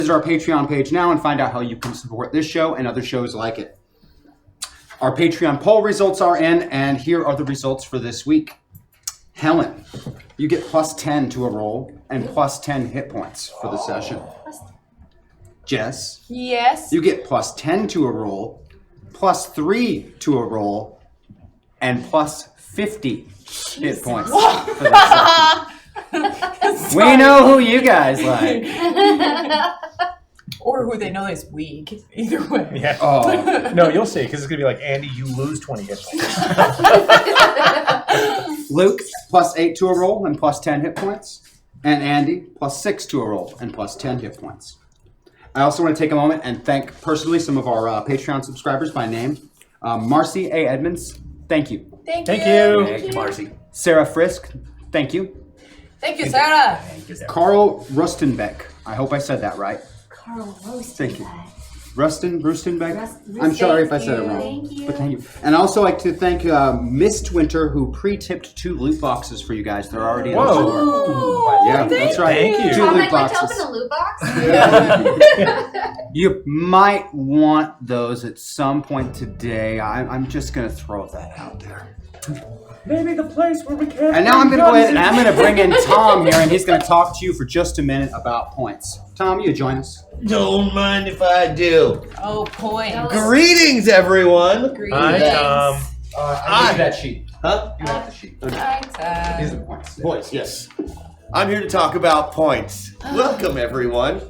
Visit our Patreon page now and find out how you can support this show and other shows like it. Our Patreon poll results are in, and here are the results for this week. Helen, you get plus 10 to a roll and plus 10 hit points for the session. Jess, yes, you get plus 10 to a roll, plus 3 to a roll, and plus 50 hit points for the session. We know who you guys like. Or who they know is weak. Either way. Yeah. Oh. No, you'll see, because it's going to be like, Andy, you lose 20 hit points. Luke, plus 8 to a roll and plus 10 hit points. And Andy, plus 6 to a roll and plus 10 hit points. I also want to take a moment and thank personally some of our Patreon subscribers by name. Marcy A. Edmonds, thank you. Thank you. Thank you, Marcy. Sarah Frisk, thank you. Thank you, Sarah. Thank you, Sarah. Carl Rustenbeck, I hope I said that right. Carl Roast. Thank you. Rustenbeck? Rust- I'm sorry if I said it wrong. Thank you. But thank you. And I'd also like to thank Mist Winter, who pre-tipped 2 loot boxes for you guys. They're already in the store. Oh, Yeah, that's right. Thank you. 2 Am loot I going to boxes. open a loot box? You might want those at some point today. I'm just going to throw that out there. Maybe the place where we can't. And now I'm going to go ahead and I'm going to bring in Tom here, and he's going to talk to you for just a minute about points. Tom, you join us. Don't mind if I do. Oh, points. Greetings, everyone. Hi, Tom. I need that sheet. Huh? You have the sheet. Hi, These are Tom. the points. Points, yes. I'm here to talk about points. Welcome, everyone.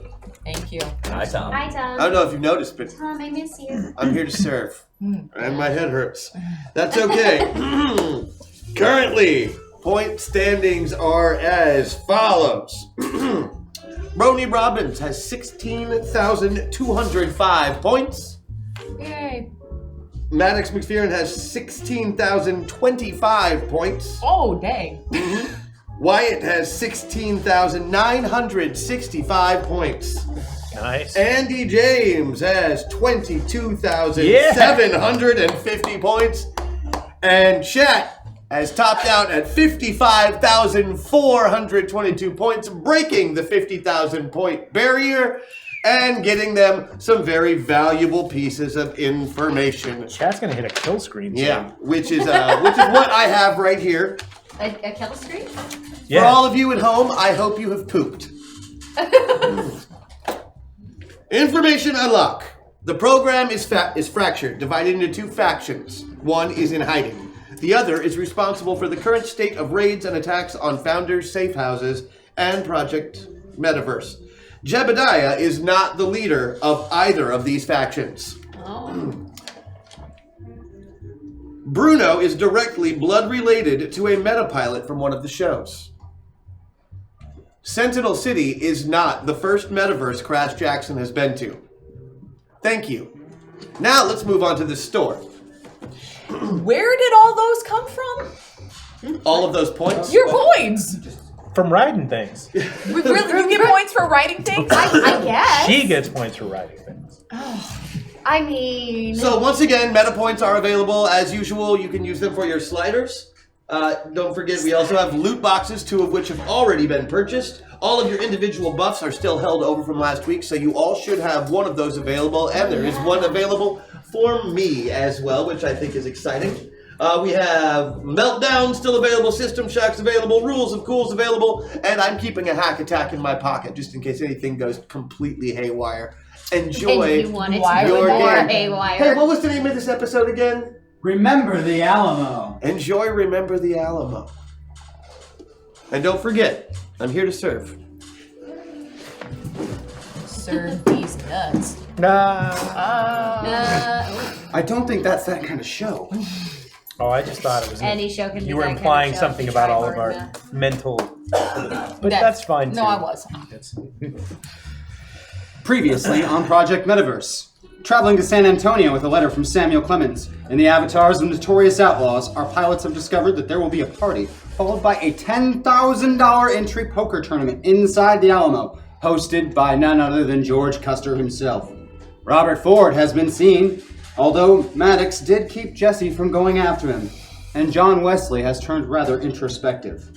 Thank you. Hi, Tom. Hi, I Tom. don't know if you've noticed, but Tom, I miss you. I'm here to serve. And my head hurts. That's okay. Currently, point standings are as follows. Brony Robbins has 16,205 points. Yay. Maddox McPherson has 16,025 points. Oh, dang. Wyatt has 16,965 points. Nice. Andy James has 22,750 points. And Chat has topped out at 55,422 points, breaking the 50,000 point barrier and getting them some very valuable pieces of information. Chat's going to hit a kill screen soon. Yeah, which is what I have right here. A kill streak? For all of you at home, I hope you have pooped. Information unlock. The program is fractured, divided into 2 factions. One is in hiding. The other is responsible for the current state of raids and attacks on Founders, safe houses, and Project Metaverse. Jebediah is not the leader of either of these factions. Oh. Bruno is directly blood related to a metapilot from one of the shows. Sentinel City is not the first metaverse Crash Jackson has been to. Thank you. Now let's move on to the store. Where did all those come from? All of those points? Your points. From riding things. Really? You get points for writing things? I guess. She gets points for riding things. I mean... So once again, meta points are available as usual. You can use them for your sliders. Don't forget, we also have loot boxes, 2 of which have already been purchased. All of your individual buffs are still held over from last week, so you all should have one of those available, and there is one available for me as well, which I think is exciting. We have Meltdown still available, System Shocks available, Rules of Cools available, and I'm keeping a hack attack in my pocket just in case anything goes completely haywire. Enjoy And you wanted Why to be would more they? haywire. Hey, what was the name of this episode again? Remember the Alamo. Enjoy Remember the Alamo. And don't forget, I'm here to serve. Serve these nuts. I don't think that's that kind of show. Oh, I just thought it was. Any show can be You were that kind of implying show something if you about try all of hard our enough. mental. But that's fine too. No, I wasn't. Previously on Project Metaverse. Traveling to San Antonio with a letter from Samuel Clemens. In the avatars of Notorious Outlaws, our pilots have discovered that there will be a party, followed by a $10,000 entry poker tournament inside the Alamo, hosted by none other than George Custer himself. Robert Ford has been seen, although Maddox did keep Jesse from going after him, and John Wesley has turned rather introspective.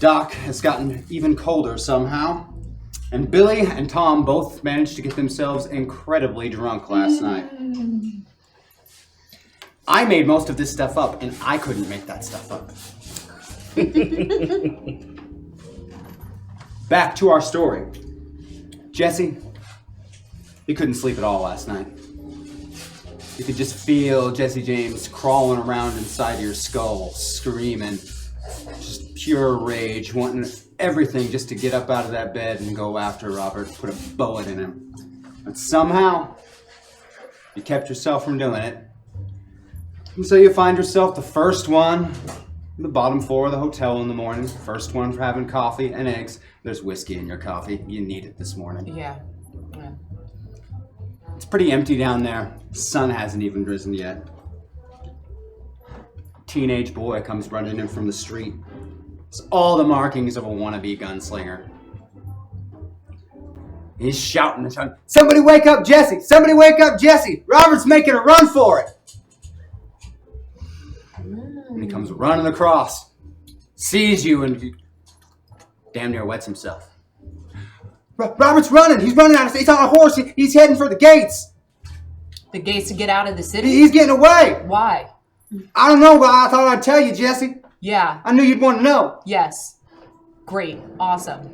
Doc has gotten even colder somehow. And Billy and Tom both managed to get themselves incredibly drunk last night. I made most of this stuff up, and I couldn't make that stuff up. Back to our story. Jesse, you couldn't sleep at all last night. You could just feel Jesse James crawling around inside your skull, screaming. Just pure rage, wanting everything just to get up out of that bed and go after Robert, put a bullet in him. But somehow, you kept yourself from doing it. And so you find yourself the first one on the bottom floor of the hotel in the morning, first one for having coffee and eggs. There's whiskey in your coffee. You need it this morning. Yeah. It's pretty empty down there. The sun hasn't even risen yet. Teenage boy comes running in from the street. It's all the markings of a wannabe gunslinger. He's shouting and shouting, "Somebody wake up Jesse! Somebody wake up Jesse! Robert's making a run for it!" And he comes running across, sees you, and damn near wets himself. Robert's running! He's running out of... He's on a horse! He's heading for the gates! The gates to get out of the city? He's getting away! Why? I don't know, but I thought I'd tell you, Jesse. Yeah. I knew you'd want to know. Yes. Great. Awesome.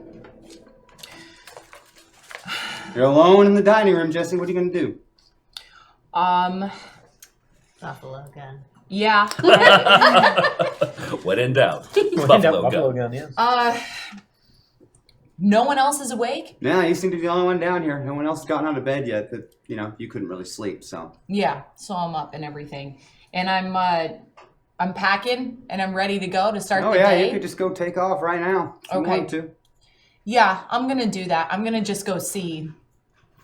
You're alone in the dining room, Jesse. What are you going to do? Buffalo gun. Yeah. When in doubt, Buffalo Buffalo gun, gun. yeah. No one else is awake? Yeah, you seem to be the only one down here. No one else has gotten out of bed yet, but, you couldn't really sleep, so. Yeah. So I'm up and everything. And I'm packing and I'm ready to go to start the day. You could just go take off right now if you want to. Yeah, I'm going to do that. I'm going to just go see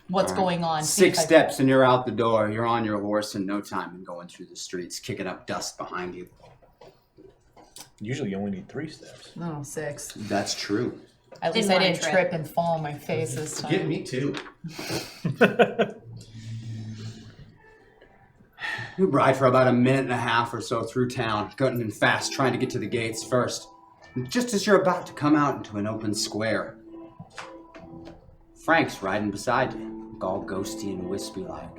what's going on. 6 steps and you're out the door. You're on your horse in no time and going through the streets, kicking up dust behind you. Usually you only need 3 steps. No, 6. That's true. At least I didn't trip and fall on my face this time. Get me too. You ride for about a minute and a half or so through town, cutting in fast, trying to get to the gates first. And just as you're about to come out into an open square, Frank's riding beside you, all ghosty and wispy-like.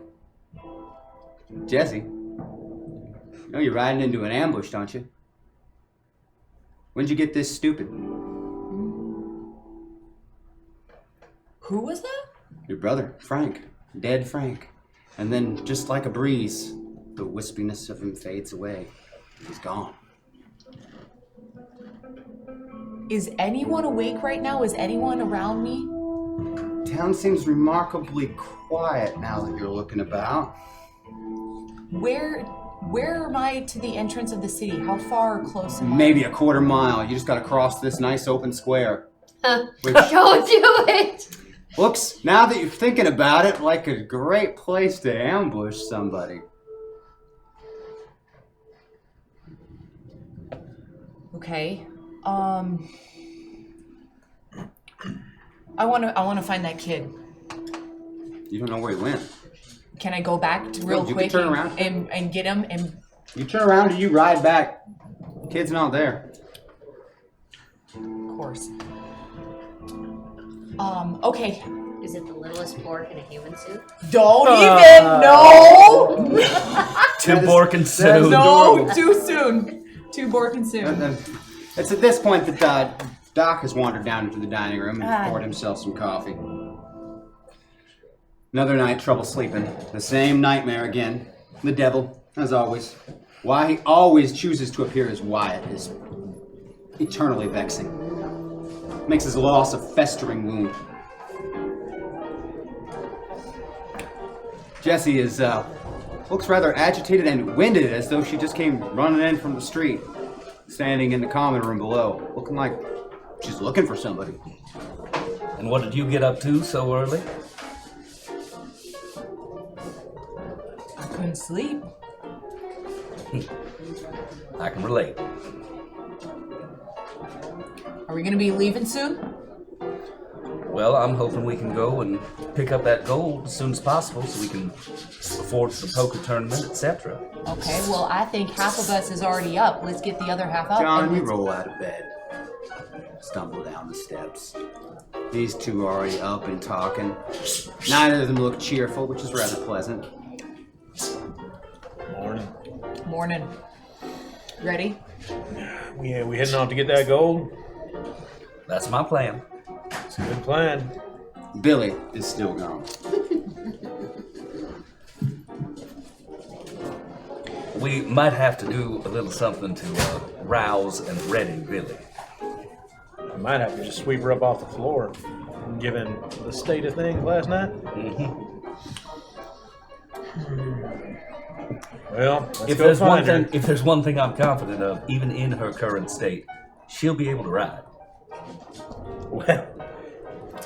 Jesse, you know you're riding into an ambush, don't you? When'd you get this stupid? Who was that? Your brother, Frank. Dead Frank. And then, just like a breeze, the wispiness of him fades away. He's gone. Is anyone awake right now? Is anyone around me? Town seems remarkably quiet now that you're looking about. Where am I to the entrance of the city? How far or close am I? Maybe a quarter mile. You just gotta cross this nice open square. Don't do it! Looks, now that you're thinking about it, like a great place to ambush somebody. Okay. I wanna find that kid. You don't know where he went. Can I go back real You quick can turn around. and get him and You turn around and you ride back. Kid's not there. of course. Okay. Is it the littlest pork in a human suit? Don't even no. Too Borkin soon. No, too soon. Too Borkin soon. And it's at this point that Doc has wandered down into the dining room and poured himself some coffee. Another night, trouble sleeping. The same nightmare again. The devil, as always. Why he always chooses to appear as Wyatt is eternally vexing. Makes his loss a festering wound. Jessie is, looks rather agitated and winded, as though she just came running in from the street, standing in the common room below, looking like she's looking for somebody. And what did you get up to so early? I couldn't sleep. I can relate. Are we gonna be leaving soon? Well, I'm hoping we can go and pick up that gold as soon as possible so we can afford the poker tournament, etc. Okay, well, I think half of us is already up. Let's get the other half up. John, and you let's- roll out of bed. stumble down the steps. These two are already up and talking. Neither of them look cheerful, which is rather pleasant. Morning. Morning. Ready? We heading off to get that gold? That's my plan. It's a good plan. Billy is still gone. We might have to do a little something to rouse and ready Billy. I might have to just sweep her up off the floor, given the state of things last night. Well, let's If go there's find her. if there's one thing I'm confident of, even in her current state, she'll be able to ride. Well,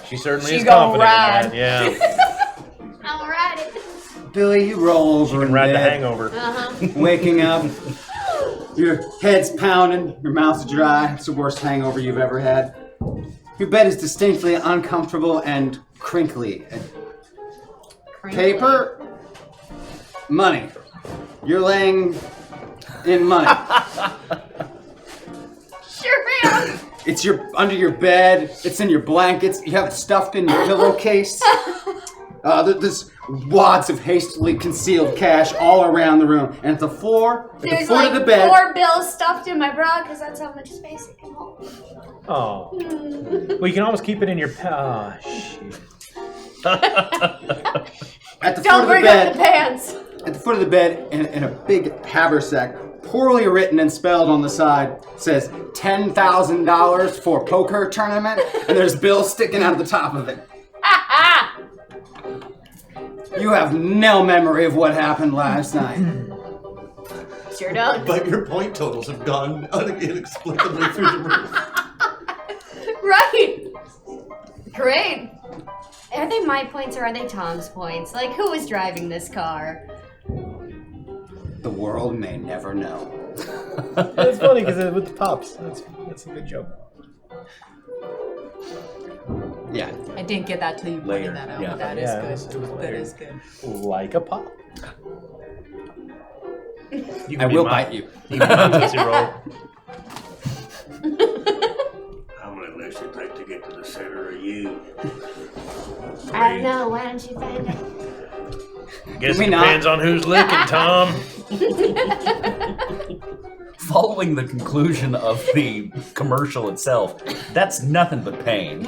she certainly She is gonna confident. ride. Yeah, I'll ride it. Billy, you roll over she can in ride the bed, hangover. waking up. Your head's pounding, your mouth's dry. It's the worst hangover you've ever had. Your bed is distinctly uncomfortable and crinkly. Paper, money. You're laying in money. Sure am. It's under your bed. It's in your blankets. You have it stuffed in your pillowcase. There's wads of hastily concealed cash all around the room, and at the floor, at the There's foot like of the bed. 4 bills stuffed in my bra because that's how much space it can hold. Oh, well, you can always keep it in your. Oh, shit. At the foot Don't of the bring bed. up the pants. At the foot of the bed, in a big haversack, poorly written and spelled on the side, says $10,000 for poker tournament, and there's bills sticking out of the top of it. You have no memory of what happened last night. Sure don't. But your point totals have gone inexplicably through the roof. Right. Great. Are they my points or are they Tom's points? Like, who was driving this car? The world may never know. It's funny because with the pops, that's a good joke. Yeah. I didn't get that till you Later, pointed that out. yeah. But that Yeah, is it good. was That later. is good. Like a pop. You I can be will my- bite you. You can be my Tootsie Roll. How many licks it take to get to the center of you? I don't know. Why don't you find out? Guess we it not? depends on who's licking, Tom. Following the conclusion of the commercial itself, that's nothing but pain.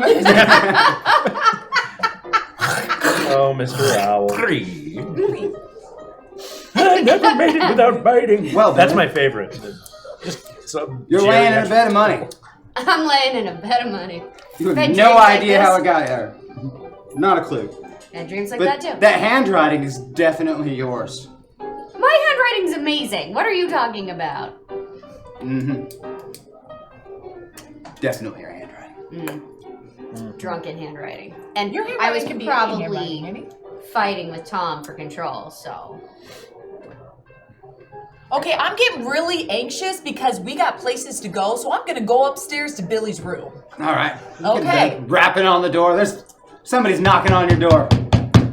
Oh, Mr. Owl. 3. I never made it without biting. Well, That's Billy. my favorite. Just some You're laying in a bed of money. I'm laying in a bed of money. You have Been no dreams like idea how this? it got there. Not a clue. And dreams like But that too. that handwriting is definitely yours. My handwriting's amazing. What are you talking about? Mm-hmm. Definitely your handwriting. Drunken handwriting. And Your I handwriting was could be any handwriting, probably maybe. fighting with Tom for control, so. Okay, I'm getting really anxious because we got places to go, so I'm gonna go upstairs to Billy's room. All right. Okay. Rapping on the door. Somebody's knocking on your door.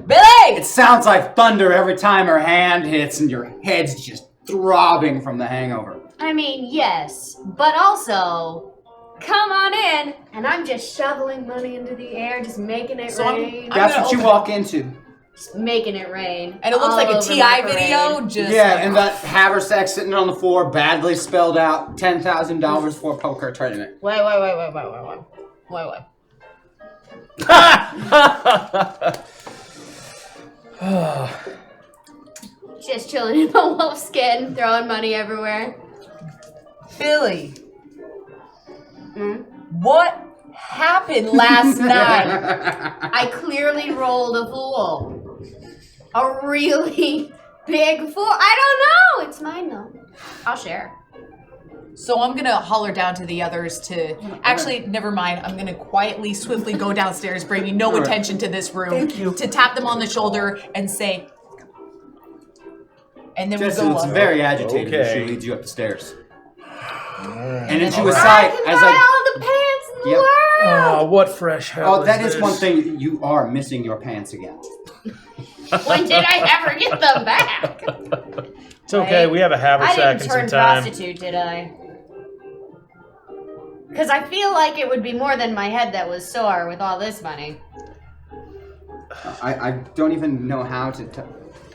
Billy! It sounds like thunder every time her hand hits, and your head's just throbbing from the hangover. I mean, yes, but also, come on in, and I'm just shoveling money into the air, just making it So rain. That's gonna what you open- walk into. Just making it rain. And it looks all like a over TI my video, parade. just Yeah, like, and that haversack sitting on the floor, badly spelled out, $10,000 for a poker tournament. Wait. Just chilling in my wolf skin, throwing money everywhere. Billy, what happened last night? I clearly rolled a fool. A really big fool. I don't know. It's mine though. I'll share. So I'm gonna holler down to the others to. Actually, never mind. I'm gonna quietly, swiftly go downstairs, bringing no Alright. attention to this room, to tap them on the shoulder and say, and then we Just go looks up. very agitated as she Okay. leads you up the stairs. And into a Alright. sight I can as buy like, all the pants in the Yep. world. Oh, what fresh hell oh, that is this? one thing. You are missing your pants again. When did I ever get them back? It's okay, Right? we have a I haversack didn't and turn some time. prostitute, did I? Because I feel like it would be more than my head that was sore with all this money. I don't even know how to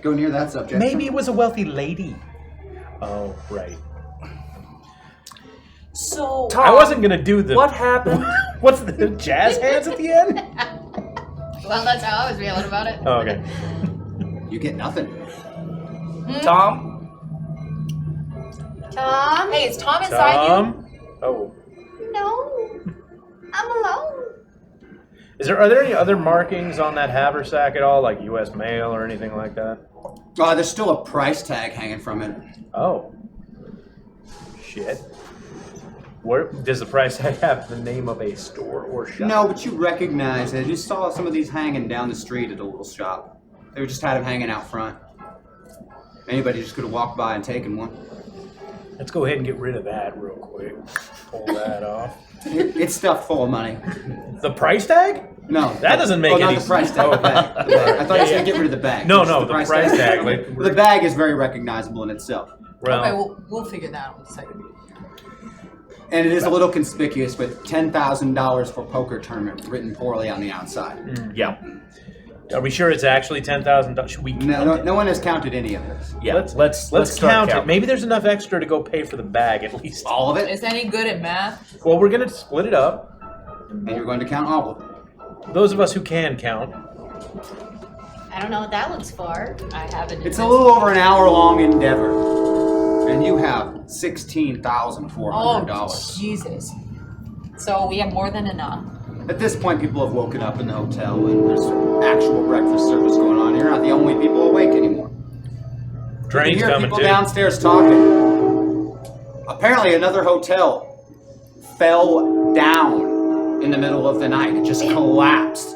go near that subject. Maybe it was a wealthy lady. Oh, right. So I wasn't gonna do the. What happened? What's the jazz hands at the end? Well, that's how I was feeling about it. Oh, okay. You get nothing. Tom? Tom? hey, is Tom inside you? Tom? Oh. No. I'm alone. Are there any other markings on that haversack at all, like U.S. mail or anything like that? There's still a price tag hanging from it. Oh. Shit. Where does the price tag have the name of a store or shop? No, but you recognize it. You saw some of these hanging down the street at a little shop. They just had them hanging out front. Anybody just could have walked by and taken one. Let's go ahead and get rid of that real quick. Pull that off. It's stuffed full of money. The price tag? No. That doesn't make not any the price tag, the bag. I thought you were going to get rid of the bag. No, Just no, the price tag. Like, the bag is very recognizable in itself. well, Okay, we'll figure that out in a second. And it is a little conspicuous with $10,000 for poker tournament written poorly on the outside. Yeah. are we sure it's actually $10,000? Should we count it? No one has counted any of this. Yeah. Let's start count it. counting. Maybe there's enough extra to go pay for the bag at least. All of it? Is any good at math? Well, we're gonna split it up. And you're going to count all of them. Those of us who can count. I don't know what that looks for. I haven't. It's a little over an hour-long endeavor. And you have $16,400. Oh, Jesus. So we have more than enough. At this point, people have woken up in the hotel and there's actual breakfast service going on. You're not the only people awake anymore. You Train's hear coming people too. downstairs talking. Apparently, another hotel fell down in the middle of the night. It just collapsed.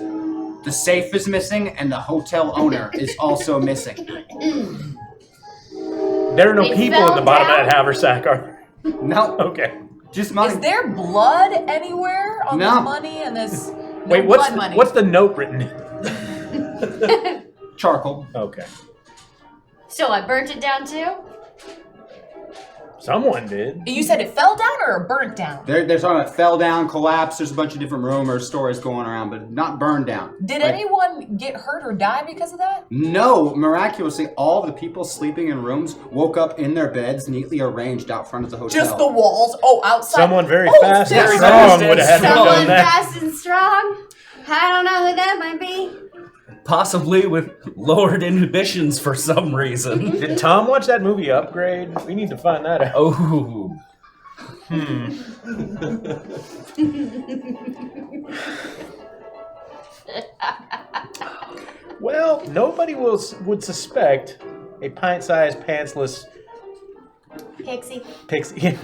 The safe is missing, and the hotel owner is also missing. There are no It people fell at the bottom down? of that haversack, are there? No, Okay. just money. Is there blood anywhere on No. this money and this? No Wait, blood money. what's the note written in? Charcoal. Okay. So I burnt it down too? Someone did. You said it fell down or burnt down? They're talking about fell down, collapsed. There's a bunch of different rumors, stories going around, but not burned down. Did Like, anyone get hurt or die because of that? No, miraculously, all the people sleeping in rooms woke up in their beds, neatly arranged out front of the hotel. Just the walls? Oh, outside? Someone very Oh, fast and very strong fast. would have had to have Someone done that. fast and strong? I don't know who that might be. Possibly with lowered inhibitions for some reason. Did Tom watch that movie Upgrade? We need to find that out. Oh. Well, nobody would suspect a pint-sized, pantsless Pixie. pixie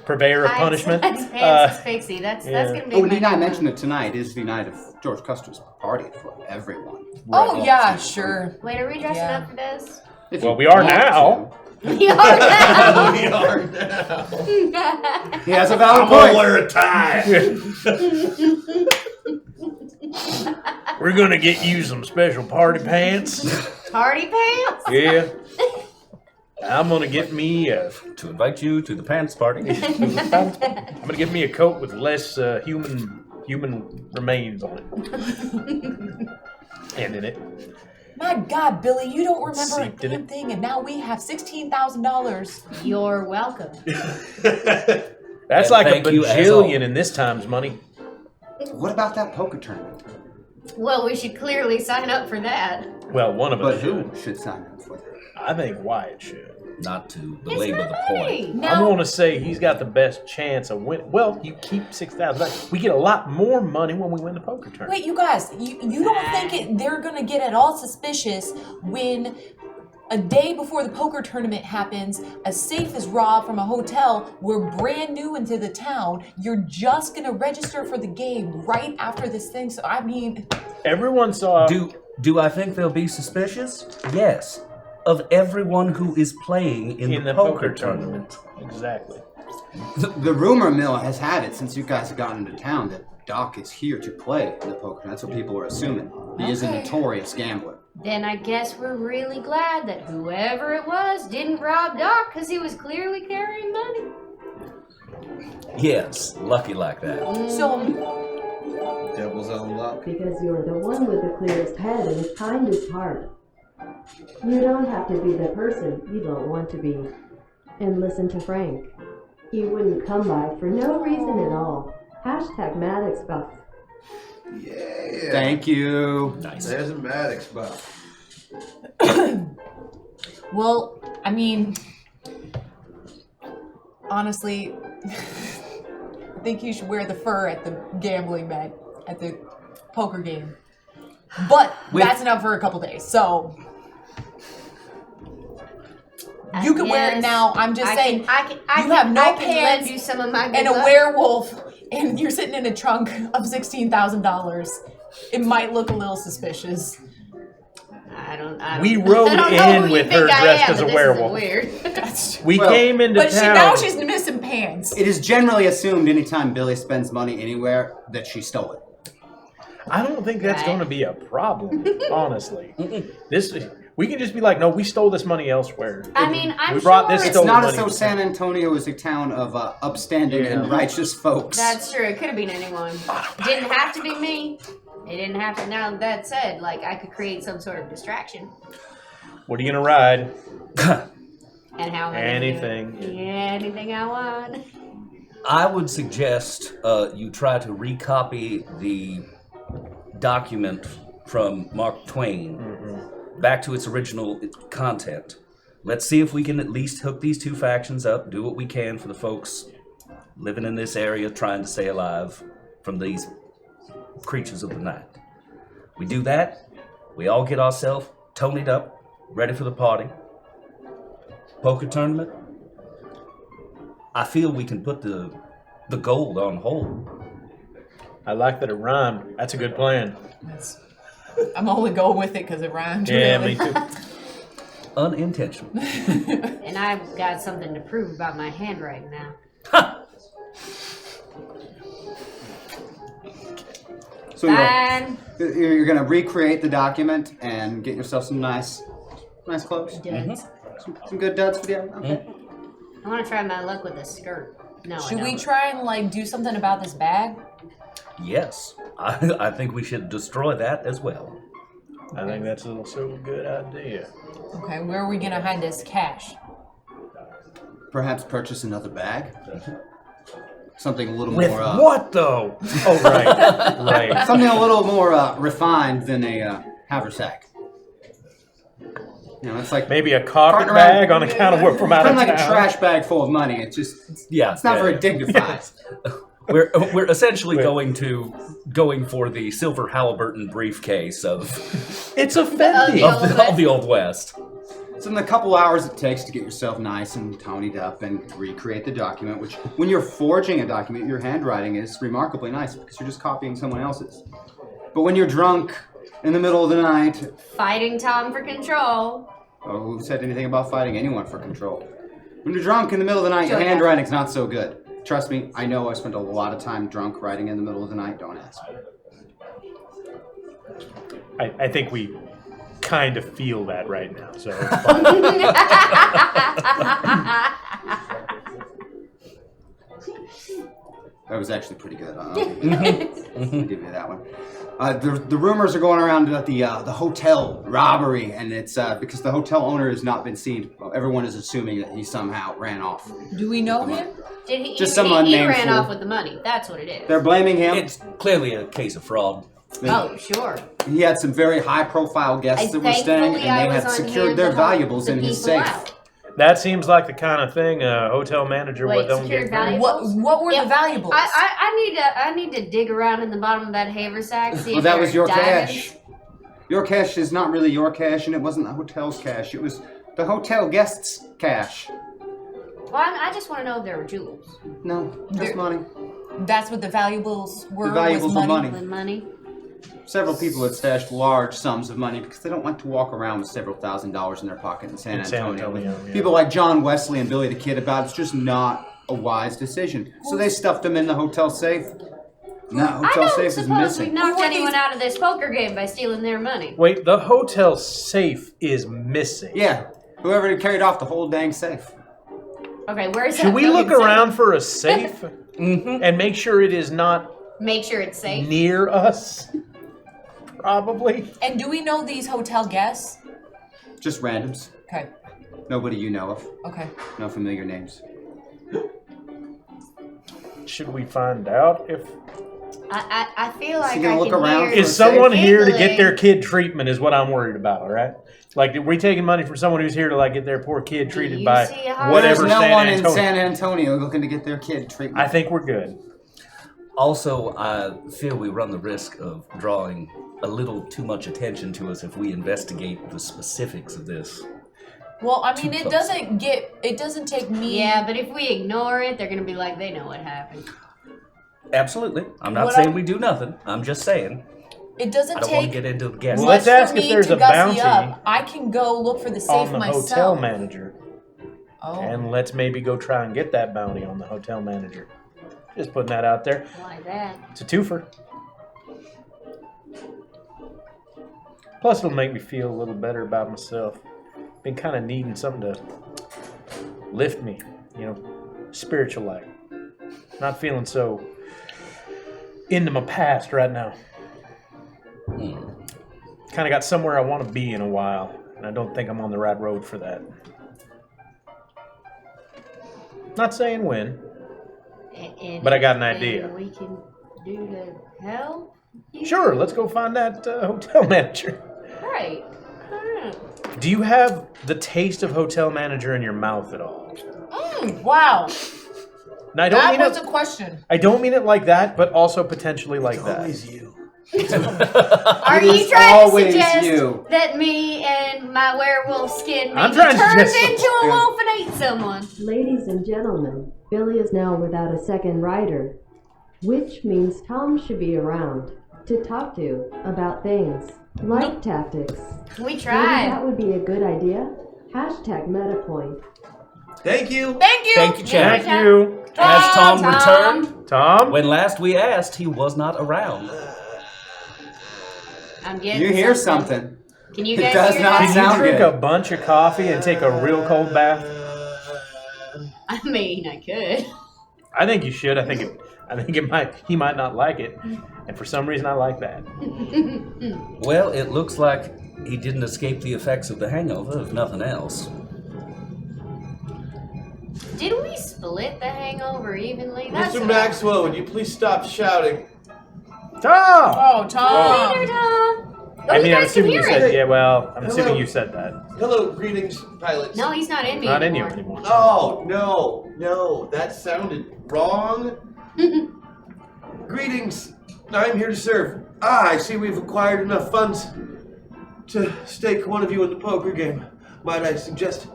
purveyor of punishment. That's Pants Pixie. That's gonna be Oh, we my did not new mention one. that tonight is the night of George Custer's party for everyone. Oh, yeah, sure. Wait, are we dressing Yeah. up for this? If Well, you we are want now. We are now. We are now. to. He has a valid I'm gonna point. wear a tie. We're gonna get you some special party pants. Party pants? Yeah. I'm gonna get me To invite you to the pants party. I'm gonna get me a coat with less human remains on it. And in it. My God, Billy, you don't remember a Seeped in damn it. thing, and now we have $16,000. You're welcome. That's And like a thank you as all. bajillion in this time's money. What about that poker tournament? Well, we should clearly sign up for that. Well, one of But us who should. should sign up for that? I think Wyatt should. Not to It's belabor my the point. money. I'm Now, going to say he's got the best chance of winning. Well, you keep $6,000. We get a lot more money when we win the poker tournament. wait, you guys, you don't think they're going to get at all suspicious when a day before the poker tournament happens, a safe is robbed from a hotel. We're brand new into the town. You're just going to register for the game right after this thing. So, I mean, Everyone saw. Do I think they'll be suspicious? Yes. Of everyone who is playing in the poker tournament. Exactly. The rumor mill has had it since you guys have gotten into town that Doc is here to play in the poker. That's what people are assuming. He is a Okay. notorious gambler. Then I guess we're really glad that whoever it was didn't rob Doc because he was clearly carrying money. Yes, lucky like that. So, Devil's own luck. Because you're the one with the clearest head and kindest heart. You don't have to be the person you don't want to be. And listen to Frank. He wouldn't come by for no reason at all. Hashtag Maddox buff. Yeah. Thank you. Nice. There's a Maddox buff. well, I mean, honestly, I think you should wear the fur at the gambling bet, at the poker game. But that's enough for a couple days, so you can wear it now. I'm just saying, you have no pants lend you some of my and a werewolf, and you're sitting in a trunk of $16,000. It might look a little suspicious. I don't We rode in with her dressed as a werewolf. Weird. We came into But town. now she's missing pants. It is generally assumed anytime Billy spends money anywhere that she stole it. I don't think that's going to be a problem, honestly. We can just be like, no, we stole this money elsewhere. I mean, I'm we brought sure this It's stolen not money as though to San town. Antonio is a town of upstanding and righteous folks. That's true. It could have been anyone. Didn't have to be me. It didn't have to. Now that said, like I could create some sort of distraction. What are you going to ride? And how am I Anything. gonna do it? Anything I want. I would suggest you try to recopy the document from Mark Twain back to its original content. Let's see if we can at least hook these two factions up, do what we can for the folks living in this area trying to stay alive from these creatures of the night. We do that, we all get ourselves tonied up, ready for the party. Poker tournament. I feel we can put the gold on hold. I like that it rhymed. That's a good plan. I'm only going with it because it rhymed. Yeah, really. me too. Unintentional. And I've got something to prove about my handwriting now. So you're going to recreate the document and get yourself some nice clothes. Some good duds for the okay. I want to try my luck with a skirt. No, Should we try and do something about this bag? Yes, I think we should destroy that as well. I think that's also a good idea. Okay, where are we gonna hide this cash? Perhaps purchase another bag. Something a little With more. what though? Oh right, right. Something a little more refined than a haversack. You know, it's like Maybe a carpet bag on account of we're from out of kind town. of like a trash bag full of money. It's just it's not very dignified. We're essentially going for the silver Halliburton briefcase of It's a Fendi. of the Old West. So in the couple hours it takes to get yourself nice and tonied up and recreate the document, which when you're forging a document, your handwriting is remarkably nice because you're just copying someone else's. But when you're drunk in the middle of the night, Fighting Tom for control. oh, who said anything about fighting anyone for control? When you're drunk in the middle of the night, your handwriting's not so good. Trust me, I know I spent a lot of time drunk writing in the middle of the night. Don't ask. I think we kind of feel that right now. So That was actually pretty good. I'll give you that one. The rumors are going around about the hotel robbery, and it's because the hotel owner has not been seen. Everyone is assuming that he somehow ran off. Do we know him? Did he? Just some he unnamed ran fool. off with the money. That's what it is. They're blaming him. It's clearly a case of fraud. Oh, sure. He had some very high-profile guests that were staying, and Thankfully, I they was had on secured hand their to help valuables the in his people safe. out. that seems like the kind of thing a hotel manager Wait, would don't secured get. valuables? What were the valuables? I need to dig around in the bottom of that haversack. See Well, if that there was are your diamonds. cash. Your cash is not really your cash, and it wasn't the hotel's cash. It was the hotel guests' cash. Well, I just want to know if there were jewels. No, just money. That's what the valuables were. The valuables was were money. money. With money. Several people had stashed large sums of money because they don't like to walk around with several $1,000s in their pocket in San Antonio. yeah. People like John Wesley and Billy the Kid about it's just not a wise decision. So they stuffed them in the hotel safe. And that I hotel don't safe is suppose we missing. knocked Who are anyone these- out of this poker game by stealing their money. Wait, the hotel safe is missing. Yeah, whoever carried off the whole dang safe. Okay, where's that? Should we look around for a safe Mm-hmm. and make sure it is not Make sure it's safe. near us? Probably. And do we know these hotel guests? Just randoms. Okay. Nobody you know of. Okay. No familiar names. Should we find out if I feel like you gonna I look can around hear for is someone here to giggling. get their kid treatment? Is what I'm worried about. All right. Like, are we taking money from someone who's here to like get their poor kid treated you by see how- whatever There's no San one in Antonio? San Antonio looking to get their kid treatment. I think we're good. Also, I fear we run the risk of drawing a little too much attention to us if we investigate the specifics of this. Well, I mean, Too it close. doesn't take me. Yeah, but if we ignore it, they're gonna be like, they know what happened. Absolutely. I'm not What saying I- we do nothing. I'm just saying It I doesn't don't want to take get into the guess. Well, much let's ask for if me there's to a gussy bounty up. I can go look for the safe on the myself. hotel manager, Oh. and let's maybe go try and get that bounty on the hotel manager. Just putting that out there. Like that. It's a twofer. Plus, it'll make me feel a little better about myself. Been kind of needing something to lift me, you know, spiritual life. Not feeling so into my past right now. Kind of got somewhere I want to be in a while, and I don't think I'm on the right road for that. Not saying when. And But I got an anything idea. we can do to help? you? Sure, let's go find that hotel manager. Right. Do you have the taste of hotel manager in your mouth at all? Wow. Now, I don't That mean was it. a question. I don't mean it like that, but also potentially like that. Always you. Are It you is trying to always suggest you. that me and my werewolf skin I'm maybe trying to turns suggest into a wolf and ate someone? Ladies and gentlemen, Billy is now without a second rider, which means Tom should be around to talk to about things like tactics. We Maybe tried. that would be a good idea. Hashtag MetaPoint. Thank you. Thank you. Thank you, Chad. Thank you, Has Tom Tom. returned? Tom. When last we asked, he was not around. I'm getting You hear something. Can you It guys does hear not Can that? sound you drink good. a bunch of coffee and take a real cold bath? I mean, I could. I think you should. I think it might. He might not like it, and for some reason, I like that. Well, it looks like he didn't escape the effects of the hangover, if nothing else. Did we split the hangover evenly? That's Mr. what Maxwell, would you please stop shouting? Tom. Oh, Tom. Later, Tom. Oh, I mean, you I'm guys can assuming you hear said. it. Yeah, well, I'm assuming Hello. you said that. Hello, greetings, pilots. No, he's not in me Not in you anymore. anymore. Oh, no, that sounded wrong. Greetings, I'm here to serve. I see we've acquired enough funds to stake one of you in the poker game. Might I suggest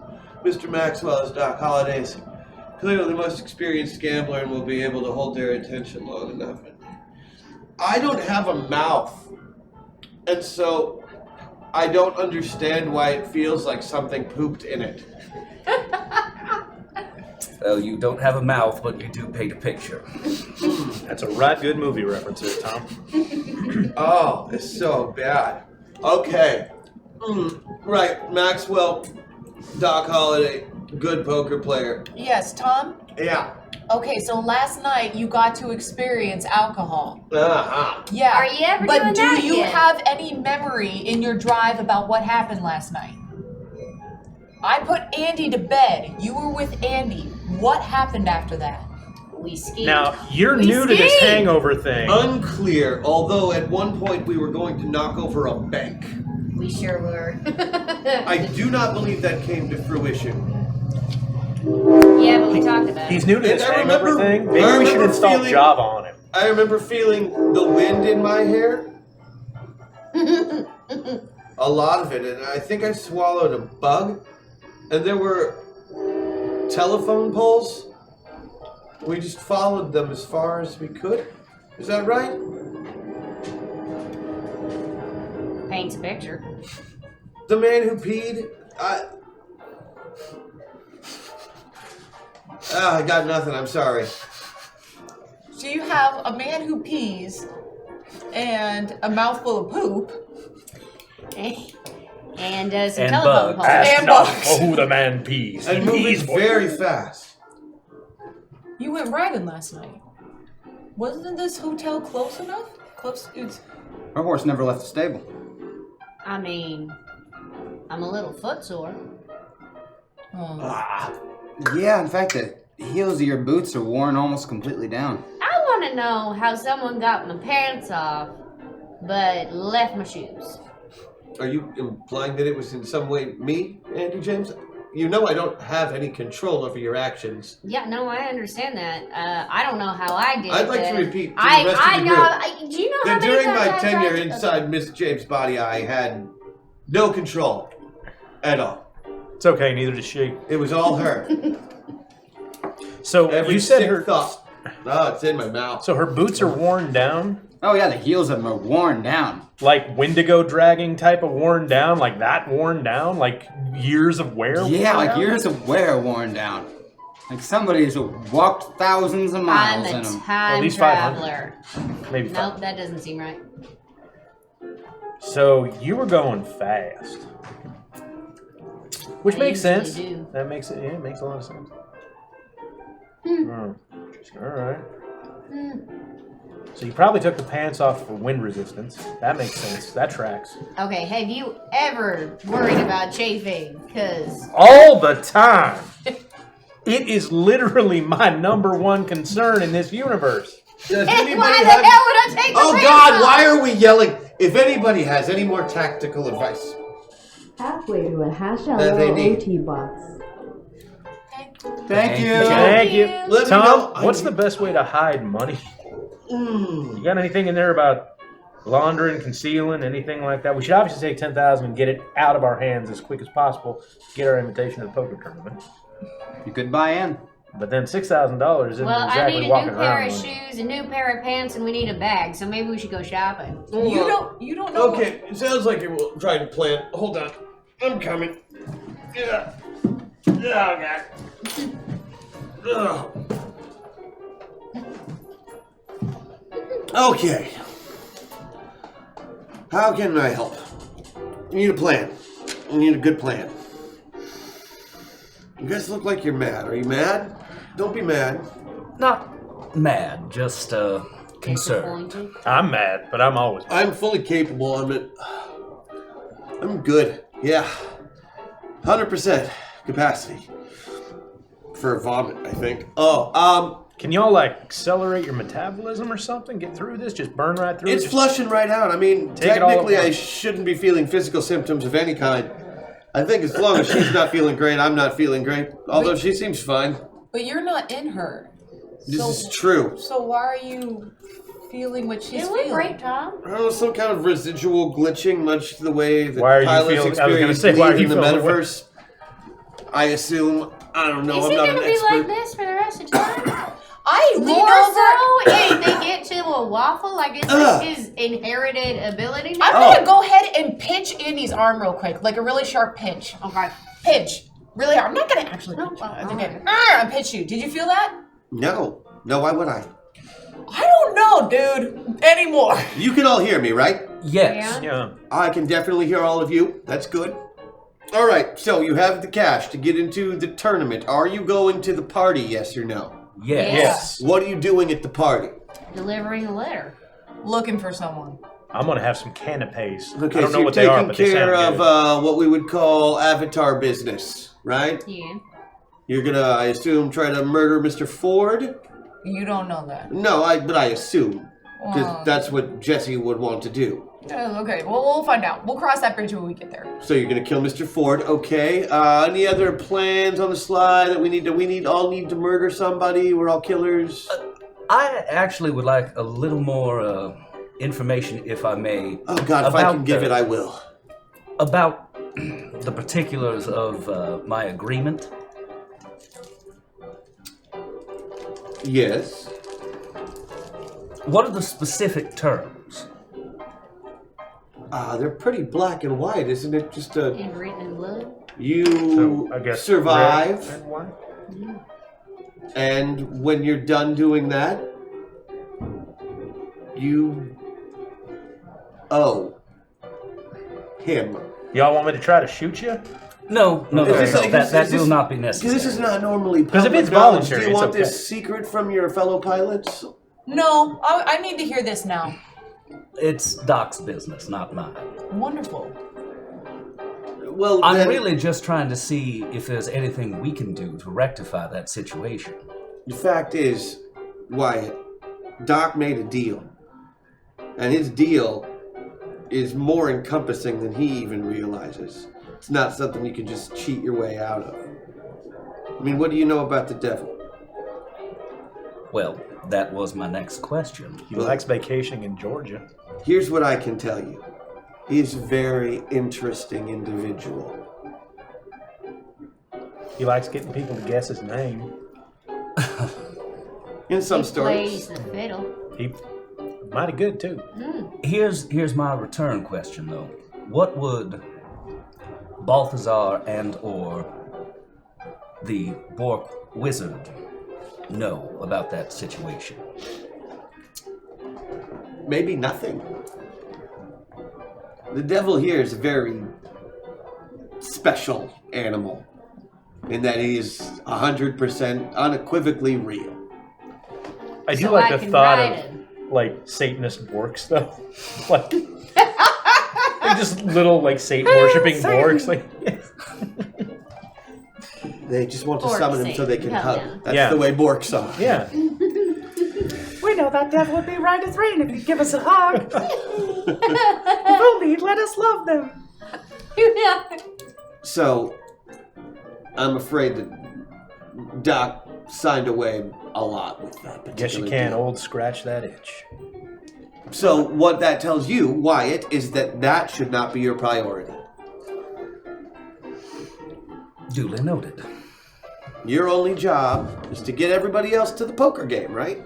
Mr. Maxwell as Doc Holliday's clearly the most experienced gambler and will be able to hold their attention long enough. I don't have a mouth, and so I don't understand why it feels like something pooped in it. Well, you don't have a mouth, but you do paint a picture. That's a right good movie reference there, Tom. Oh, it's so bad. Okay. Right, Maxwell, Doc Holliday, good poker player. Yes, Tom. Yeah. Okay, so last night you got to experience alcohol. Uh-huh. Yeah. Are you ever but doing do that you again? have any memory in your drive about what happened last night? I put Andy to bed. You were with Andy. What happened after that? We skied. Now you're We new to this skied. hangover thing. Unclear, although at one point we were going to knock over a bank. We sure were. I do not believe that came to fruition. Yeah, but we talked about He's it. new to this And I hangover remember- thing. Maybe I we should remember install feeling- Java on him. I remember feeling the wind in my hair. A lot of it, and I think I swallowed a bug. And there were telephone poles. We just followed them as far as we could. Is that right? Paints a picture. The man who peed, I got nothing, I'm sorry. So you have a man who pees and a mouthful of poop. And some And telephone bugs. poles. And Ask not bugs. who the man pees. He And moving pees for very fast. You went bragging last night. Wasn't this hotel close enough? Our horse never left the stable. I mean, I'm a little footsore. Yeah, in fact, the heels of your boots are worn almost completely down. I want to know how someone got my pants off, but left my shoes. Are you implying that it was in some way me, Andy James? You know I don't have any control over your actions. Yeah, no, I understand that. I don't know how I did it. I'd like to repeat to the rest of the group do you know how that many during times my I tenure tried to- inside Miss James' body, I had no control at all. It's okay, neither does she. It was all her. So Every you said sick her thought. Oh, it's in my mouth. So her boots are worn down? Oh yeah, the heels of them are worn down. Like Wendigo dragging type of worn down? Like that worn down? Like years of wear? Yeah, worn like down? years of wear worn down. Like somebody's walked thousands of miles I'm in a them. time At least 500. traveler. Maybe Nope, 5. that doesn't seem right. So you were going fast. Which I makes usually sense. do. That makes it, yeah, it makes a lot of sense. Alright. So you probably took the pants off for wind resistance. That makes sense. That tracks. Okay, have you ever worried about chafing? Because All the time. It is literally my number one concern in this universe. Does why anybody the have- hell would I take the Oh pants God, off? why are we yelling? If anybody has any more tactical advice. Halfway to a hash That they need. OT box. Thank you. Thank you. Let me Tom, know. what's the best way to hide money? You got anything in there about laundering, concealing, anything like that? We should obviously take 10,000 and get it out of our hands as quick as possible to get our invitation to the poker tournament. You could buy in. But then $6,000 isn't Well, I exactly need a walking new pair around. of shoes, a new pair of pants, and we need a bag. So maybe we should go shopping. You don't know. Okay, it sounds like you're trying to plan. Hold on. I'm coming. Yeah. Oh, God. Ugh. Okay. How can I help? You need a plan. You need a good plan. You guys look like you're mad. Are you mad? Don't be mad. Not mad, just concerned. Disappointed. I'm mad, but I'm always mad. I'm fully capable. I'm good. Yeah. 100% capacity. For vomit, I think. Can y'all like accelerate your metabolism or something? Get through this? Just burn right through It's it? flushing right out. I mean, Take it all technically, at I once. shouldn't be feeling physical symptoms of any kind. I think as long as she's not feeling great, I'm not feeling great. Although she seems fine. But you're not in her. This So- is true. So why are you feeling what she's It looked feeling? great, Tom. I don't know, some kind of residual glitching, much the way that Why are you pilots feeling- I was gonna experience say, why are leave in you the feeling the way- metaverse. I assume. I don't know. Is I'm it not gonna an be expert. like this for the rest of time? I lean More over. so if they get to a waffle, like it's Ugh. like his inherited ability now? I'm gonna go ahead and pinch Andy's arm real quick, like a really sharp pinch. Okay. Pinch. Really hard. I'm not gonna actually No, pinch you. I all think right. I pinch you. Did you feel that? No. No, why would I? I don't know, dude. Anymore. You can all hear me, right? Yes. Yeah. I can definitely hear all of you. That's good. All right, so you have the cash to get into the tournament. Are you going to the party, yes or no? Yes. Yes. What are you doing at the party? Delivering a letter. Looking for someone. I'm gonna have some canapes. Okay, I don't so know you're what they are, taking but they care sound of good. what we would call avatar business, right? Yeah. You're gonna, I assume, try to murder Mr. Ford? You don't know that. No, but I assume. Because Well, that's what Jesse would want to do. okay, well, we'll find out. We'll cross that bridge when we get there. So you're gonna kill Mr. Ford, okay. Any other plans on the slide that we all need to murder somebody? We're all killers. I actually would like a little more information, if I may. Oh God, if I about can give the- it, I will. About the particulars of my agreement. Yes. What are the specific terms? They're pretty black and white, isn't it? Just a And written in blood. you So, I guess survive, red and white? and when you're done doing that, you owe him. Y'all want me to try to shoot you? No, that will not be necessary. This is not normally Because if public it's knowledge. voluntary, Do you it's want okay. this secret from your fellow pilots? No, I need to hear this now. It's Doc's business, not mine. Wonderful. Well, I'm then, really just trying to see if there's anything we can do to rectify that situation. the fact is, Wyatt, Doc made a deal. And his deal is more encompassing than he even realizes. It's not something you can just cheat your way out of. I mean, what do you know about the devil? Well, that was my next question. He likes vacationing in Georgia. Here's what I can tell you. He's a very interesting individual. He likes getting people to guess his name. In some He stories. plays the fiddle. He mighty good too. Here's my return question, though. What would Balthazar and or the Bork wizard know about that situation? Maybe nothing. The devil here is a very special animal in that he is 100% unequivocally real. I do So like I the can thought ride of him. like Satanist Borks though. Like they're just little like Satan worshipping Borks. Like They just want to Bork summon him so they Satan. can Hell hug. no. That's Yeah. the way Borks are. yeah. We know that devil would be right as rain if you'd give us a hug. If only you'd let us love them. So, I'm afraid that Doc signed away a lot with that particular Guess you can deal. old scratch that itch. So, what that tells you, Wyatt, is that that should not be your priority. Duly noted. Your only job is to get everybody else to the poker game, right?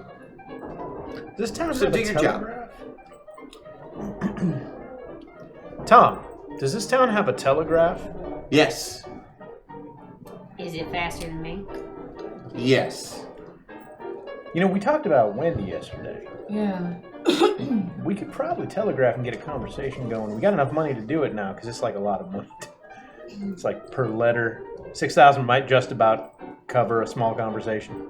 Does this town So have do a your job. telegraph? Tom, does this town have a telegraph? Yes. Is it faster than me? Yes. You know, we talked about Wendy yesterday. Yeah. We could probably telegraph and get a conversation going. We got enough money to do it now because it's like a lot of money. It's like per letter. 6,000 might just about cover a small conversation.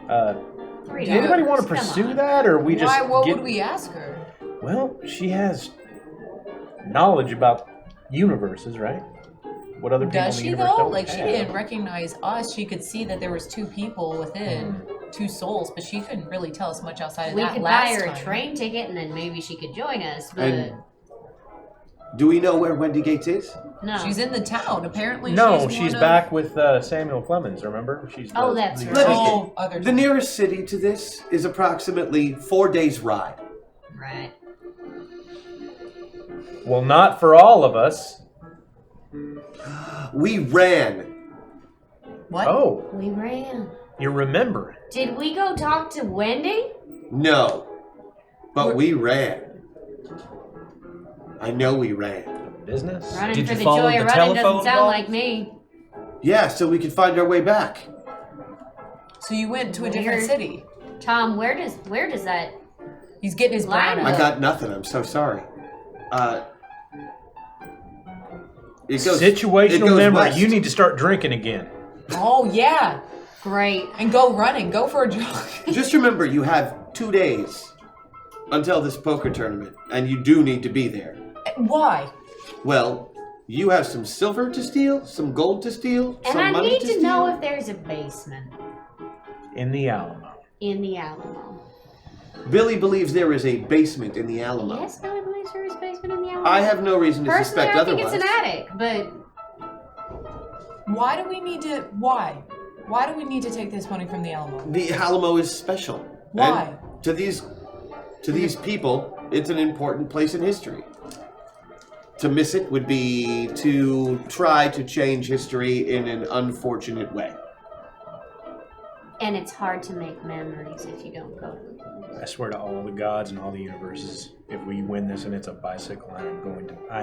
$3. Does anybody want to Come pursue on. that, or we just Why? What get... would we ask her? Well, she has knowledge about universes, right? What other people Does in she the universe though? don't Like she have. didn't recognize us. She could see that there was two people within, two souls, but she couldn't really tell us much outside of We that could buy last her a time. train ticket and then maybe she could join us, but And do we know where Wendy Gates is? no. She's in the town. Apparently, No, she's she's one back with Samuel Clemens. Remember? She's Oh, the- that's the- right. Oh, other The nearest city to this is approximately 4 days' ride. Right. Well, not for all of us. We ran. What? Oh, We ran. you're remembering. Did we go talk to Wendy? No. But we ran. I know we ran. Business. Running Did for you the follow joy the of running telephone doesn't sound call? like me. Yeah, so we could find our way back. So you went to a different Weird. city. Tom, where does that He's getting his Line brain up. I up. got nothing. I'm so sorry. It goes, Situational it goes memory. west. You need to start drinking again. Oh yeah, great? and go running. Go for a jog. Just remember, you have 2 days until this poker tournament, and you do need to be there. Why? Well, you have some silver to steal, some gold to steal, And some I money need to to steal. know if there's a basement In the Alamo. in the Alamo. Billy believes there is a basement in the Alamo. Yes, Billy believes there is a basement in the Alamo. I have no reason to Personally, suspect I think otherwise. it's an attic, but Why do we need to? Why? Why do we need to take this money from the Alamo? The Alamo is special. Why? And to these people, it's an important place in history. To miss it would be to try to change history in an unfortunate way. and it's hard to make memories if you don't go to the place. I swear to all the gods and all the universes, if we win this and it's a bicycle, I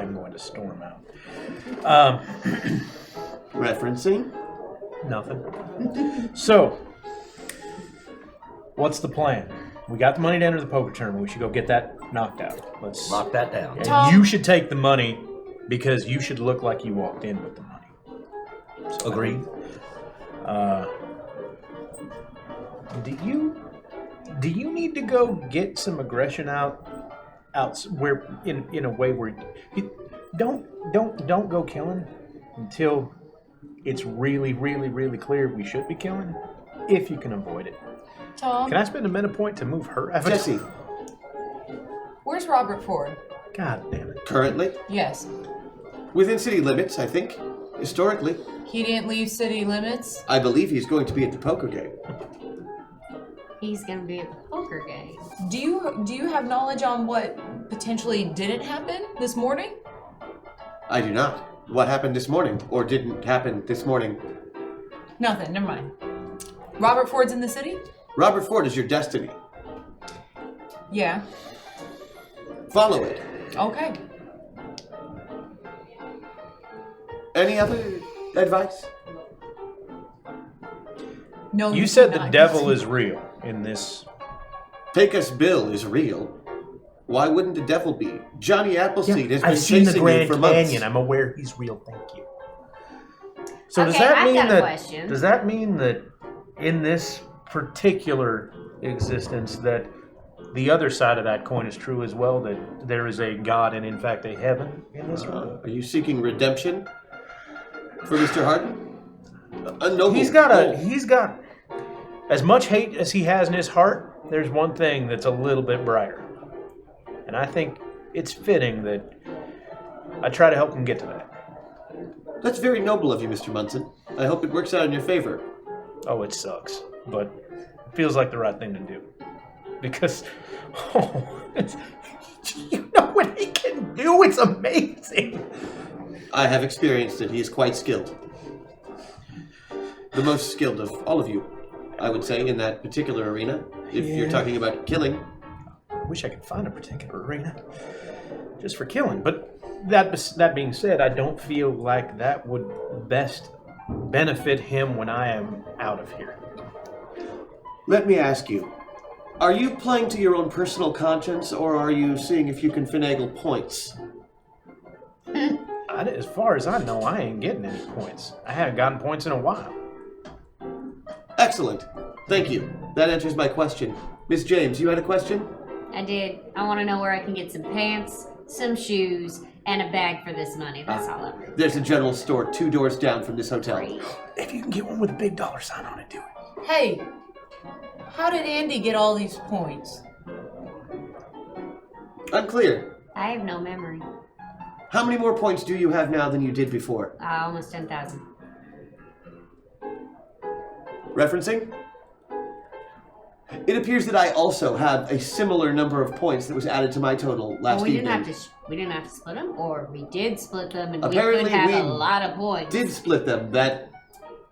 am going to storm out. Referencing? Nothing. So, what's the plan? We got the money to enter the poker tournament. We should go get that knocked out. Let's Lock that down. And Tom. you should take the money because you should look like you walked in with the money. So Agreed. Do you need to go get some aggression out where in a way where you don't go killing until it's really clear we should be killing, if you can avoid it. Tom, Can I spend a meta point to move her avatar? Jesse, where's Robert Ford? God damn it. currently Yes. within city limits, I think. Historically, He didn't leave city limits. I believe he's going to be at the poker game. He's gonna be at the poker game. Do you have knowledge on what potentially didn't happen this morning? I do not. What happened this morning, or didn't happen this morning? Nothing. Never mind. Robert Ford's in the city? Robert Ford is your destiny. Yeah. Follow it. Okay. Any other advice? No. You said the cannot. devil is real in this. Pecos Bill is real. Why wouldn't the devil be? Johnny Appleseed has been I've seen the chasing Grand you for months. Canyon. I'm aware he's real. Thank you. So does Okay, that I've mean got a that? question. Does that mean that in this particular existence that the other side of that coin is true as well? That there is a God and in fact a heaven in this one? Are you seeking redemption for Mr. Harden? A noble He's got as much hate as he has in his heart. There's one thing that's a little bit brighter, and I think it's fitting that I try to help him get to that. That's very noble of you, Mr. Munson. I hope it works out in your favor. Oh, it sucks, but it feels like the right thing to do. Because, you know what he can do? It's amazing. I have experienced it. He is quite skilled. The most skilled of all of you, I would say, in that particular arena. If you're talking about killing. I wish I could find a particular arena just for killing. But that being said, I don't feel like that would best benefit him when I am out of here. Let me ask you, are you playing to your own personal conscience, or are you seeing if you can finagle points? As far as I know, I ain't getting any points. I haven't gotten points in a while. Excellent. Thank you. That answers my question. Miss James, you had a question? I did. I want to know where I can get some pants, some shoes, and a bag for this money. That's all I want. There's a general store 2 doors down from this hotel. Great. If you can get one with a big dollar sign on it, do it. Hey, how did Andy get all these points? Unclear. I have no memory. How many more points do you have now than you did before? Almost 10,000. Referencing? It appears that I also have a similar number of points that was added to my total last Well, we evening. didn't have to split them, or we did split them, and Apparently we could have we a lot of points. Did split them. That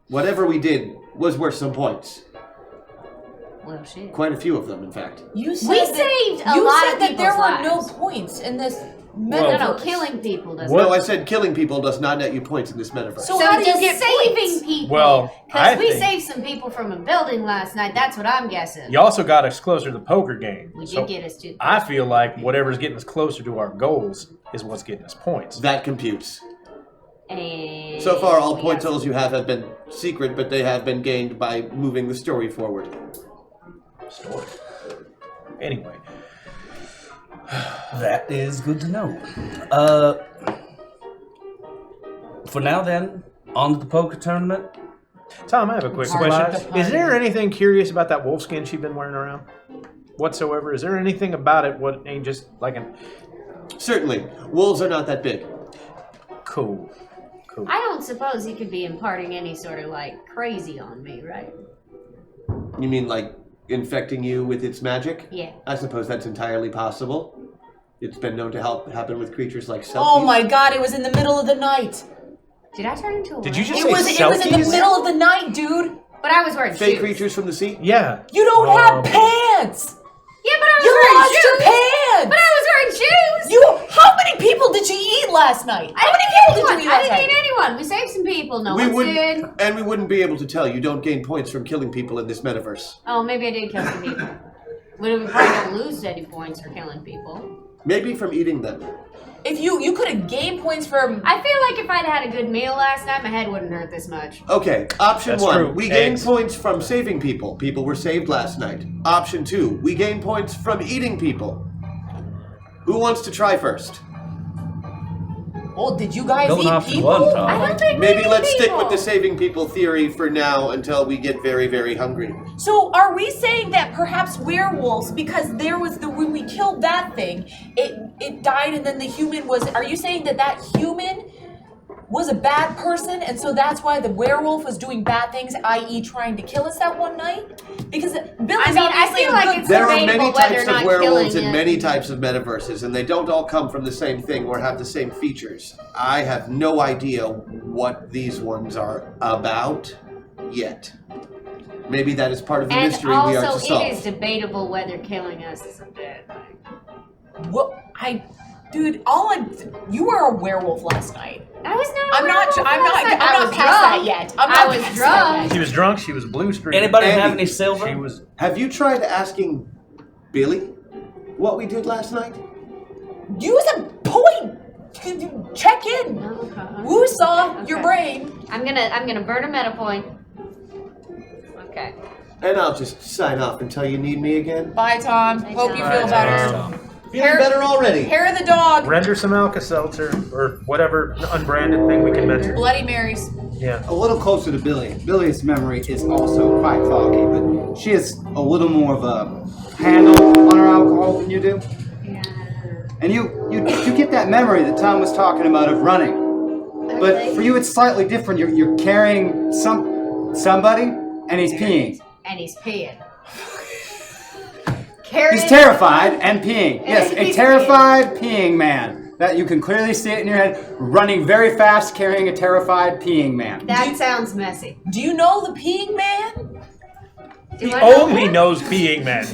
whatever we did was worth some points. Well, shit. Quite a few of them, in fact. You said We that, saved a you lot said of that there people's were no lives. points in this No, metaverse. killing people doesn't. No, I said killing people does not net you points in this metaverse. So So how do you just get saving points? people. Well, I because we think- saved some people from a building last night. That's what I'm guessing. You also got us closer to the poker game. We So did get us to. I feel like whatever's getting us closer to our goals is what's getting us points. That computes. And So far, all we point got totals you have been secret, but they have been gained by moving the story forward. Story. Anyway, That is good to know. For now then, on to the poker tournament. Tom, I have a quick question. Is there anything curious about that wolf skin she's been wearing around? Whatsoever? Is there anything about it what ain't just like an... Certainly. Wolves are not that big. Cool. I don't suppose he could be imparting any sort of like crazy on me, right? You mean like infecting you with its magic? Yeah. I suppose that's entirely possible. It's been known to happen with creatures like selkies. Oh my god, it was in the middle of the night. Did I turn into a Did you werewolf? just It was say in the selkies? middle of the night, dude. But I was wearing Fake shoes. creatures from the sea? Yeah. You don't have pants. Yeah, but I was You wearing lost shoes. your pants. But I was wearing shoes. How many people did you eat last night? How many people did you eat I last didn't night? eat anyone. We saved some people. No we one did. wouldn't, and we wouldn't be able to tell. You don't gain points from killing people in this metaverse. Oh, maybe I did kill some people. We probably don't lose any points for killing people. Maybe from eating them. If you could have gained points from. I feel like if I'd had a good meal last night, my head wouldn't hurt this much. Okay, option That's 1, true. we gain Eggs. points from saving people. People were saved last night. Option 2, we gain points from eating people. Who wants to try first? Well, did you guys Go with eat option people? 1, Tom. I don't think Maybe we let's eat stick people. with the saving people theory for now until we get very, very hungry. So are we saying that perhaps werewolves, because there was when we killed that thing, it died and then the human was, are you saying that human was a bad person and so that's why the werewolf was doing bad things, i.e. trying to kill us that one night? Because Billy's I obviously feel a like good it's There are debatable many whether types or not of werewolves killing and it. many types of metaverses, and they don't all come from the same thing or have the same features. I have no idea what these ones are about yet. Maybe that is part of the And mystery we are to also, solve. it is debatable whether killing us is a bad thing. Well, dude, you were a werewolf last night. I was not. I'm not past that yet. I was drunk. She was drunk. She was blue streaked. Anybody Andy, have any silver? She was. Have you tried asking Billy what we did last night? Use a point. Check in. Okay. Who saw your Okay. brain? I'm gonna burn a meta point. Okay. And I'll just sign off until you need me again. Bye, Tom. Bye, Hope Tom. you Bye, feel better. Tom. Feeling Hair- better already. Hair of the dog. Render some Alka-Seltzer or whatever unbranded thing we can mention. Bloody Marys. Yeah. A little closer to Billy. Billy's memory is also quite foggy, but she has a little more of a handle on her alcohol than you do. Yeah. And you get that memory that Tom was talking about of running. But for you, it's slightly different. You're carrying somebody, and he's peeing. And he's peeing. He's terrified and peeing. Yes, a terrified peeing man. That you can clearly see it in your head, running very fast, carrying a terrified peeing man. That sounds messy. Do you know the peeing man? Do He I know only him? knows peeing men.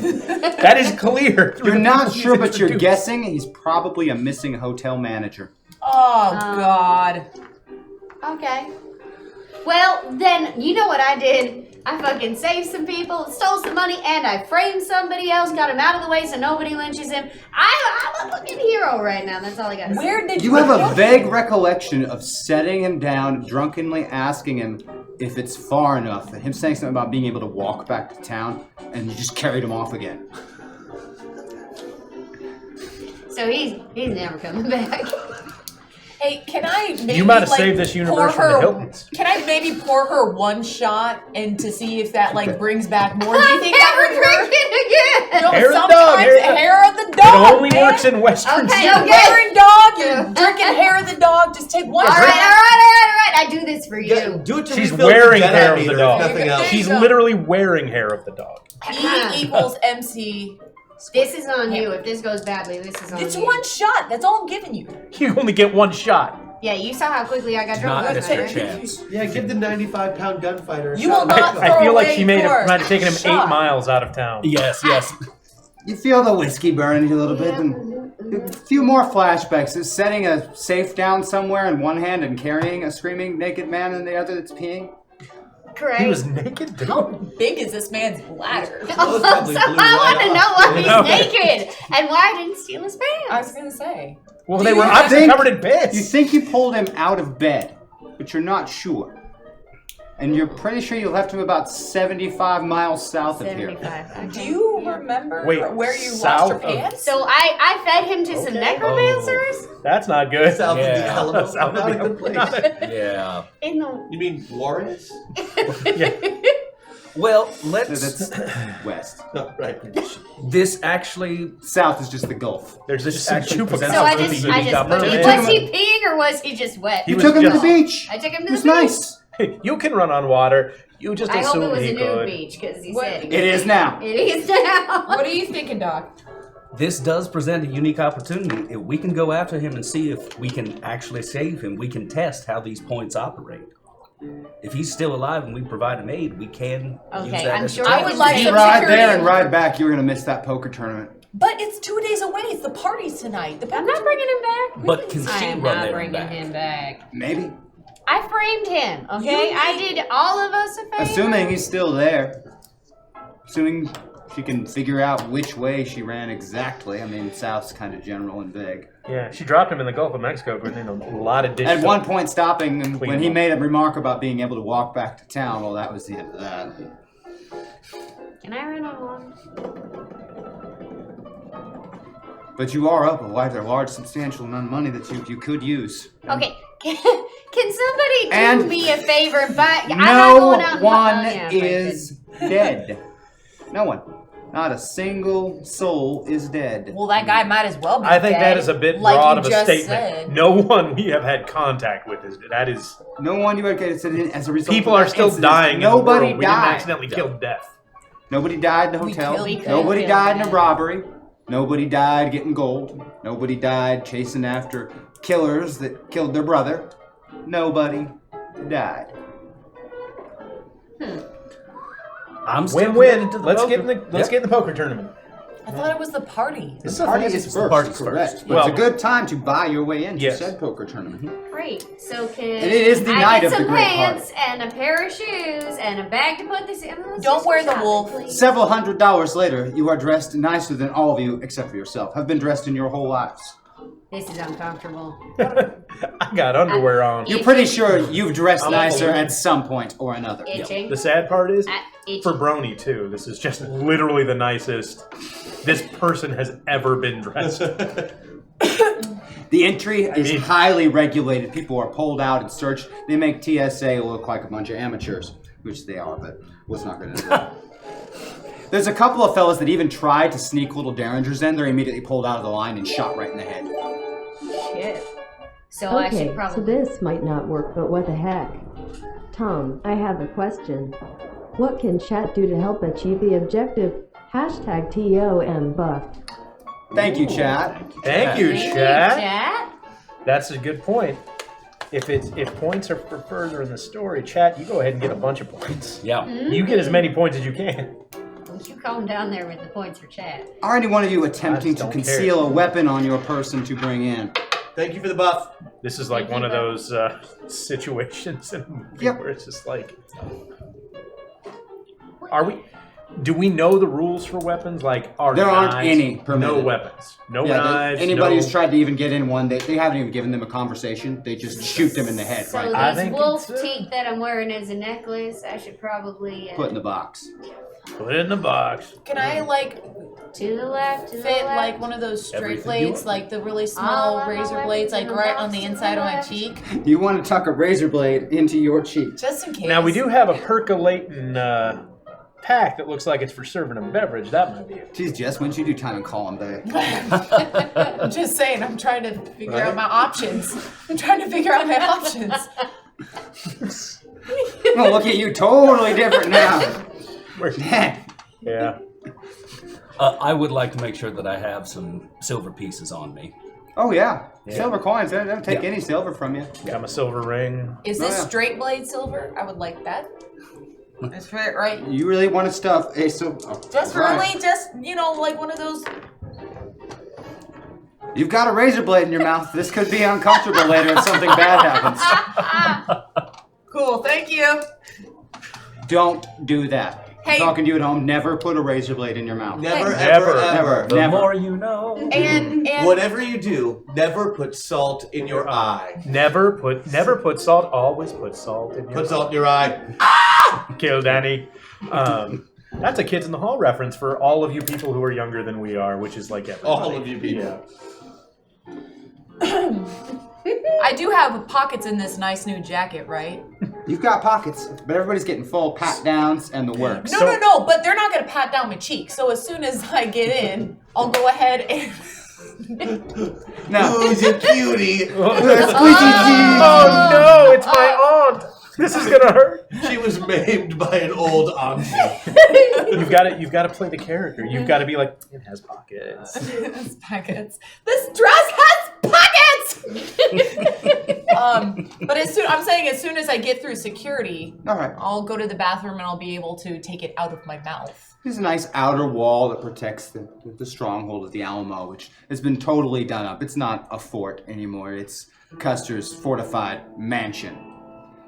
That is clear. You're not sure, but you're guessing he's probably a missing hotel manager. Oh, God. Okay. Well, then, you know what I did? I fucking saved some people, stole some money, and I framed somebody else, got him out of the way so nobody lynches him. I'm a fucking hero right now. That's all I got to say. Where did You have a vague recollection of setting him down, drunkenly asking him if it's far enough, and him saying something about being able to walk back to town, and you just carried him off again. So he's never coming back. Hey, can I maybe You might have like, saved this pour universe from the her- Hiltons. Can I maybe pour her one shot and to see if that like brings back more? Do you I'm think that never would work? drinking again. No, Hair of the sometimes dog, hair of the- hair of the It dog. only man. works in Western Okay, You're Europe. okay. wearing dog. You're drinking hair of the dog. Just take one All shot. right. I do this for you. Yeah, do it to She's refill the wearing Jedi hair of meter, the if dog. Nothing else. She's go. literally wearing hair of the dog. E equals MC. This is on you. If this goes badly, this is on It's you. one shot. That's all I'm giving you. You only get one shot. Yeah, you saw how quickly I got drunk Not last Mr. night, right? Chance. Yeah, give the 95-pound gunfighter a You shot. will not I throw feel like away she might your have taken him shot. 8 miles out of town. Yes. You feel the whiskey burning you a little bit, and a few more flashbacks. It's setting a safe down somewhere in one hand and carrying a screaming naked man in the other that's peeing. Correct. He was naked, dude. How big is this man's bladder? Those probably So blew I want right to off. know why he's No. naked and why I didn't steal his I pants. was gonna say. Well, Do they you were obviously think- covered in piss. You think you pulled him out of bed, but you're not sure. And you're pretty sure you left him about 75 miles south of here. 75. Okay. Do you remember Wait, where you lost south your of- pants? So I fed him to some necromancers That's not good. South of the Yeah. Alamo. South of Not a the good Alamo. place. Yeah. in the. You mean Juarez? Yeah. Well, So let's. that's west. No, right. This actually. South is just the Gulf. There's This just some actually chupacabra. presents So a I really just unique put opportunity. him. Was he peeing or was he just wet? He You was took him to the just- beach. I took him It to was the beach. nice. You can run on water. You just I hope assumed it was he a nude could. beach because he What- said It is now. It is now. What are you thinking, Doc? This does present a unique opportunity. If we can go after him and see if we can actually save him, we can test how these points operate. If he's still alive and we provide him aid, we can use Okay, that I'm as a sure I test. would like You some ride security. there and ride back, you're gonna miss that poker tournament. But it's 2 days away. It's the party's tonight. The I'm not bringing him back. But can I she am run not there bringing and back? him back. Maybe. I framed him. Okay, I did all of us a favor. Assuming he's still there. Assuming She can figure out which way she ran exactly. I mean, South's kind of general and vague. Yeah, she dropped him in the Gulf of Mexico within a lot of dishes. At one point stopping, and Clean when he up. made a remark about being able to walk back to town, well, that was the end of that. Can I run on one? But you are up a rather large, substantial amount of money that you could use. Okay. Can somebody do And me a favor? I'm not going out No and one is dead. No one. Not a single soul is dead. Well, that guy might as well be I think dead, that is a bit like broad you of a just statement. said. No one we have had contact with is that is. No one you educated as a result. People of are that still incident. dying. Nobody in the world. We didn't died. accidentally kill death. Nobody died in the We hotel. killed Nobody them. died in a robbery. Nobody died getting gold. Nobody died chasing after killers that killed their brother. Nobody died. I'm still Win-win. committed to the Let's poker. get in the poker tournament. I thought it was the party. The party is the first, party's correct. first. But Well- it's a good time to buy your way into Yes. said poker tournament. Great. So can And it is the I night get of the some great pants and a pair of shoes and a bag to put this in? Let's Don't do wear some the shopping, wolf. please. Several $100s later, you are dressed nicer than all of you, except for yourself, have been dressed in your whole lives. This is uncomfortable. I got underwear on. You're pretty sure you've dressed I'm nicer full. at some point or another. Itching. The sad part is, Itching. for Brony too, this is just literally the nicest this person has ever been dressed. The entry is highly regulated. People are pulled out and searched. They make TSA look like a bunch of amateurs, which they are, but was not going to do that. There's a couple of fellas that even tried to sneak little derringers in. They're immediately pulled out of the line and shot right in the head. Shit. So I Okay, should so probably. this might not work, but what the heck? Tom, I have a question. What can chat do to help achieve the objective? Hashtag TOM buff. Thank you, chat. Thank you, Thank you, chat. chat. That's a good point. If points are for further in the story, chat, you go ahead and get a bunch of points. Yeah. You get as many points as you can. Don't you calm down there with the points for chat. Are any one of you attempting I just to don't conceal care. a weapon on your person to bring in? Thank you for the buff. This is like one of those situations in a movie Yep. where it's just like, do we know the rules for weapons? Like, are There aren't knives- any No permitted. weapons. No Yeah, knives. anybody no... who's tried to even get in one, they haven't even given them a conversation. They just shoot them in the head, So right? I this think wolf it's, teeth that I'm wearing as a necklace, I should probably Put in the box. Put it in the box. Can I like to the left, to the fit left. like one of those straight Everything you blades, want. like the really All small of my razor weapons blades, like in the right on box the to inside the of my left. cheek, You want to tuck a razor blade into your cheek. just in case. Now, we do have a percolating pack that looks like it's for serving a beverage. That might be it. Geez, Jess, when'd you do time and call him back? I'm just saying, I'm trying to figure out my options. I'm trying to figure out my options. Oh, look at you, totally different now. Yeah. I would like to make sure that I have some silver pieces on me. Oh, yeah. Yeah. Silver coins, they don't take Yeah. any silver from you. Got my silver ring. Is this yeah. straight blade silver? I would like that. That's right, right? You really want to stuff a silver. Just really, just, you know, like one of those. You've got a razor blade in your mouth. This could be uncomfortable later if something bad happens. Cool, thank you. Don't do that. Hey. I'm talking to you at home. Never put a razor blade in your mouth. Never, Hey. ever, Never. ever. The Never. more you know. And Whatever you do, never put salt in your eye. Never put salt. Always put salt in your. Put salt in your eye. Kill Danny. That's a Kids in the Hall reference for all of you people who are younger than we are, which is like everybody. All of you people. Yeah. I do have pockets in this nice new jacket, right? You've got pockets, but everybody's getting full pat downs and the works. No, but they're not gonna pat down my cheek. So as soon as I get in, I'll go ahead and. No. Who's a cutie? Oh no! It's my aunt. This is gonna hurt. She was maimed by an old auntie. You've got to play the character. You've got to be like, it has pockets. It's pockets. This dress has pockets. But as soon as I get through security, All right. I'll go to the bathroom and I'll be able to take it out of my mouth. There's a nice outer wall that protects the stronghold of the Alamo, which has been totally done up. It's not a fort anymore. It's Custer's fortified mansion.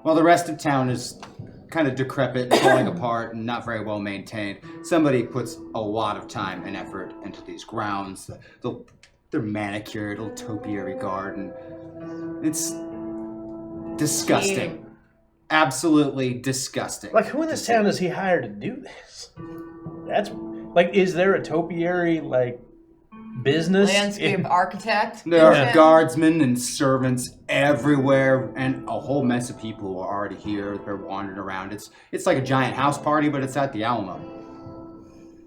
While the rest of town is kind of decrepit, falling apart, and not very well maintained. Somebody puts a lot of time and effort into these grounds. They're manicured, little topiary garden. It's disgusting. Absolutely disgusting. Like, who in this town does he hire to do this? That's like, is there a topiary like business? Landscape architect. There are guardsmen and servants everywhere, and a whole mess of people who are already here. They're wandering around. It's like a giant house party, but it's at the Alamo.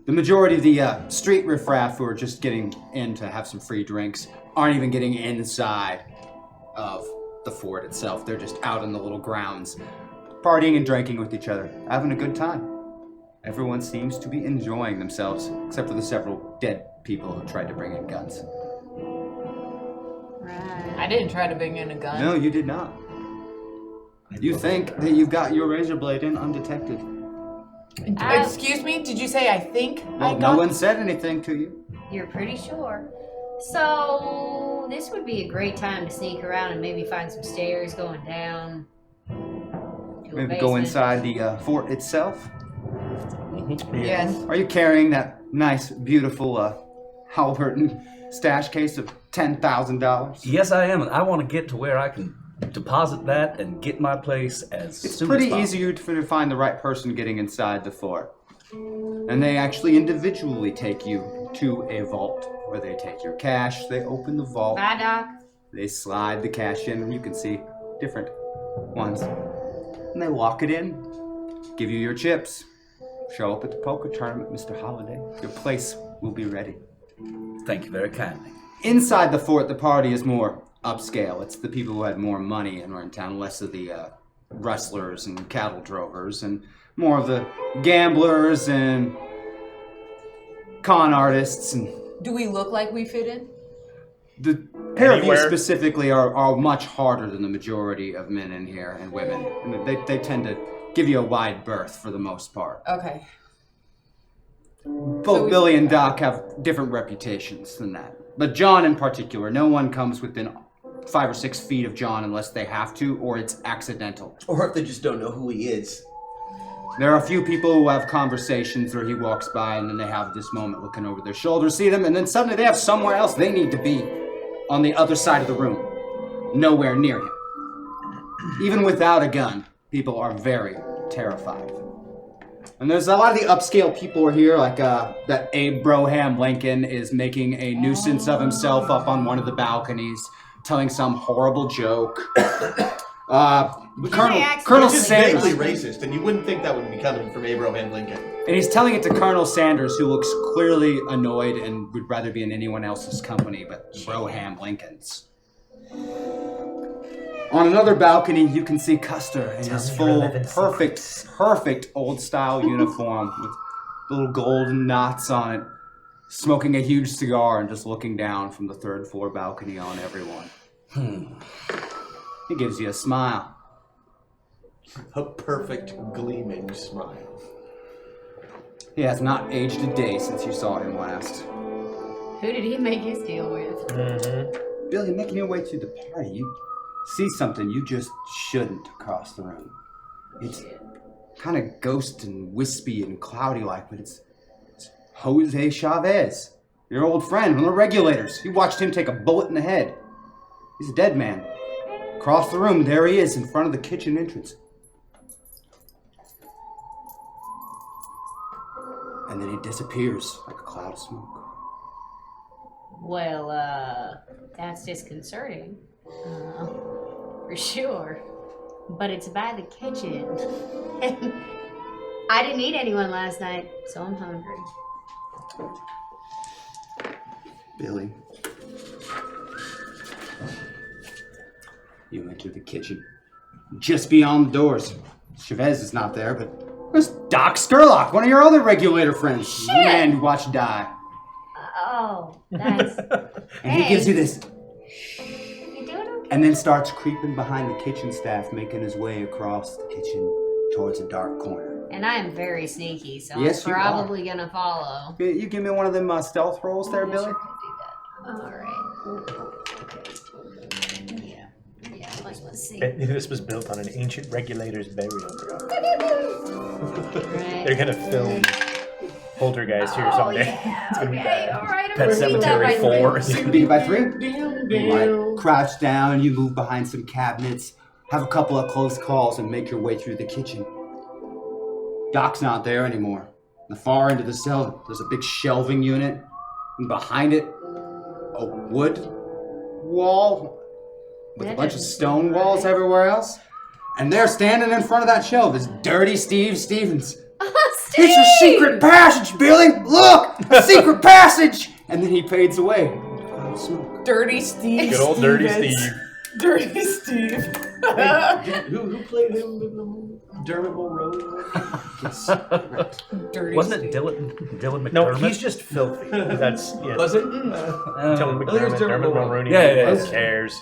The majority of the street riffraff who are just getting in to have some free drinks aren't even getting inside of the fort itself. They're just out in the little grounds, partying and drinking with each other, having a good time. Everyone seems to be enjoying themselves, except for the several dead people who tried to bring in guns. Right. I didn't try to bring in a gun. No, you did not. You think that you've got your razor blade in undetected. Excuse me? Did you say I think I Well, got... no one said anything to you. You're pretty sure. So this would be a great time to sneak around and maybe find some stairs going down. To a Maybe go basement. inside the fort itself. Yes. Are you carrying that nice, beautiful Halliburton stash case of $10,000? Yes, I am, and I want to get to where I can deposit that and get my place as It's soon pretty as easy to find the right person getting inside the fort. And they actually individually take you to a vault where they take your cash, they open the vault, Bye, Doc. they slide the cash in, and you can see different ones. And they lock it in, give you your chips. Show up at the poker tournament, Mr. Holiday. Your place will be ready. Thank you very kindly. Inside the fort, the party is more upscale. It's the people who had more money and were in town, less of the rustlers and cattle drovers, and more of the gamblers and con artists. And Do we look like we fit in? the pair of you Anywhere. specifically are much harder than the majority of men in here and women. And they tend to give you a wide berth for the most part. Okay. Both Billy and Doc have different reputations than that. But John in particular, no one comes within 5 or 6 feet of John unless they have to, or it's accidental. Or if they just don't know who he is. There are a few people who have conversations where he walks by and then they have this moment looking over their shoulder, see them, and then suddenly they have somewhere else they need to be on the other side of the room, nowhere near him. Even without a gun, people are very terrified. And there's a lot of the upscale people are here, like that Abraham Lincoln is making a nuisance of himself up on one of the balconies, telling some horrible joke. Colonel Which is Sanders, vaguely racist, and you wouldn't think that would be coming from Abraham Lincoln. and he's telling it to Colonel Sanders, who looks clearly annoyed and would rather be in anyone else's company but Abraham Lincoln's. On another balcony, you can see Custer in his full, perfect old-style uniform with little golden knots on it, smoking a huge cigar and just looking down from the third-floor balcony on everyone. He gives you a smile. A perfect, gleaming smile. He has not aged a day since you saw him last. Who did he make his deal with? Mm-hmm. Billy, making your way through the party, you see something you just shouldn't across the room. It's kind of ghost and wispy and cloudy like, but it's Jose Chavez, your old friend from the regulators. You watched him take a bullet in the head. He's a dead man. Across the room, there he is in front of the kitchen entrance. And then he disappears like a cloud of smoke. Well, that's disconcerting. For sure. But it's by the kitchen. I didn't eat anyone last night, so I'm hungry. Billy. You enter the kitchen. Just beyond the doors. Chavez is not there, but there's Doc Skurlock, one of your other regulator friends. Shit! Man you watch die. Oh, that's... And he gives you this, You doing okay? and then starts creeping behind the kitchen staff, making his way across the kitchen towards a dark corner. And I am very sneaky, so Yes, I'm you probably gonna follow. You give me one of them stealth rolls there, Billy? Alright. Yeah, let's see. This was built on an ancient regulator's burial ground. Right. They're gonna film Poltergeist here someday. Yeah, It's gonna be okay, bad. alright, I'm Pet gonna beat that Cemetery by 4. three. You can beat it by 3. You might crouch down, you move behind some cabinets, have a couple of close calls, and make your way through the kitchen. Doc's not there anymore. In the far end of the cell, there's a big shelving unit, and behind it, a wood wall with a bunch of stone walls everywhere else. And there, standing in front of that shelf, is Dirty Steve Stevens. Steve! It's a secret passage, Billy! Look! A secret passage! And then he fades away. Smoke. Dirty Steve. Good old Dirty Stevens. Steve. Dirty Steve. Who played him in the Dermot Mulroney? Yes. Dirty Wasn't it Steve. Dylan McDermott? No, he's just filthy. That's yeah. Was it? Dylan I think it was McDermott, Dermot Dermot Mulroney. Mulroney. Yeah. Who cares?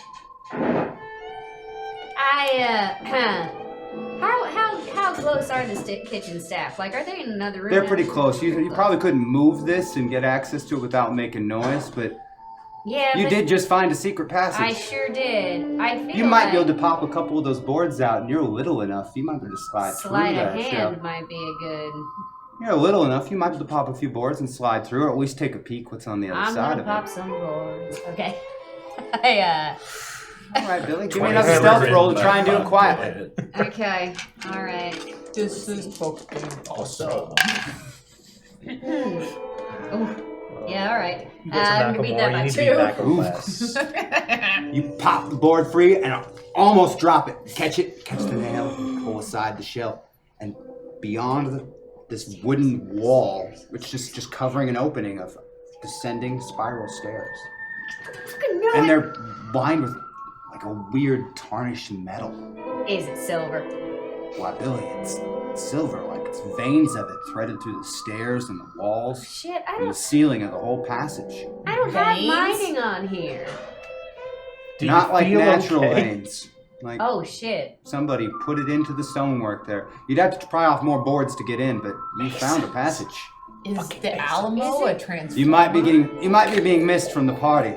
How close are the kitchen staff? Like, are they in another room? They're now? pretty close. You probably couldn't move this and get access to it without making noise, but Yeah, you but did just find a secret passage. I sure did. I feel You might like be able to pop a couple of those boards out, and you're little enough. You might be able to slide sleight through of that. hand So. might be a good. You're little enough. You might be able to pop a few boards and slide through, or at least take a peek what's on the other I'm side gonna of pop it. some boards. Okay. All right, Billy. Give me 20 another minutes stealth in, roll to try and do it quietly. Okay. All right. This is fucking awesome. Oh. Yeah. All right. You got some I'm gonna beat that Macklemore. You by need to beat 2. Macklemore. You pop the board free and almost drop it. Catch the nail, pull aside the shell, and beyond this wooden wall, which is just covering an opening of descending spiral stairs. And they're lined with like a weird tarnished metal. Is it silver? Why, Billy, it's silver, like it's veins of it threaded through the stairs and the walls Shit, I and the don't. ceiling of the whole passage. I don't have Veins? mining on here. Do you Not like feel natural okay? veins. Like Oh shit. somebody put it into the stonework there. You'd have to pry off more boards to get in, but you found a passage. Is the Alamo a transformer? You might be being missed from the party.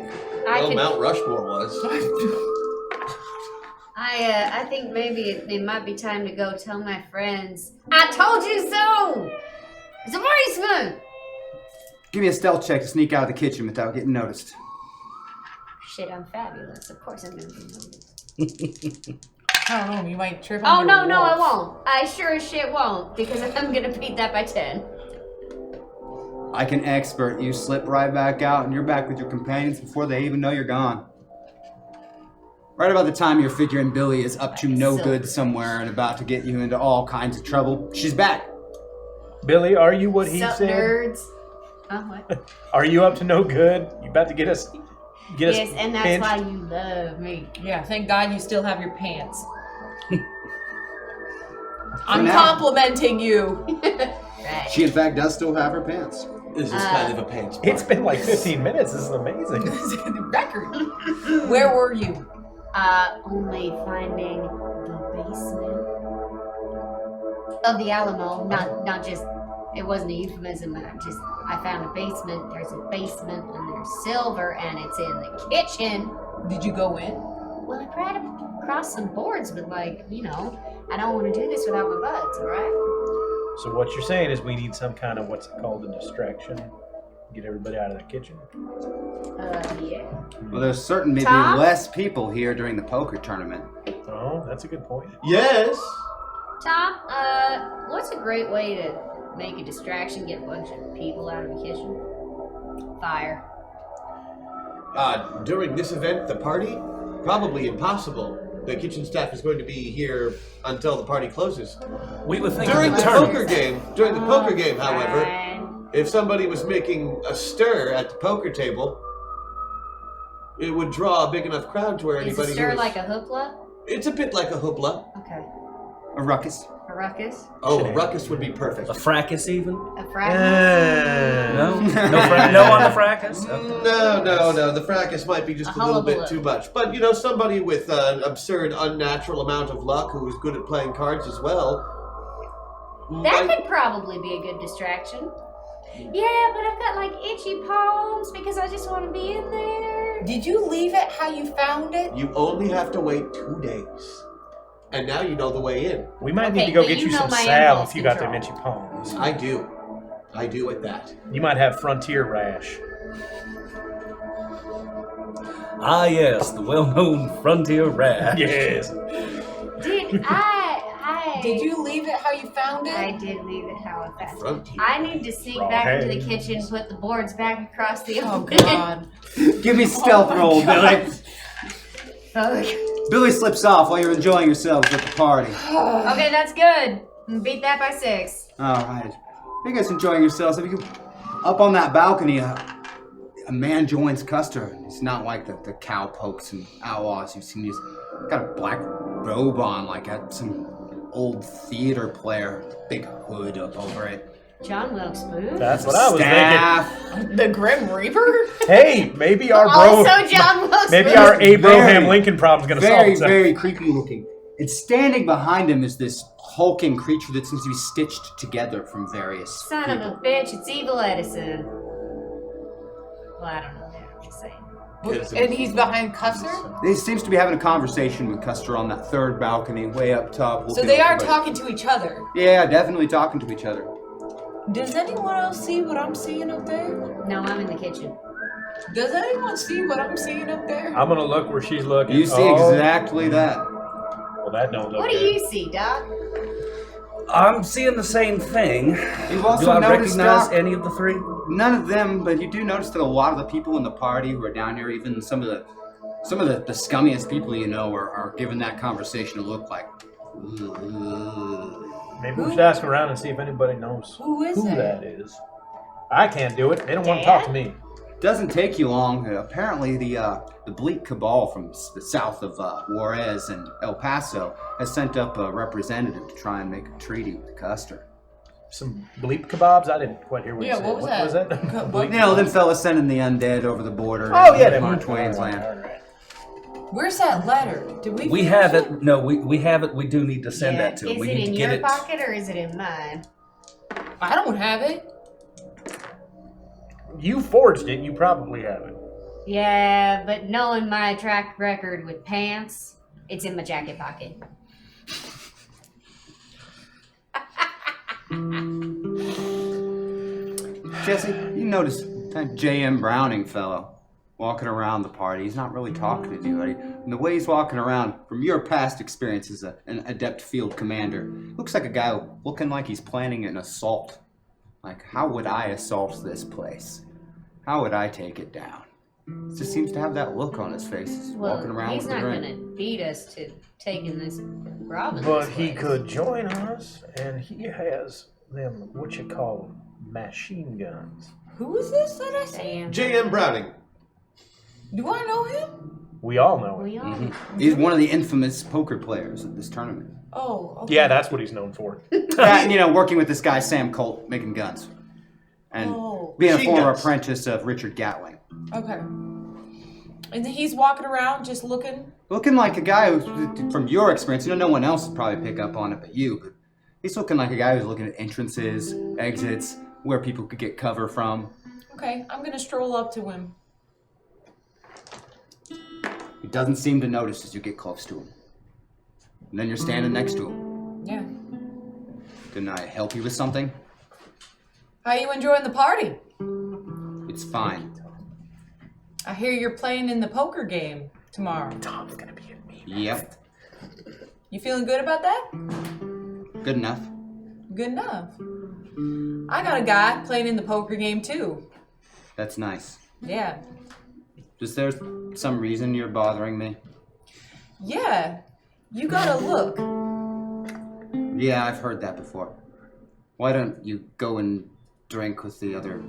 I Well, could. Mount Rushmore was. I think maybe it might be time to go tell my friends. I told you so. It's a basement. Give me a stealth check to sneak out of the kitchen without getting noticed. Shit, I'm fabulous. Of course I'm gonna be noticed. I don't know. You might trip Oh on no, your no, I wolf. won't. I sure as shit won't because I'm gonna beat that by 10. I can expert. You slip right back out and you're back with your companions before they even know you're gone. Right about the time you're figuring Billy is up to no good somewhere and about to get you into all kinds of trouble, she's back. Billy, are you what he Sup, said? nerds? What? Are you up to no good? You about to get us? Yes, and that's pinched? why you love me. Yeah, thank God you still have your pants. I'm now. complimenting you. Right. She in fact does still have her pants. This is kind of a pants. It's been like 15 minutes. This is amazing. Record. Where were you? Only finding the basement of the Alamo. Not just. It wasn't a euphemism. I found a basement. There's a basement, and there's silver, and it's in the kitchen. Did you go in? Well, I tried to cross some boards, but I don't want to do this without my buds. All right. So what you're saying is we need some kind of what's it called, a distraction. Get everybody out of the kitchen. Yeah. Well, there's certain maybe Tom? less people here during the poker tournament. Oh, that's a good point. Yes. Tom, what's a great way to make a distraction, get a bunch of people out of the kitchen? Fire. During this event, the party, probably impossible. The kitchen staff is going to be here until the party closes. We were thinking During the tournament. poker game, however, Fine. if somebody was making a stir at the poker table, it would draw a big enough crowd to where Is anybody a stir who was, like a hoopla? It's a bit like a hoopla. Okay. A ruckus. A ruckus? Oh, a ruckus would be perfect. A fracas even? A fracas? No? No on the fracas? Okay. No. The fracas might be just A a little bit hullabaloo. too much. But, somebody with an absurd, unnatural amount of luck who is good at playing cards as well. That might- could probably be a good distraction. Yeah, but I've got itchy palms because I just want to be in there. Did you leave it how you found it? You only have to wait 2 days. And now you know the way in. We might Okay, need to go but get you you know some my salve impulse if you got them control. itchy palms. I do. I do at that. You might have frontier rash. Ah, yes, the well-known frontier rat. Yes. Did Did you leave it how you found I it? did leave it how I found it. Frontier. I need to sneak Wrong back into the hands. kitchen, put the boards back across the Oh open. God. Give me stealth roll, Billy. Fuck. Billy slips off while you're enjoying yourselves at the party. Okay, that's good. Beat that by 6. All right. You guys enjoying yourselves? If you up on that balcony, a man joins Custer. It's not like the cowpokes and outlaws you've seen. He's got a black robe on, like some old theater player. Big hood up over it. John Wilkes Booth. That's what I was Staff. The Grim Reaper? thinking. Hey, maybe our Also John Wilkes maybe Booth. our Abraham Very, Lincoln problem's gonna solve Very, itself. very creepy looking. And standing behind him is this hulking creature that seems to be stitched together from various Son people. of a bitch, it's Evil Edison. Well, I don't know that. I'm just saying. And he's behind Custer? He seems to be having a conversation with Custer on that third balcony, way up top. So looking they are over, but- talking to each other. Yeah, definitely talking to each other. Does anyone else see what I'm seeing up there? No, I'm in the kitchen. Does anyone see what I'm seeing up there? I'm gonna look where she's looking. You see Oh, exactly that. Well, that don't look What do good. you see, Doc? I'm seeing the same thing. You've also Do I noticed, recognize Doc, any of the three? none of them, but you do notice that a lot of the people in the party who are down here, even some of the scummiest people you know, are giving that conversation a look like. Maybe we should ask around and see if anybody knows Who is who it? that is. I can't do it. They don't want to talk to me. Doesn't take you long. Apparently, the Bleak Cabal from the south of Juarez and El Paso has sent up a representative to try and make a treaty with Custer. Some bleep kebabs? I didn't quite hear what you Yeah, said. what was that? Bleep You know, them fellas sending the undead over the border. Oh, yeah, to them Mark Twain's land. All right. Where's that letter? Did we We finish have it. No, we have it. We do need to send that to him. Is We it need to in get your it. pocket or is it in mine? I don't have it. You forged it. You probably have it. Yeah, but knowing my track record with pants, it's in my jacket pocket. Jesse, you notice that J.M. Browning fellow walking around the party. He's not really talking to anybody. And the way he's walking around, from your past experience as an adept field commander, looks like a guy looking like he's planning an assault. Like, how would I assault this place? How would I take it down? He just seems to have that look on his face. He's walking around he's with a not grin. gonna beat us to taking this Robin's But he place. could join us, and he has them, what you call them, machine guns. Who is this that I see? Damn. J.M. Browning. Do I know him? We all know We it. are. He's one of the infamous poker players at this tournament. Oh, okay. Yeah, that's what he's known for. That, you know, working with this guy Sam Colt, making guns. And Oh. being a Machine former guns. apprentice of Richard Gatling. Okay. And he's walking around just looking. Looking like a guy who, from your experience, you know, no one else would probably pick up on it but you, but he's looking like a guy who's looking at entrances, exits, where people could get cover from. Okay, I'm gonna stroll up to him. He doesn't seem to notice as you get close to him. And then you're standing next to him. Yeah. Can I help you with something? How you enjoying the party? It's fine. I hear you're playing in the poker game tomorrow. Tom's gonna be at me. Yep. You feeling good about that? Good enough. Good enough. I got a guy playing in the poker game too. That's nice. Yeah. Is there some reason you're bothering me? Yeah. You gotta look. Yeah, I've heard that before. Why don't you go and drink with the other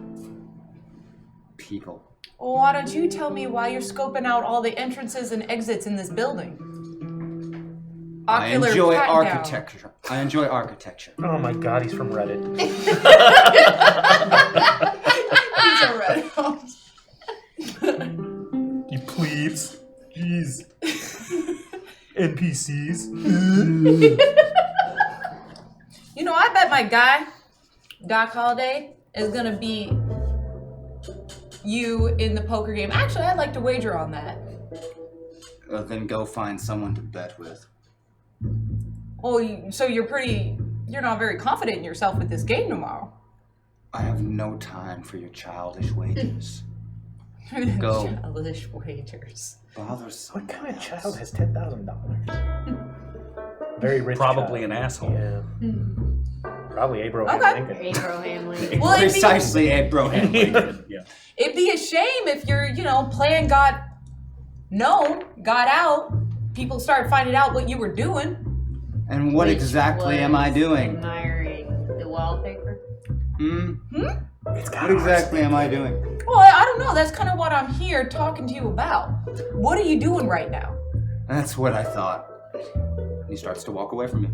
people? Well, why don't you tell me why you're scoping out all the entrances and exits in this building? I Ocular enjoy pat down. architecture. I enjoy architecture. Oh my god, he's from Reddit. He's a red house. You plebes. Jeez. NPCs. You know, I bet my guy, Doc Holliday, is gonna be you in the poker game. Actually, I'd like to wager on that. Then go find someone to bet with. Well, so you're not very confident in yourself with this game tomorrow. I have no time for your childish wagers. Go. Childish wagers. Bother What kind of child has $10,000? Very rich. Probably child. an asshole. Yeah. Probably Abraham Okay. Lincoln. Abraham Lincoln. Well, it'd be- Precisely Abraham Lincoln. Yeah. It'd be a shame if your, plan got known, got out, people started finding out what you were doing. And what Which exactly am I was doing? Admiring the wallpaper. What exactly am I doing? Well, I don't know. That's kind of what I'm here talking to you about. What are you doing right now? That's what I thought. He starts to walk away from me.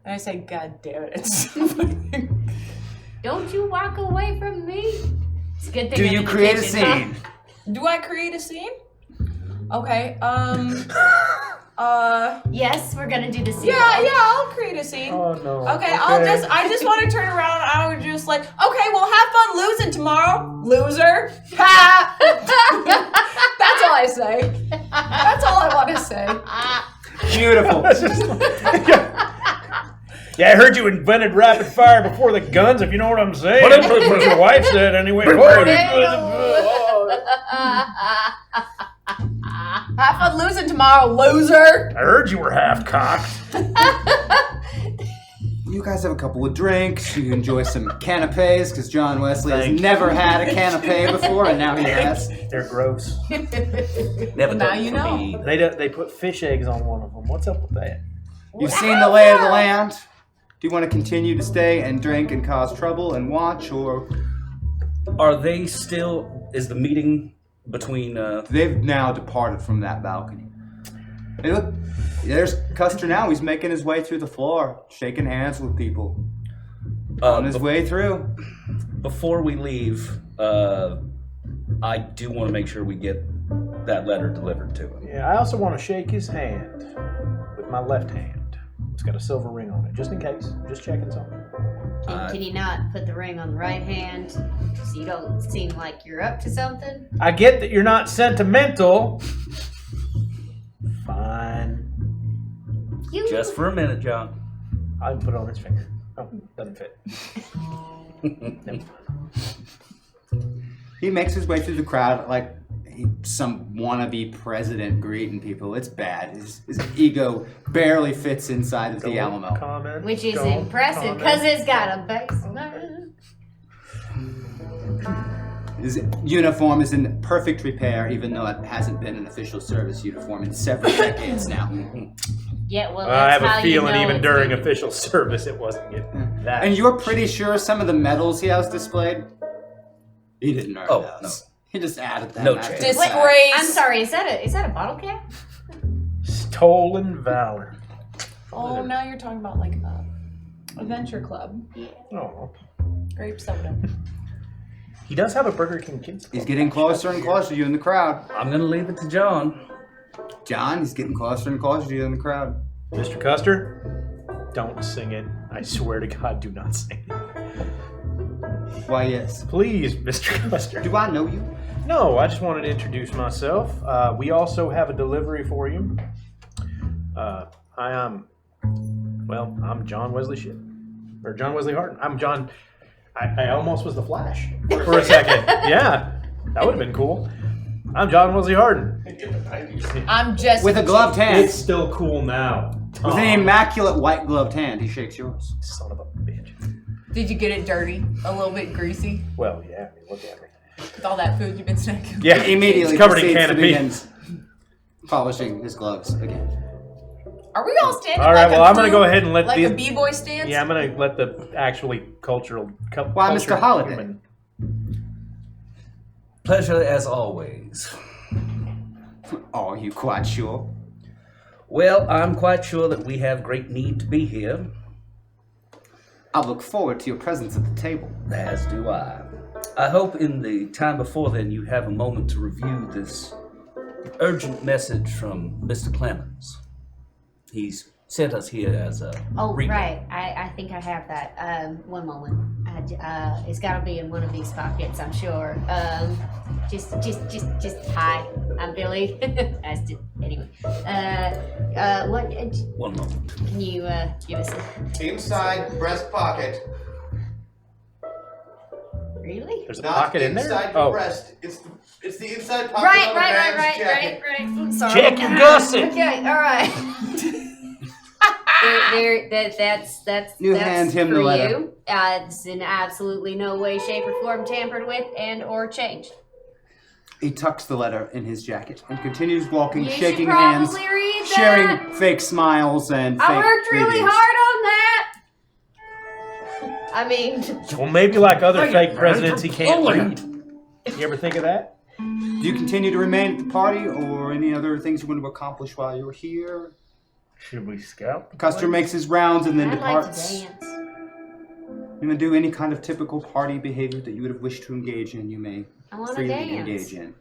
And I say, God damn it. Don't you walk away from me. It's a good thing. Do I'm you in the create a kitchen, huh? scene? Do I create a scene? Okay, Yes, we're gonna do the scene. yeah, I'll create a scene. Oh no. Okay, I just want to turn around. I would just like, okay, well, have fun losing tomorrow, loser. Ha! That's all I say. That's all I want to say. Beautiful. Yeah, I heard you invented rapid fire before the guns, if you know what I'm saying. What That's what your wife said anyway. Have fun losing tomorrow, loser. I heard you were half cocked. You guys have a couple of drinks. You enjoy some canapes, because John Wesley has never had a canape before, and now he has. They're gross. Never Now done you for know. me. They put fish eggs on one of them. What's up with that? You've seen the lay of the land. Do you want to continue to stay and drink and cause trouble and watch, or Are they still? Is the meeting between? they've now departed from that balcony? Hey, look, there's Custer now. He's making his way through the floor, shaking hands with people on his way through. Before we leave, I do want to make sure we get that letter delivered to him. Yeah, I also want to shake his hand with my left hand. It's got a silver ring on it, just in case. Just checking something. Can you not put the ring on the right hand so you don't seem like you're up to something? I get that you're not sentimental. Fine. Just for a minute, John. I can put it on his finger. Oh, doesn't fit. Never mind. He makes his way through the crowd like some wannabe president greeting people. It's bad. His ego barely fits inside of the Alamo. Comment. Which is Don't impressive comment. because it's got a basement. His uniform is in perfect repair, even though it hasn't been an official service uniform in several decades now. Yeah, well, I that's have how a feeling you know even it's during good. official service it wasn't getting that. And you're pretty sure some of the medals he has displayed, he didn't earn Oh, those. He just added that. No back to chance. the fact. Disgrace. I'm sorry, is that a bottle cap? Stolen valor. Oh, now you're talking about like Adventure Club. Oh. Grape soda. He does have a Burger King Kids Club. He's getting closer and closer to you in the crowd. I'm gonna leave it to John. John, he's getting closer and closer to you in the crowd. Mr. Custer, don't sing it. I swear to God, do not sing it. Why, yes. Please, Mr. Custer. Do I know you? No, I just wanted to introduce myself. We also have a delivery for you. I'm John Wesley Ship. Or John Wesley Harden. I'm John. I almost was the Flash for a second. Yeah, that would have been cool. I'm John Wesley Harden. I'm just With a gloved hand. It's still cool now. With an immaculate white gloved hand, he shakes yours. Son of a bitch. Did you get it dirty? A little bit greasy? Well, yeah, I mean, look at me. With all that food you've been snacking? Yeah, He immediately it's covered in proceeds to begin canopy. polishing his gloves again. Are we all standing All right, like well, a I'm gonna crew? go ahead and let like the a b-boy stance? Yeah, I'm gonna let the actually cultural. Why, Mr. Holiday? human- Pleasure as always. Are you quite sure? Well, I'm quite sure that we have great need to be here, I look forward to your presence at the table. as do I. I hope in the time before then you have a moment to review this urgent message from Mr. Clemens. He's sent us here as a Oh, recon. right. I think I have that. One moment. It's got to be in one of these pockets, I'm sure. Just hi. I'm Billy. Anyway. What? One moment. Can you give us a? Inside breast pocket. Really? There's a Not pocket in inside there? your breast. It's the inside pocket Right, of a man's jacket. right. Sorry. Check your gusset! Okay, all right. That's You hand him for the letter. you. It's in absolutely no way, shape, or form tampered with and or changed. He tucks the letter in his jacket and continues walking, You shaking should hands, probably read that. sharing fake smiles and fake I worked really greetings. hard on that. I mean, Well, maybe like other Look fake at presidents, he can't Look at read. You ever think of that? Do you continue to remain at the party or any other things you want to accomplish while you're here? Should we scout? The customer makes his rounds and then I'd like to departs. dance. You may do any kind of typical party behavior that you would have wished to engage in, you may I want to freely dance. engage in.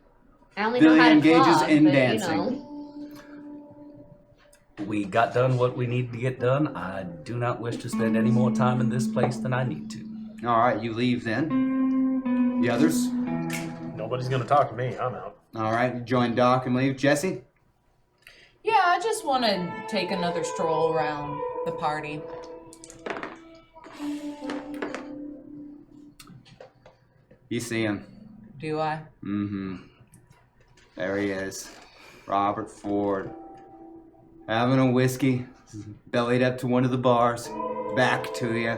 I only Billy know how to engages clog, in but, dancing. You know. We got done what we needed to get done. I do not wish to spend any more time in this place than I need to. All right, you leave then. The others? Nobody's gonna talk to me. I'm out. All right, you join Doc and leave. Jesse? Yeah, I just want to take another stroll around the party. You see him. Do I? Mm-hmm. There he is. Robert Ford. Having a whiskey. Bellied up to one of the bars. Back to you.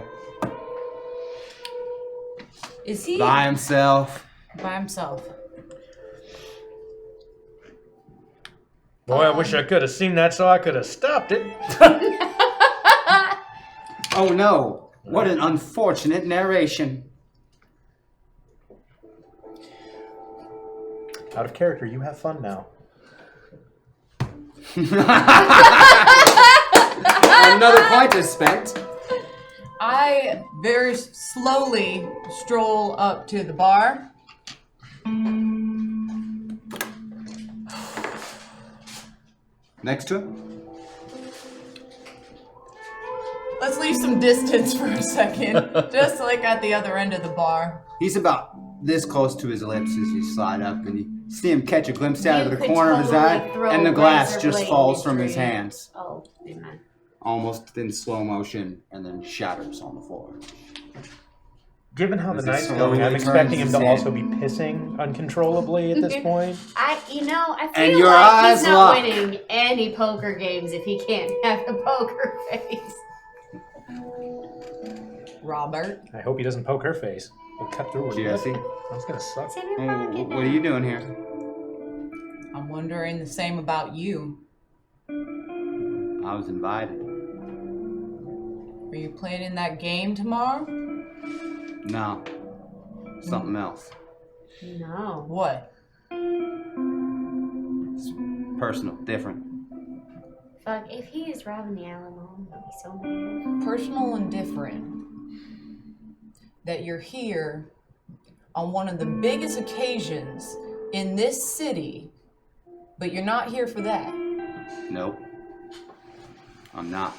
Is he By himself. by himself? Boy, I wish I could have seen that so I could have stopped it. Oh no. What an unfortunate narration. Out of character, you have fun now. Another point is spent. I very slowly stroll up to the bar. Next to him. Let's leave some distance for a second, just like at the other end of the bar. He's about this close to his lips as you slide up, and you see him catch a glimpse out You of the could corner of his totally eye, throw and the glass razor just blade falls from into his you. hands, Oh, never mind. almost in slow motion, and then shatters on the floor. Given how the As he night's slowly going, I'm turns expecting him his to head. also be pissing uncontrollably at this point. I And feel your like eyes he's not lock. winning any poker games if he can't have a poker face. Robert. I hope he doesn't poke her face. We'll cut through it. Jesse, That's gonna suck. It's in your pocket what are you doing here? I'm wondering the same about you. I was invited. Are you playing in that game tomorrow? No, something else. No. What? It's personal, different. Fuck, if he is robbing the Alamo, I'm gonna be so mad. Personal and different. That you're here on one of the biggest occasions in this city, but you're not here for that. Nope, I'm not.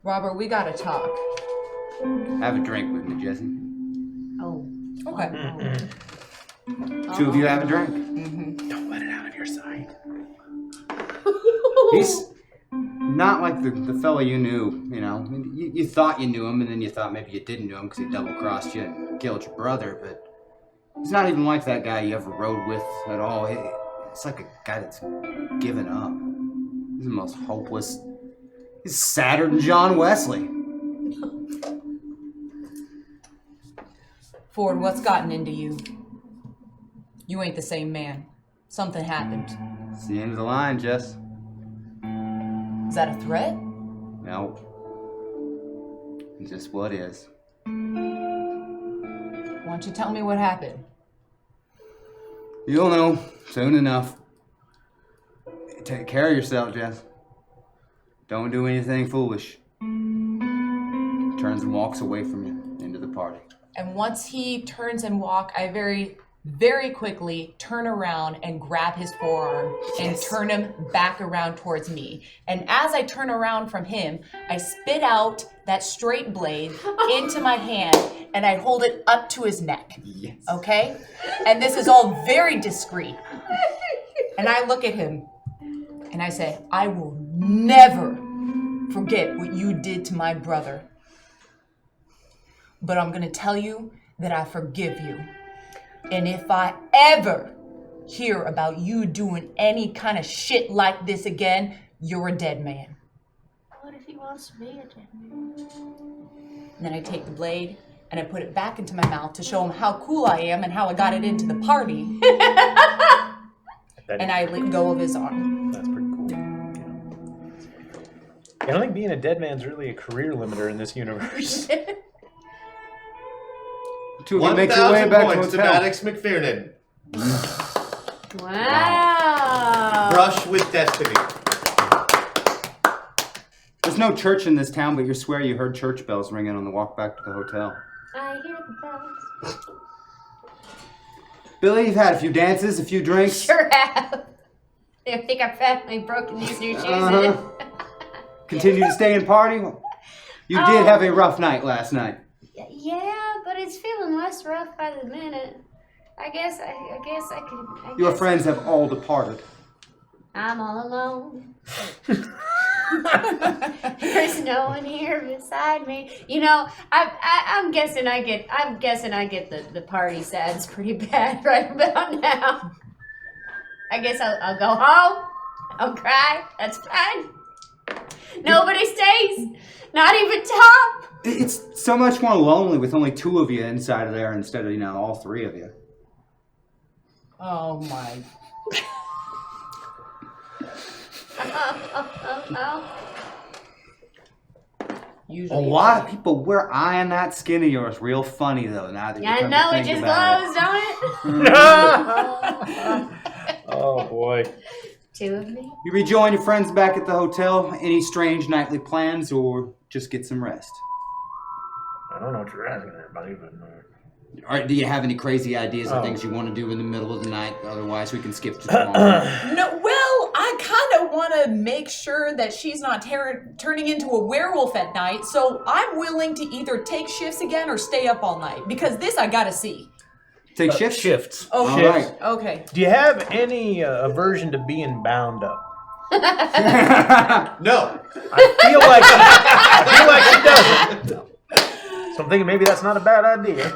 Robert, we gotta talk. Have a drink with me, Jesse. Oh. Okay. Two of you have a drink. Don't let it out of your sight. He's not like the fella you knew, you know. I mean, you thought you knew him, and then you thought maybe you didn't know him because he double-crossed you and killed your brother, but he's not even like that guy you ever rode with at all. It's like a guy that's given up. He's the most hopeless. He's sadder than John Wesley. Ford, what's gotten into you? You ain't the same man. Something happened. It's the end of the line, Jess. Is that a threat? No. It's just what is. Why don't you tell me what happened? You'll know soon enough. Take care of yourself, Jess. Don't do anything foolish. Turns and walks away from you into the party. And once he turns and walk, I very, very quickly turn around and grab his forearm and turn him back around towards me. And as I turn around from him, I spit out that straight blade into my hand and I hold it up to his neck. Yes. Okay? And this is all very discreet. And I look at him and I say, I will never forget what you did to my brother. But I'm going to tell you that I forgive you. And if I ever hear about you doing any kind of shit like this again, you're a dead man. What if he wants to be a dead man? And then I take the blade and I put it back into my mouth to show him how cool I am and how I got it into the party. And I let go of his arm. That's pretty cool. I don't think being a dead man's really a career limiter in this universe. To make your way 1,000 back points to to hotel. Maddox McPhernan. Wow. Brush with destiny. There's no church in this town, but you swear you heard church bells ringing on the walk back to the hotel. I hear the bells. Billy, you've had a few dances, a few drinks. Sure have. I think I've finally broken these new shoes in. Continue to stay and party. You did have a rough night last night. Yeah, but it's feeling less rough by the minute. I guess I could. Your friends have all departed. I'm all alone. There's no one here beside me. You know, I'm guessing I get the party sads pretty bad right about now. I guess I'll go home. I'll cry. That's fine. Nobody stays. Not even Tom. It's so much more lonely with only two of you inside of there instead of, all three of you. Oh my. Usually A lot of people were eyeing that skin of yours real funny, though, now that you I come know, to it think just about glows, don't it? Oh, boy. Two of me. You rejoin your friends back at the hotel. Any strange nightly plans, or just get some rest? I don't know what you're asking there, buddy, but... Or do you have any crazy ideas or things you want to do in the middle of the night? Otherwise, we can skip to tomorrow. No, well, I kind of want to make sure that she's not turning into a werewolf at night, so I'm willing to either take shifts again or stay up all night, because this I gotta see. Take shifts? Shifts. Oh, All shifts. right. Okay. Do you have any aversion to being bound up? No. I feel like she doesn't. So I'm thinking maybe that's not a bad idea.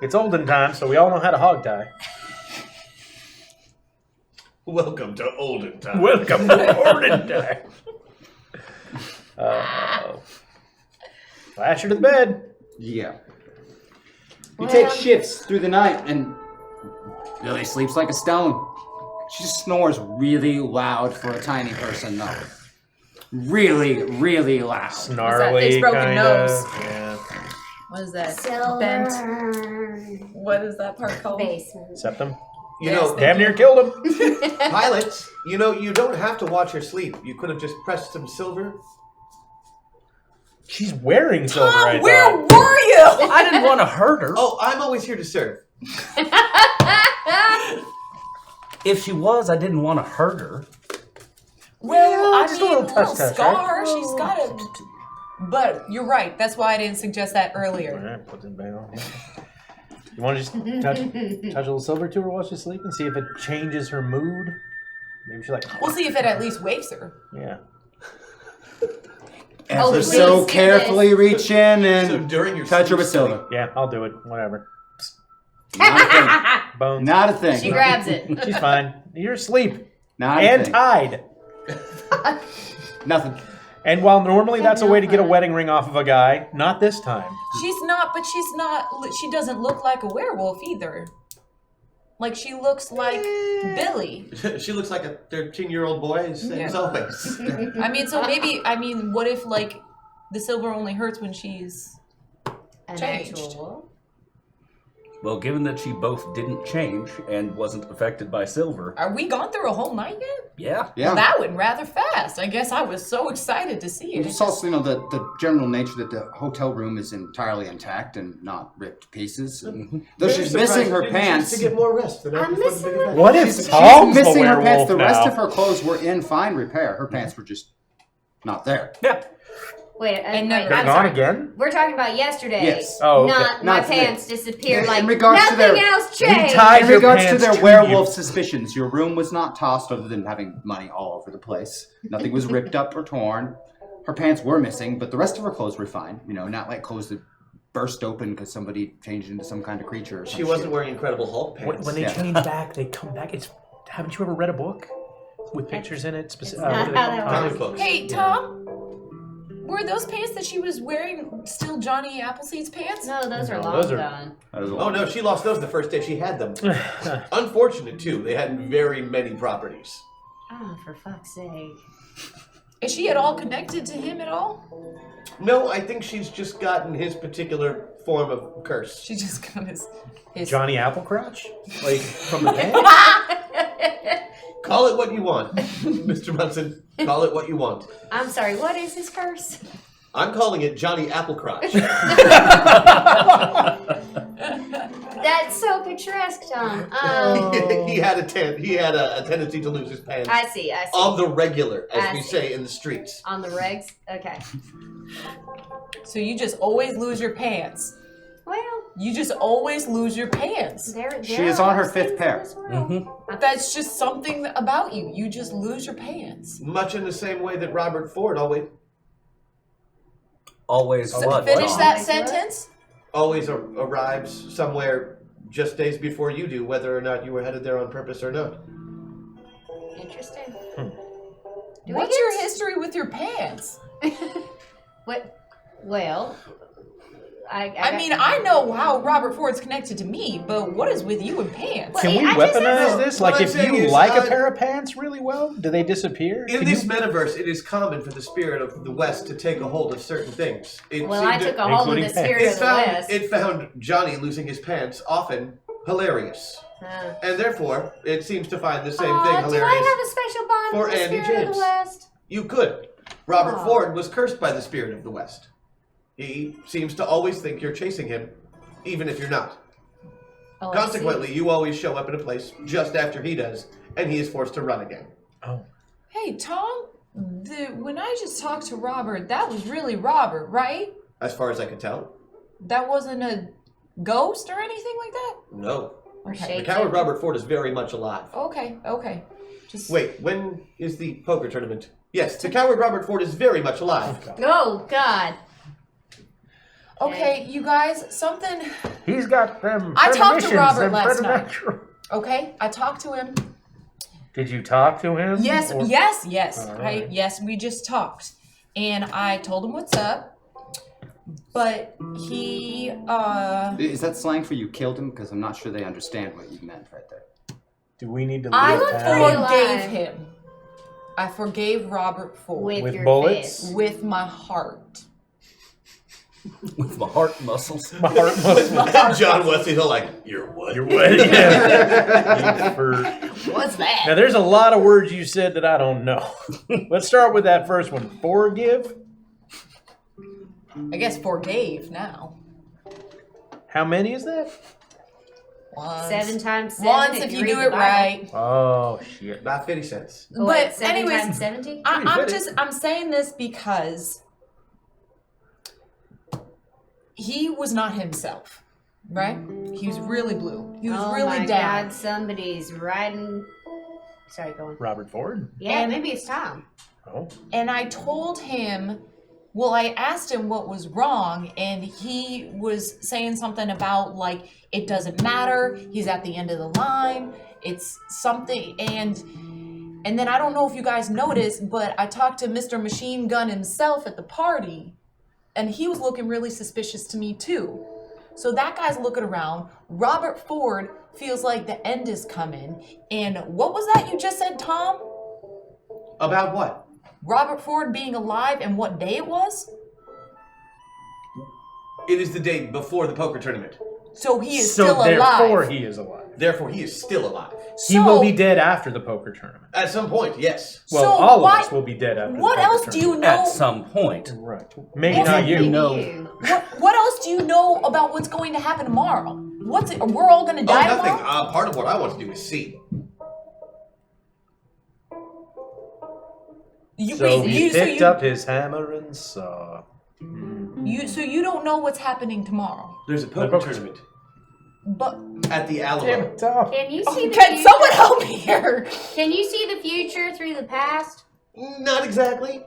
It's olden times, so we all know how to hog tie. Welcome to olden times. Welcome to olden times. Flash her to the bed. Yeah. You take shifts through the night, and Billy sleeps like a stone. She just snores really loud for a tiny person, though. Really, really loud. Gnarly, face broken kinda. nose? Yeah. What is that? Silver. Bent. What is that part called? Basement. Septum. You know, Damn near killed him. pilots, you don't have to watch her sleep. You could have just pressed some silver. She's wearing silver, Tom, I where thought. were you? I didn't want to hurt her. Oh, I'm always here to serve. If she was, I didn't want to hurt her. Well, I just a mean, little touch, scar. right? She's got it. But you're right. That's why I didn't suggest that earlier. Alright, put this back on. You want to just touch a little silver to her while she's sleeping? See if it changes her mood? Maybe she's like, We'll see if it at least wakes her. yeah. Oh, Ever so please, carefully reach in So and during your touch her sleep with silver. Yeah, I'll do it. Whatever. Not a thing. Bones. Not a thing. She grabs it. She's fine. You're asleep. Not a And thing. tied. Nothing. And while normally that's a way to get a wedding ring off of a guy, not this time. She's not, but she's not. She doesn't look like a werewolf either. Like she looks like Billy. She looks like a 13-year-old boy, same as always. I mean, so maybe. I mean, what if like the silver only hurts when she's An changed? actual wolf? Well, given that you both didn't change and wasn't affected by silver, Are we gone through a whole night yet? yeah. Yeah. Well, that went rather fast. I guess I was so excited to see it. And just also, the general nature that the hotel room is entirely intact and not ripped to pieces. And though she's missing her pants. To get more rest the night I'm before the missing big my event. What if She's Tom's the missing her pants. werewolf The rest now? of her clothes were in fine repair. Her pants were just not there. Yeah. Wait, And wait, They're I'm gone sorry. again? We're talking about yesterday. Yes. Oh, okay. Not my Not today. pants disappeared. In Like regards to nothing their- else changed. tied In your regards to pants their to werewolf suspicions, your room was not tossed other than having money all over the place. Nothing was ripped up or torn. Her pants were missing, but the rest of her clothes were fine. You know, not like clothes that burst open because somebody changed into some kind of creature or She some wasn't shit. wearing Incredible Hulk pants. When they Yeah. change back, they come back. Haven't you ever read a book with pictures in it? It's not how that Comic works. books. Hey, Tom, were those pants that she was wearing still Johnny Appleseed's pants? No, those are No, long those are- gone. That was a Oh lot. no, she lost those the first day she had them. Unfortunate too. They had very many properties. Oh, for fuck's sake. Is she at all connected to him at all? No, I think she's just gotten his particular form of curse. She just got his Johnny Applecrotch? Like from the past. Call it what you want, Mr. Munson. Call it what you want. I'm sorry, what is his curse? I'm calling it Johnny Applecrotch. That's so picturesque, Tom. he had a tendency to lose his pants I see. on the regular, as I we see. say in the streets. On the regs? Okay. So you just always lose your pants. Well, You just always lose your pants. She is on her fifth pair. That's just something about you. You just lose your pants. Much in the same way that Robert Ford Always what? Finish What? that sentence. always arrives somewhere just days before you do, whether or not you were headed there on purpose or not. Interesting. What's your history with your pants? What? Well, I mean, I know how Robert Ford's connected to me, but what is with you and pants? Can we I just weaponize said- this? What Like, I'm if saying you is, like a pair of pants really well, do they disappear? In Can this you- metaverse, it is common for the spirit of the West to take a hold of certain things. Well, I took a hold of the Including spirit of the West. It found Johnny losing his pants often hilarious. And therefore, it seems to find the same thing Do hilarious. I have a special bond for with the Andy spirit of James. the West? You could. Robert Aw. Ford was cursed by the spirit of the West. He seems to always think you're chasing him, even if you're not. Oh, I Consequently, you always show up in a place just after he does, and he is forced to run again. Oh. Hey, Tom, when I just talked to Robert, that was really Robert, right? As far as I can tell. That wasn't a ghost or anything like that? No. Okay. The coward Robert Ford is very much alive. Okay. Just Wait, when is the poker tournament? Yes, the coward Robert Ford is very much alive. see. Oh, God. Okay, you guys, something. He's got them. I talked to premonitions, Robert them last night. preternatural- Okay, I talked to him. Did you talk to him? Yes, Or- yes. All right. Yes, we just talked, and I told him what's up. But he, Is that slang for you killed him? Because I'm not sure they understand what you meant right there. Do we need to I leave looked town? for you. forgave alive. him. I forgave Robert Ford With With your bullets? fist. with my heart. With my heart muscles. My heart must John Wesley's all like, you're what? You're wet again. What's that? Now, there's a lot of words you said that I don't know. Let's start with that first one. Forgive. I guess forgave now. How many is that? Once. 7 times 7. Once if you read do the it Bible. right. Oh, shit. About 50 cents. Oh, wait, But 7 anyways, times 70? I'm saying this because he was not himself, right? He was really blue. He was oh really my down. God, somebody's riding. Sorry, go on. Robert Ford? Yeah, And- maybe it's Tom. Oh. And I told him, well, I asked him what was wrong, and he was saying something about, like, it doesn't matter. He's at the end of the line. It's something, and then I don't know if you guys noticed, but I talked to Mr. Machine Gun himself at the party, and he was looking really suspicious to me, too. So that guy's looking around. Robert Ford feels like the end is coming. And what was that you just said, Tom? About what? Robert Ford being alive and what day it was? It is the day before the poker tournament. So he is So still therefore alive. he is alive. Therefore, he is still alive. He will be dead after the poker tournament. At some point, yes. Well, So all why- of us will be dead after What the poker else do tournament. you know? At some point. Right. Maybe not you. What else do you know about what's going to happen tomorrow? We're all going to die nothing. tomorrow? Part of what I want to do is see. So he picked up his hammer and saw. So you don't know what's happening tomorrow? There's a poker tournament. But at the Alamo. Can you see the Can future? someone help me here? Can you see the future through the past? Not exactly.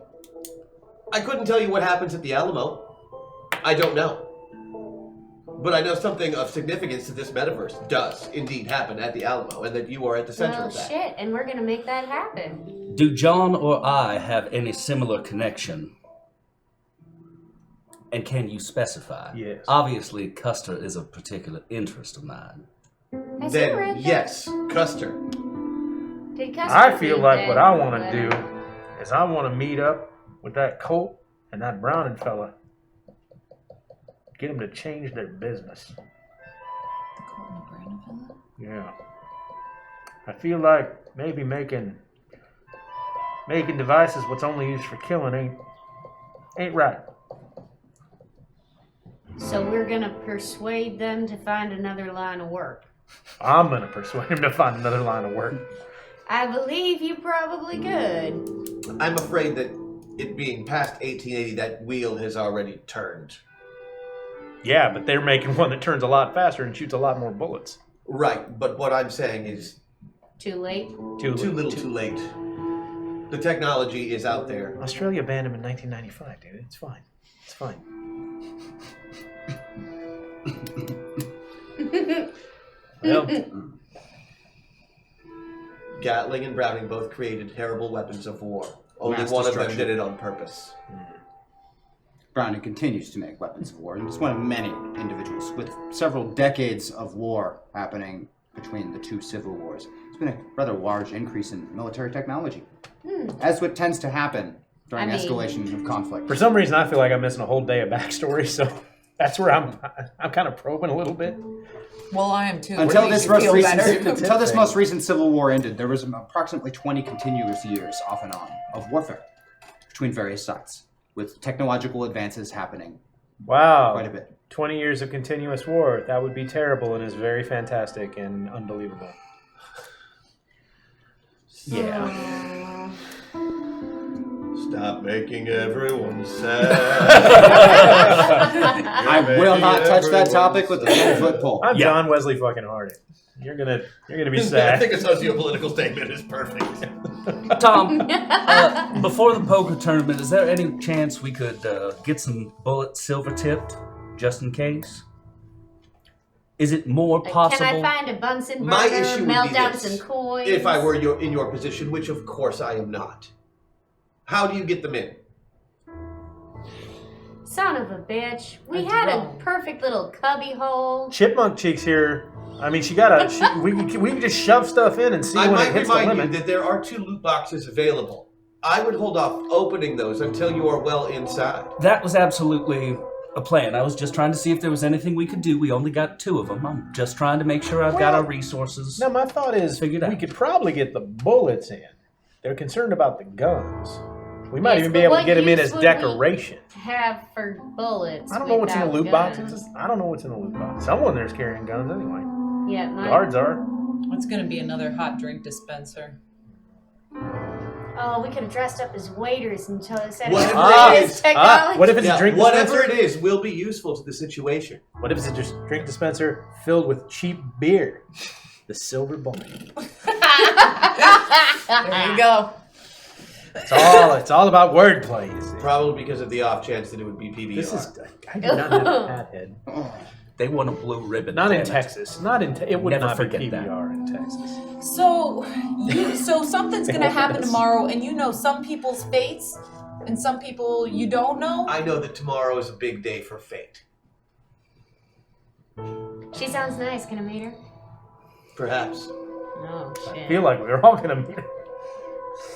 I couldn't tell you what happens at the Alamo. I don't know. But I know something of significance to this metaverse does indeed happen at the Alamo, and that you are at the center Well, of that. shit, and we're gonna make that happen. Do John or I have any similar connection? And can you specify? Yes. Obviously, Custer is of particular interest of mine. Has he Then, read that? yes, Custer. Did Custer I feel read like that what I want to letter? do is I want to meet up with that Colt and that Browning fella. Get them to change their business. Yeah. I feel like maybe making devices what's only used for killing ain't right. So we're gonna persuade them to find another line of work. I'm gonna persuade him to find another line of work. I believe you probably could. I'm afraid that it being past 1880, that wheel has already turned. Yeah, but they're making one that turns a lot faster and shoots a lot more bullets. Right, but what I'm saying is Too late. too little, too late. The technology is out there. Australia banned him in 1995, dude. It's fine. It's fine. Well, Gatling and Browning both created terrible weapons of war. Only Mass one of them destruction. did it on purpose. Browning continues to make weapons of war, and is one of many individuals with several decades of war happening between the two civil wars. There's been a rather large increase in military technology, as what tends to happen during escalation of conflict. for some reason, I feel like I'm missing a whole day of backstory, so that's where I'm kind of probing a little bit. Well, I am too. Until What this makes you most feel recent, better? until this most recent civil war ended, there was approximately 20 continuous years, off and on, of warfare between various sides, with technological advances happening Wow. quite a bit. 20 years of continuous war. That would be terrible and is very fantastic and unbelievable. Yeah. Stop making everyone sad. I will not touch that topic with a 10-foot pole. I'm John Wesley fucking Harding. You're gonna be I sad. think a socio-political statement is perfect. Tom, before the poker tournament, is there any chance we could get some bullets silver-tipped, just in case? Is it more possible? Can I find a Bunsen My burner, issue would melt be down this. some coins? If I were in your position, which of course I am not. How do you get them in? Son of a bitch. We A had a drone. perfect little cubby hole. Chipmunk Cheeks here. I mean, we can just shove stuff in and see I when might it hits the remind you limit. that there are 2 loot boxes available. I would hold off opening those until you are well inside. That was absolutely a plan. I was just trying to see if there was anything we could do. We only got 2 of them. I'm just trying to make sure I've got our resources. Now, my thought is we Figured out. could probably get the bullets in. They're concerned about the guns. We might Yes, even be but able to what get them in use as would decoration. Have for bullets. I don't know what's in the without loot guns. boxes. I don't know what's in the loot box. Someone there's carrying guns anyway. Yeah, mine. Guards are. It's gonna be another hot drink dispenser. Oh, we could have dressed up as waiters until it said Whatever it it was is. technology. What if it's a drink whatever dispenser? it is will be useful to the situation. What if it's a just drink dispenser filled with cheap beer? The silver bullet. There you go. It's all about wordplay, you see. Probably because of the off chance that it would be PBR. This is I do not have a hat head. They want a blue ribbon. Not in damn it. Texas. Not in it would Never not be forget that. PBR in Texas. So something's gonna happen tomorrow, and you know some people's fates, and some people you don't know. I know that tomorrow is a big day for fate. She sounds nice. Can I meet her? Perhaps. Oh, I shit. feel like we're all gonna meet her.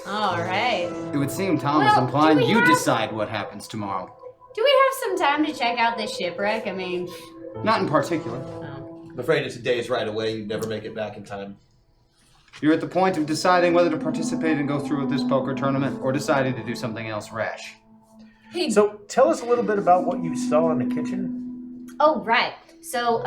All right. It would seem Tom Well, is implying do we you have- decide what happens tomorrow. Do we have some time to check out this shipwreck? I mean, Not in particular. oh. I'm afraid it's a day's ride away. You'd never make it back in time. You're at the point of deciding whether to participate and go through with this poker tournament or deciding to do something else rash. Hey, So tell us a little bit about what you saw in the kitchen. Oh, right. So,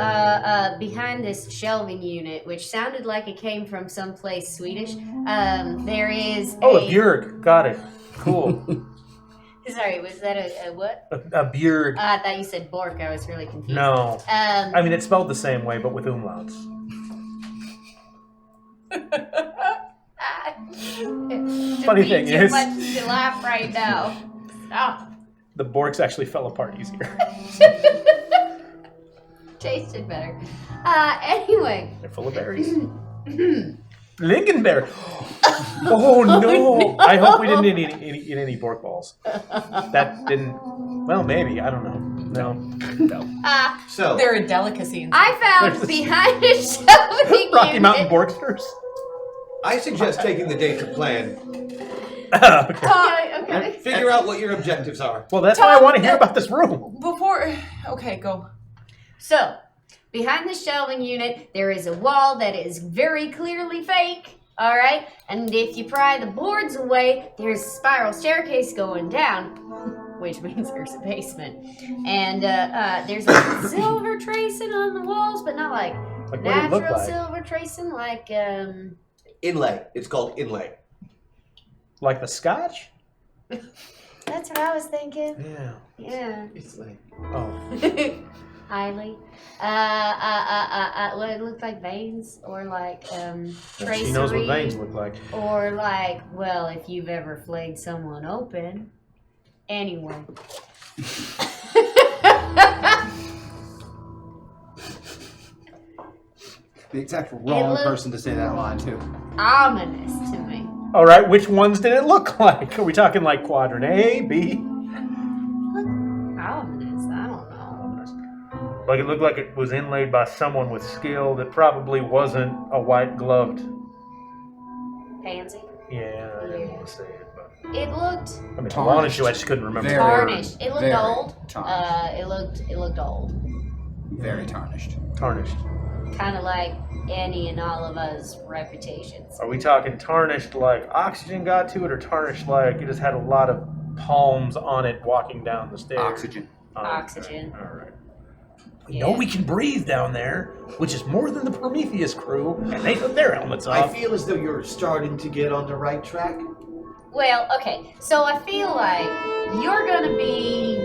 behind this shelving unit, which sounded like it came from someplace Swedish, there is Oh, a Björg. Got it. Cool. Sorry, was that a what? a Björg. I thought you said Bork. I was really confused. No. I mean, it's spelled the same way, but with umlauts. Funny thing too is- much to laugh right now. Stop. The Borks actually fell apart easier. Tasted better. Anyway. They're full of berries. Lingonberry. Oh no! I hope we didn't eat any Bork balls. That didn't. Well, maybe. I don't know. No. So, they're a delicacy. I found behind a shelving Rocky unit. Mountain Borksters. I suggest taking the day to plan. Okay. Figure out what your objectives are. Well, that's why I want to hear about this room. Before, okay, go. So, behind the shelving unit, there is a wall that is very clearly fake. All right, and if you pry the boards away, there's a spiral staircase going down, which means there's a basement. And there's like silver tracing on the walls, but not like Like, what did it look natural like? silver tracing, like Inlay. It's called inlay. Like the Scotch? that's what I was thinking. Yeah. Yeah. It's like Oh. Highly. What it looked like veins or like tracery. She knows what veins look like. Or like, well, if you've ever flayed someone open. Anyway. The exact wrong looked- person to say that line, too. Ominous to me. All right, which ones did it look like? Are we talking like quadrant A, B? Ominous, I don't know. Like it looked like it was inlaid by someone with skill that probably wasn't a white gloved. Pansy. Yeah, I didn't want to say it, but It looked I mean, I wanted to, I just couldn't remember. Very- tarnished. It looked very old. tarnished. It looked old. Very tarnished. Tarnished. Kind of like any and all of us reputations. Are we talking tarnished like oxygen got to it, or tarnished like it just had a lot of palms on it walking down the stairs? Oxygen. Oh, Oxygen. All right. We know we can breathe down there, which is more than the Prometheus crew, and they took their helmets I off. feel as though you're starting to get on the right track. Well, okay, so I feel like you're gonna be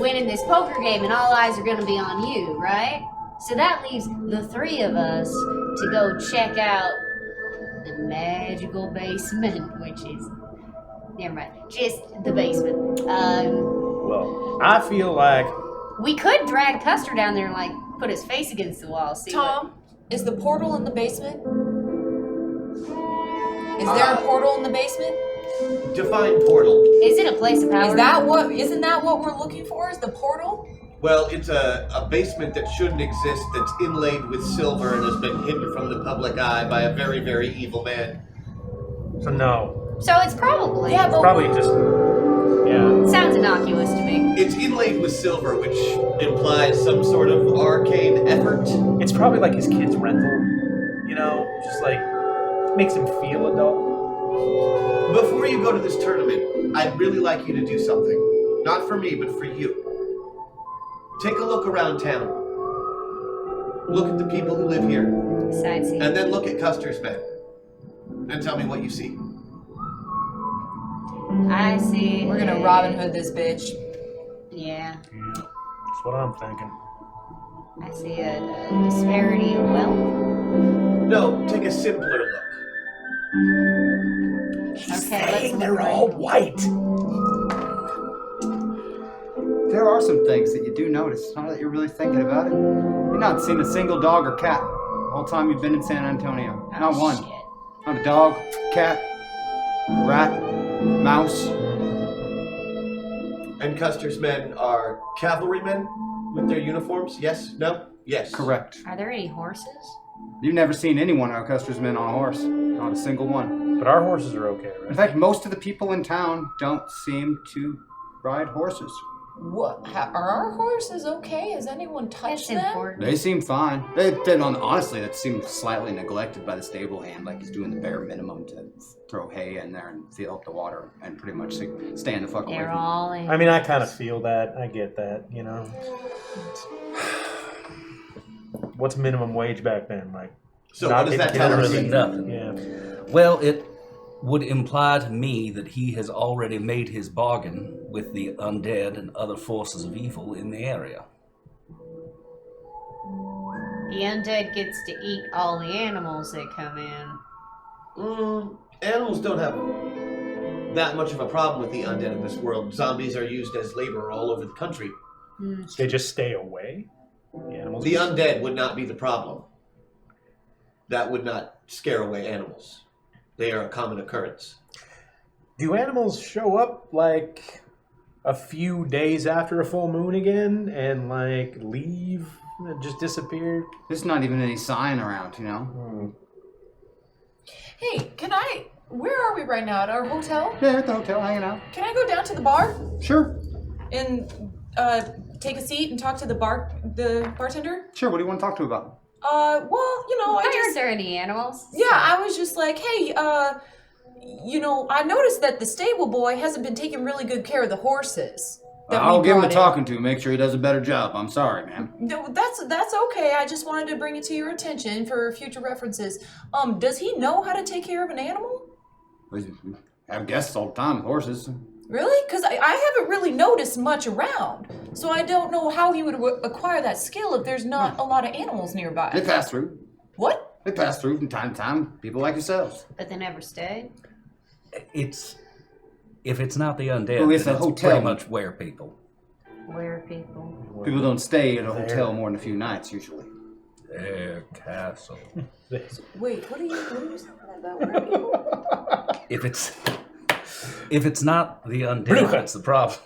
winning this poker game and all eyes are gonna be on you, right? So that leaves the three of us to go check out the magical basement, which is, never mind, just the basement. Well, I feel like We could drag Custer down there and like put his face against the wall. See Tom, is the portal in the basement? Is there a portal in the basement? Define portal. Is it a place of power? Isn't that what we're looking for? Is the portal? Well, it's a basement that shouldn't exist that's inlaid with silver and has been hidden from the public eye by a very, very evil man. so. No, So it's probably. Yeah, but probably just yeah. Sounds innocuous to me. It's inlaid with silver, which implies some sort of arcane effort. It's probably like his kid's rental. You know, just like makes him feel adult. Before you go to this tournament, I'd really like you to do something. Not for me, but for you. Take a look around town. Look at the people who live here. Sightseeing. And then look at Custer's bed. And tell me what you see. I see. We're gonna Robin Hood this bitch. Yeah. That's what I'm thinking. I see a disparity of wealth. No, take a simpler look. Okay, let's look They're right. all white. There are some things that you do notice, now that you're really thinking about it. You've not seen a single dog or cat the whole time you've been in San Antonio. Not one. Shit. Not a dog, cat, rat, mouse. And Custer's men are cavalrymen with their uniforms? Yes? No? Yes. Correct. Are there any horses? You've never seen anyone of Custer's men on a horse. Not a single one. But our horses are okay, In right? fact, most of the people in town don't seem to ride horses. What? Are our horses okay? Has anyone touched That's them? important. They seem fine. Honestly, that seems slightly neglected by the stable hand, like he's doing the bare minimum to throw hay in there and fill up the water and pretty much stand the fuck away They're from all in. I mean, I kind of feel that. I get that, you know. What's minimum wage back then? Like, So what does that tell us? Literally nothing. Yeah. Well, it would imply to me that he has already made his bargain with the undead and other forces of evil in the area. The undead gets to eat all the animals that come in. Animals don't have that much of a problem with the undead in this world. Zombies are used as labor all over the country. They just stay away. The animals. The undead would not be the problem. That would not scare away animals. They are a common occurrence. Do animals show up like a few days after a full moon again and like leave and just disappear? There's not even any sign around, you know? Hey, where are we right now? At our hotel? Yeah, at the hotel, hanging out. Can I go down to the bar Sure. and take a seat and talk to the bartender? Sure, what do you want to talk to about? Well, you know, Aren't there any animals? Yeah, I was just like, hey, you know, I noticed that the stable boy hasn't been taking really good care of the horses. I'll give him a talking to, make sure he does a better job. I'm sorry, man. No, that's okay. I just wanted to bring it to your attention for future references. Does he know how to take care of an animal? We have guests all the time with horses. Really? Because I haven't really noticed much around. So I don't know how he would acquire that skill if there's not a lot of animals nearby. They pass through. What? They pass through from time to time. People like yourselves. But they never stay. If it's not the undead, Well, it's then a it's hotel. pretty much where people. Where people? People don't stay at a hotel more than a few nights, usually. Their castle. Wait, what are you saying about where people? If it's not the undead, that's the problem.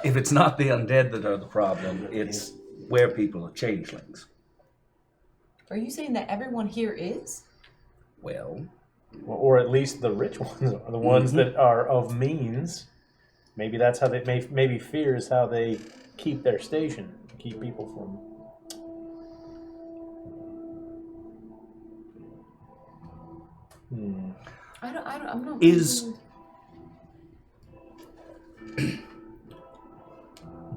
If it's not the undead that are the problem, it's where people are changelings. Are you saying that everyone here is? Well, Or at least the rich ones are the ones that are of means. Maybe that's how they maybe fear is how they keep their station, keep people from. I'm not.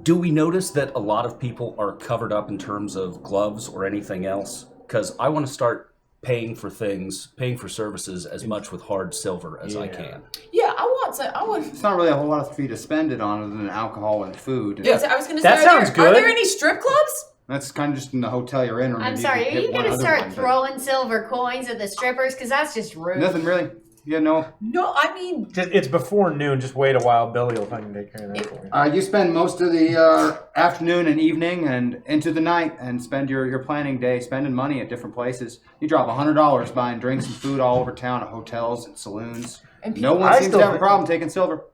Do we notice that a lot of people are covered up in terms of gloves or anything else? Because I want to start paying for services as much with hard silver as I can. Yeah, I want. It's not really a whole lot for you to spend it on other than alcohol and food. Yeah, I was going to That say, sounds are good. there any strip clubs? That's kind of just in the hotel you're in. Or I'm maybe sorry, could are hit you one gonna other start one, but throwing silver coins at the strippers? Because that's just rude. Nothing really. Yeah, no. No, I mean, It's before noon. Just wait a while. Billy will fucking take care of that for you. You spend most of the afternoon and evening and into the night and spend your planning day spending money at different places. You drop $100 buying drinks and food all over town at hotels and saloons. And No one I seems to still have a think- problem taking silver.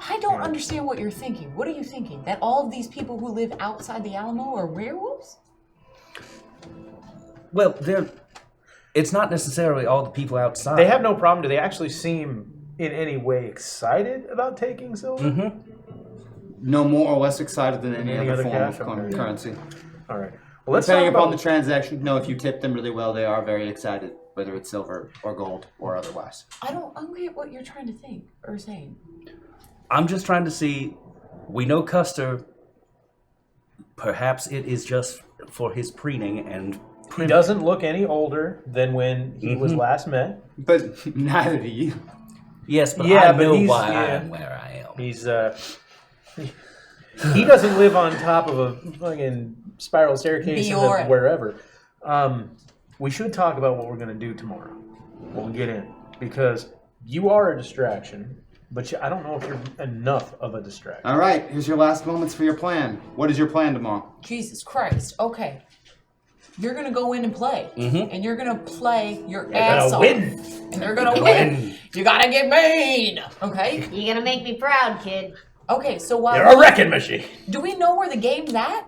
I don't understand what you're thinking. What are you thinking? That all of these people who live outside the Alamo are werewolves? Well, it's not necessarily all the people outside. They have no problem. Do they actually seem in any way excited about taking silver? No more or less excited than any Any other other form cash? of Okay. currency. All right. Well, let's Depending talk upon about the transaction, no, if you tip them really well, they are very excited, whether it's silver or gold or otherwise. I don't get what you're trying to think or saying. I'm just trying to see. We know Custer. Perhaps it is just for his preening and. He doesn't look any older than when he was last met. But neither do you. Yes, but Yeah, I but know he's- why I yeah. am where I am. He's he doesn't live on top of a fucking spiral staircase into Biora. wherever. We should talk about what we're gonna do tomorrow when we get in, because you are a distraction, but I don't know if you're enough of a distraction. All right, here's your last moments for your plan. What is your plan tomorrow? Jesus Christ. Okay. You're going to go in and play. And you're going to play your ass off. win. And you're going to win. You got to get mean. Okay? You're gonna make me proud, kid. Okay, so while You're a wrecking machine. do we know where the game's at?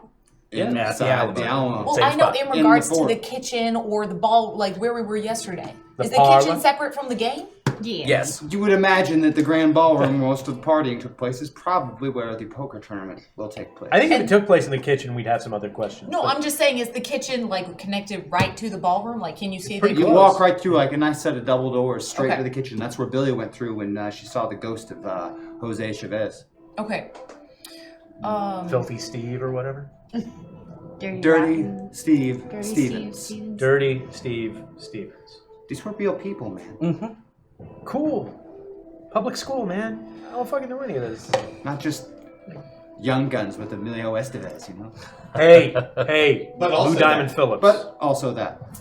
Inside the Alamo. Well, Same I know spot. in the regards to fort. the kitchen or the ball, like where we were yesterday. The Is the parlor? kitchen separate from the game? Yeah. Yes. You would imagine that the grand ballroom where most of the partying took place is probably where the poker tournament will take place. I think if it took place in the kitchen, we'd have some other questions. No, but- I'm just saying, is the kitchen like connected right to the ballroom? Like, can you see the? You walk right through like a nice set of double doors straight Okay. to the kitchen. That's where Billy went through when she saw the ghost of Jose Chavez. Okay. Filthy Steve or whatever. Dirty rotten. Steve Dirty Stevens. Stevens. Dirty Steve Stevens. These were real people, man. Mm-hmm. Cool. Public school, man. I don't fucking know any of this. Not just young guns with Emilio Estevez, you know? Hey. But also Blue Diamond that. Phillips. But also that.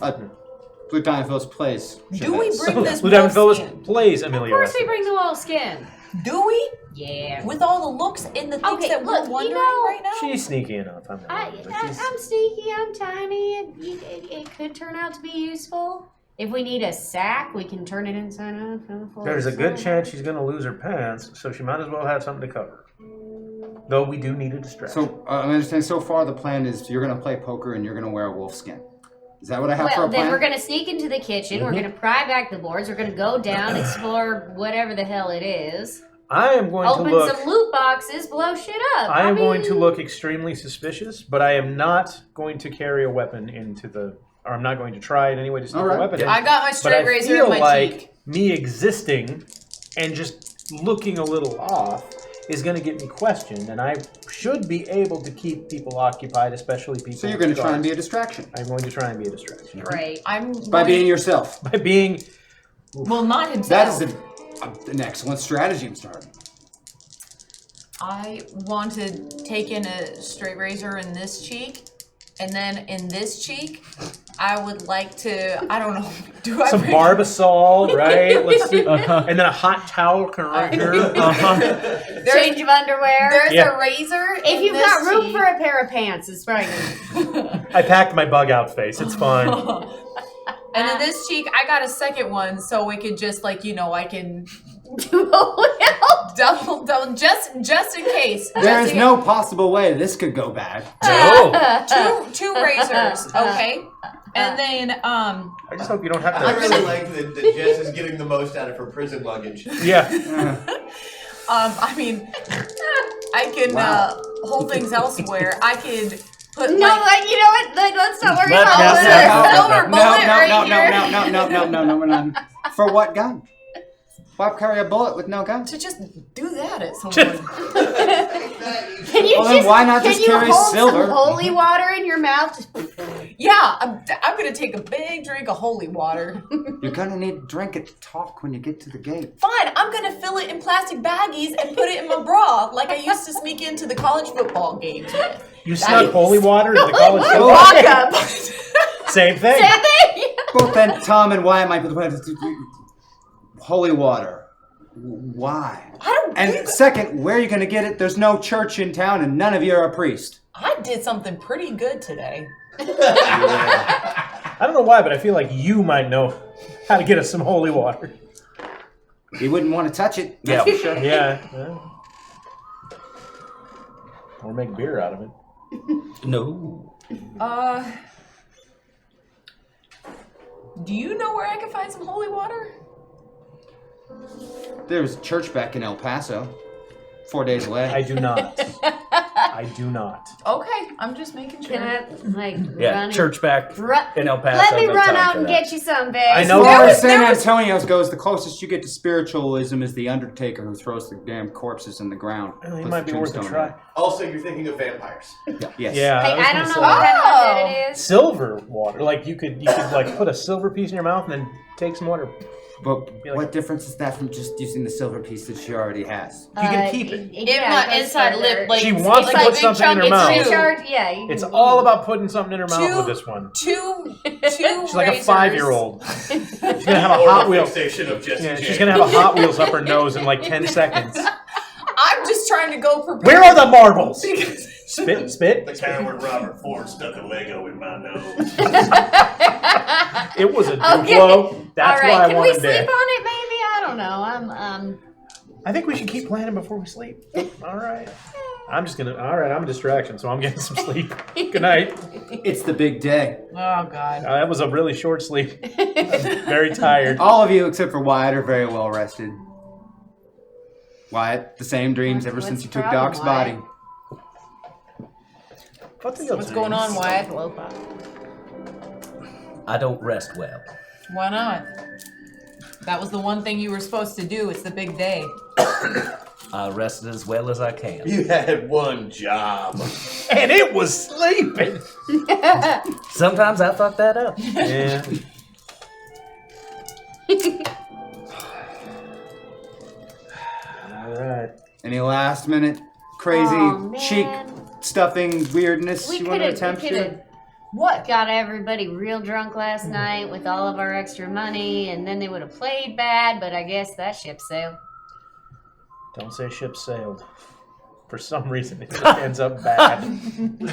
Blue Diamond Phillips plays Do we Chavez. bring this Blue Diamond Phillips wolf skin? plays Of Emilio course we Estevez. bring the wolf skin. Do we? Yeah. With all the looks and the things Okay, that look, we're you wondering know- right now? She's sneaky enough. I'm sneaky, I'm tiny. It could turn out to be useful. If we need a sack, we can turn it inside out. There's a good chance she's going to lose her pants, so she might as well have something to cover. Though we do need a distraction. So, I understand so far the plan is you're going to play poker and you're going to wear a wolf skin. Is that what I have for Well, a plan? then we're gonna sneak into the kitchen. We're gonna pry back the boards. We're gonna go down, explore whatever the hell it is. I am going Open to look. some loot boxes, blow shit up. I am going mean, to look extremely suspicious, but I am not going to carry a weapon into the. Or I'm not going to try in any way to sneak All right. a weapon in. I got my But straight I razor feel in my like cheek. me existing and just looking a little off is going to get me questioned, and I should be able to keep people occupied, especially people. So you're going to try and be a guards. distraction. I'm going to try and be a distraction. Great. I'm By going- being yourself. By being. well, not himself. That is an excellent strategy, Mr. Harden. I want to take in a straight razor in this cheek, and then in this cheek, I would like to, I don't know, do I Some bring- Barbasol, right? Let's do, and then a hot towel right here. Change of underwear. There's Yeah. a razor. If in you've this got room cheek. for a pair of pants, it's probably good. I packed my bug out face. It's fine. And in this cheek, I got a second one, so it could just like, I can double, just in case. There Just is in no possible way this could go bad. No. two razors, okay? And then I just hope you don't have to. I really like that Jess is getting the most out of her prison luggage. Yeah. I mean, I can Wow. hold things elsewhere. I could put No, like, like, you know what? Like, let's not worry Let- about no, this. no, Silver bullet right here. No, we're not. For what gun? Why carry a bullet with no gun? to just do that at some point. Can you Well, then why not can just you carry hold silver? some holy water in your mouth? Yeah, I'm gonna take a big drink of holy water. You're gonna need to drink it to talk when you get to the gate. Fine, I'm gonna fill it in plastic baggies and put it in my bra, like I used to sneak into the college football games with. You snuck holy water in the college Lock football? up. Same thing. Same thing. Both then Tom and Wyatt might be the holy water. Why? I don't And think second, where are you gonna get it? There's no church in town and none of you are a priest. I did something pretty good today. I don't know why, but I feel like you might know how to get us some holy water. You wouldn't want to touch it. That's for sure. Yeah. Or make beer out of it. No. Do you know where I can find some holy water? There's a church back in El Paso, 4 days away. I do not. I do not. Okay, I'm just making sure. Can I, like, Yeah, run church back in El Paso. Let me no run time out for and that. get you some, babe. I know As far there as was- San Antonio's goes, the closest you get to spiritualism is the Undertaker who throws the damn corpses in the ground. It Puts might the be worth a tombstone try. in. Also, you're thinking of vampires. Yes. Yeah. Hey, was I gonna don't know say. what kind of method it is. Silver water. Like you could like put a silver piece in your mouth and then take some water. But Be like- what difference is that from just using the silver piece that she already has? You can keep it. In my inside lip, like She wants it's to like put big something in her chunk, mouth. It's Recharge, yeah. You It's can, all about putting something in her mouth Two- with this one. two She's like a razors. 5-year-old. She's gonna have a Hot Wheels. Fixation of Jesse Yeah, James. she's gonna have a Hot Wheels up her nose in like 10 seconds. I'm just trying to go prepared. Where are the marbles? Spit. The kind where Robert Ford stuck a Lego in my nose. It was a Okay. Duplo. That's all why right, I can we wanted sleep that. on it, maybe? I don't know. I think we should keep planning before we sleep. All right. I'm just gonna. All right. I'm a distraction, so I'm getting some sleep. Good night. It's the big day. Oh God. That was a really short sleep. I'm very tired. All of you except for Wyatt are very well rested. Wyatt, the same dreams ever What's since you the took problem, Doc's Wyatt? body. What's going on, Wyatt? I don't rest well. Why not? That was the one thing you were supposed to do. It's the big day. I rested as well as I can. You had one job. And it was sleeping. Sometimes I fuck that up. Yeah. All right. Any last minute crazy Aw, cheek man. stuffing weirdness We you want to could attempt here? have What? got everybody real drunk last night with all of our extra money, and then they would have played bad, but I guess that ship sailed. Don't say ship sailed. For some reason, it ends up bad. He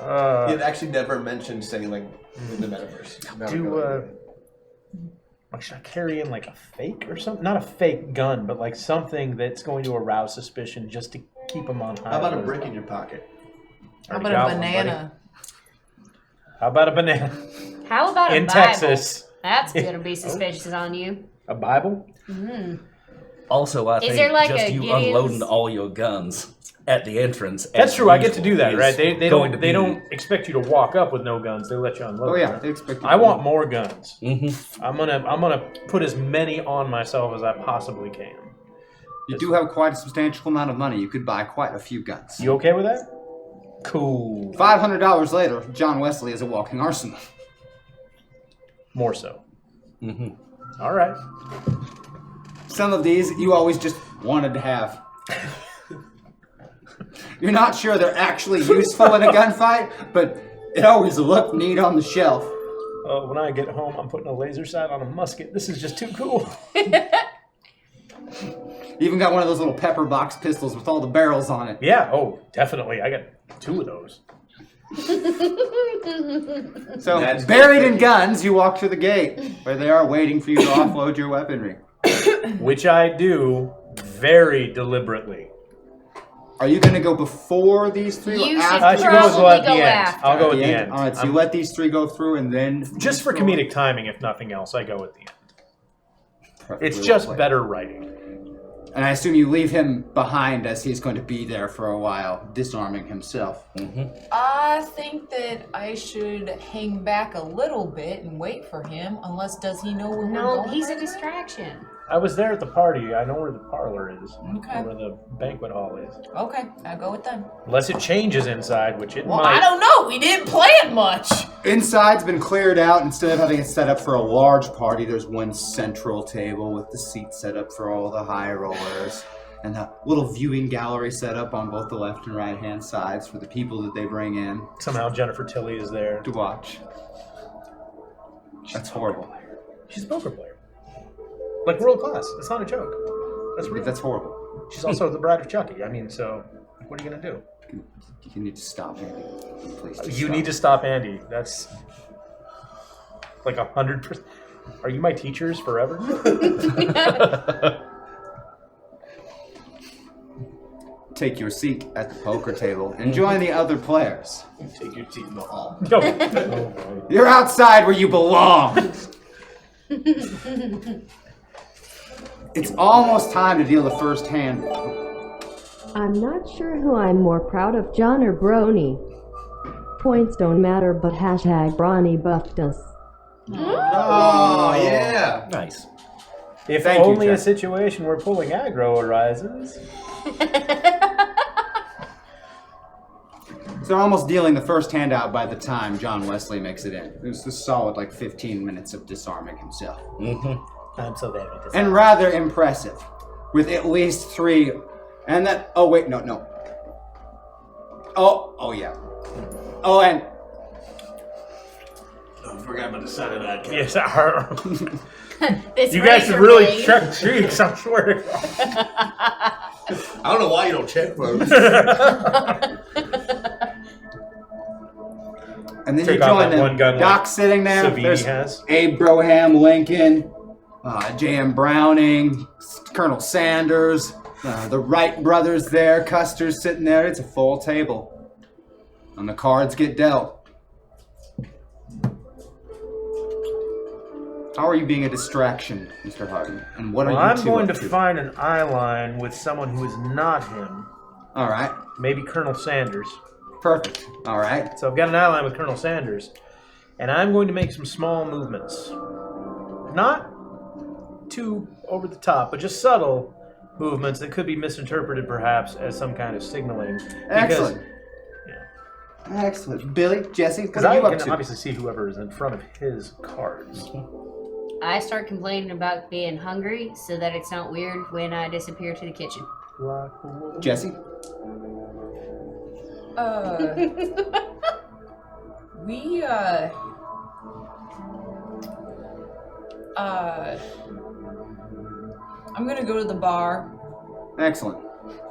had actually never mentioned sailing in the metaverse. Should I carry in like a fake or something? Not a fake gun, but like something that's going to arouse suspicion just to keep them on high. How about a alert. brick in your pocket? How Already about got a one, banana? How about a banana? How about a In Bible? Texas. That's gonna be suspicious on you. A Bible? Also, I think there like just a you Gideon's- unloading all your guns at the entrance. That's as true. I get to usual do that, is right? They going to don't expect you to walk up with no guns. They let you unload. Oh yeah, right? they expect. I want more guns. Mm-hmm. I'm gonna put as many on myself as I possibly can. You do have quite a substantial amount of money. You could buy quite a few guns. You okay with that? Cool. $500 later, John Wesley is a walking arsenal. More so. Mm-hmm. All right. Some of these you always just wanted to have. You're not sure they're actually useful in a gunfight, but it always looked neat on the shelf. When I get home, I'm putting a laser sight on a musket. This is just too cool. You even got one of those little pepper box pistols with all the barrels on it. Yeah. Oh, definitely. I got 2 of those. So, That's buried in guns, you walk to the gate, where they are waiting for you to offload your weaponry. Which I do very deliberately. Are you going to go before these three? or You should after? I should go Probably at the go end. after. I'll go At at the end. All right, so you let these three go through, and then Just for comedic timing, if nothing else, I go at the end. Perfectly It's just well played. better writing. And I assume you leave him behind as he's going to be there for a while, disarming himself. I think that I should hang back a little bit and wait for him, unless does he know where we're No, going? he's a right now? distraction. I was there at the party. I know where the parlor is. Okay. Or where the banquet hall is. Okay, I'll go with them. Unless it changes inside, which it Well, might. I don't know. We didn't plan much. Inside's been cleared out. Instead of having it set up for a large party, there's one central table with the seats set up for all the high rollers. And a little viewing gallery set up on both the left and right hand sides for the people that they bring in Somehow Jennifer Tilly is there. to watch. That's horrible. She's a poker player. Like world class. It's not a joke. That's real. That's horrible. She's also the bride of Chucky. I mean, so what are you gonna do? You need to stop, Andy. Please. just You stop. need to stop Andy. That's like 100%. Are you my teachers forever? Take your seat at the poker table and join the other players. Take your seat in the hall. No. You're outside where you belong. It's almost time to deal the first hand. I'm not sure who I'm more proud of, John or Brony. Points don't matter, but hashtag Brawny buffed us. Oh, yeah. Nice. If Thank you, only a Jeff. situation where pulling aggro arises. So they're almost dealing the first hand out by the time John Wesley makes it in. It was a solid 15 minutes of disarming himself. I'm so happy to And rather impressive. With at least 3. And that. Oh, wait, no. Oh, yeah. Oh, and. I forgot about the cyanide. Yes, I heard. This You guys should razor really blade. check cheeks, I swear to God. I don't know why you don't check first. And then Take you off join that them. one gun like Doc sitting there. Savini There's has. Abraham Lincoln, J.M. Browning, Colonel Sanders, the Wright brothers there, Custer's sitting there. It's a full table. And the cards get dealt. How are you being a distraction, Mr. Harden? And what are Well, you I'm two going up to find an eye line with someone who is not him. All right. Maybe Colonel Sanders. Perfect. All right. So I've got an eye line with Colonel Sanders, and I'm going to make some small movements. Not too over the top, but just subtle movements that could be misinterpreted perhaps as some kind of signaling. Excellent. Excellent. Billy, Jesse, what Because are I you up can to? obviously see whoever is in front of his cards. I start complaining about being hungry so that it's not weird when I disappear to the kitchen. Jesse? I'm gonna go to the bar. Excellent.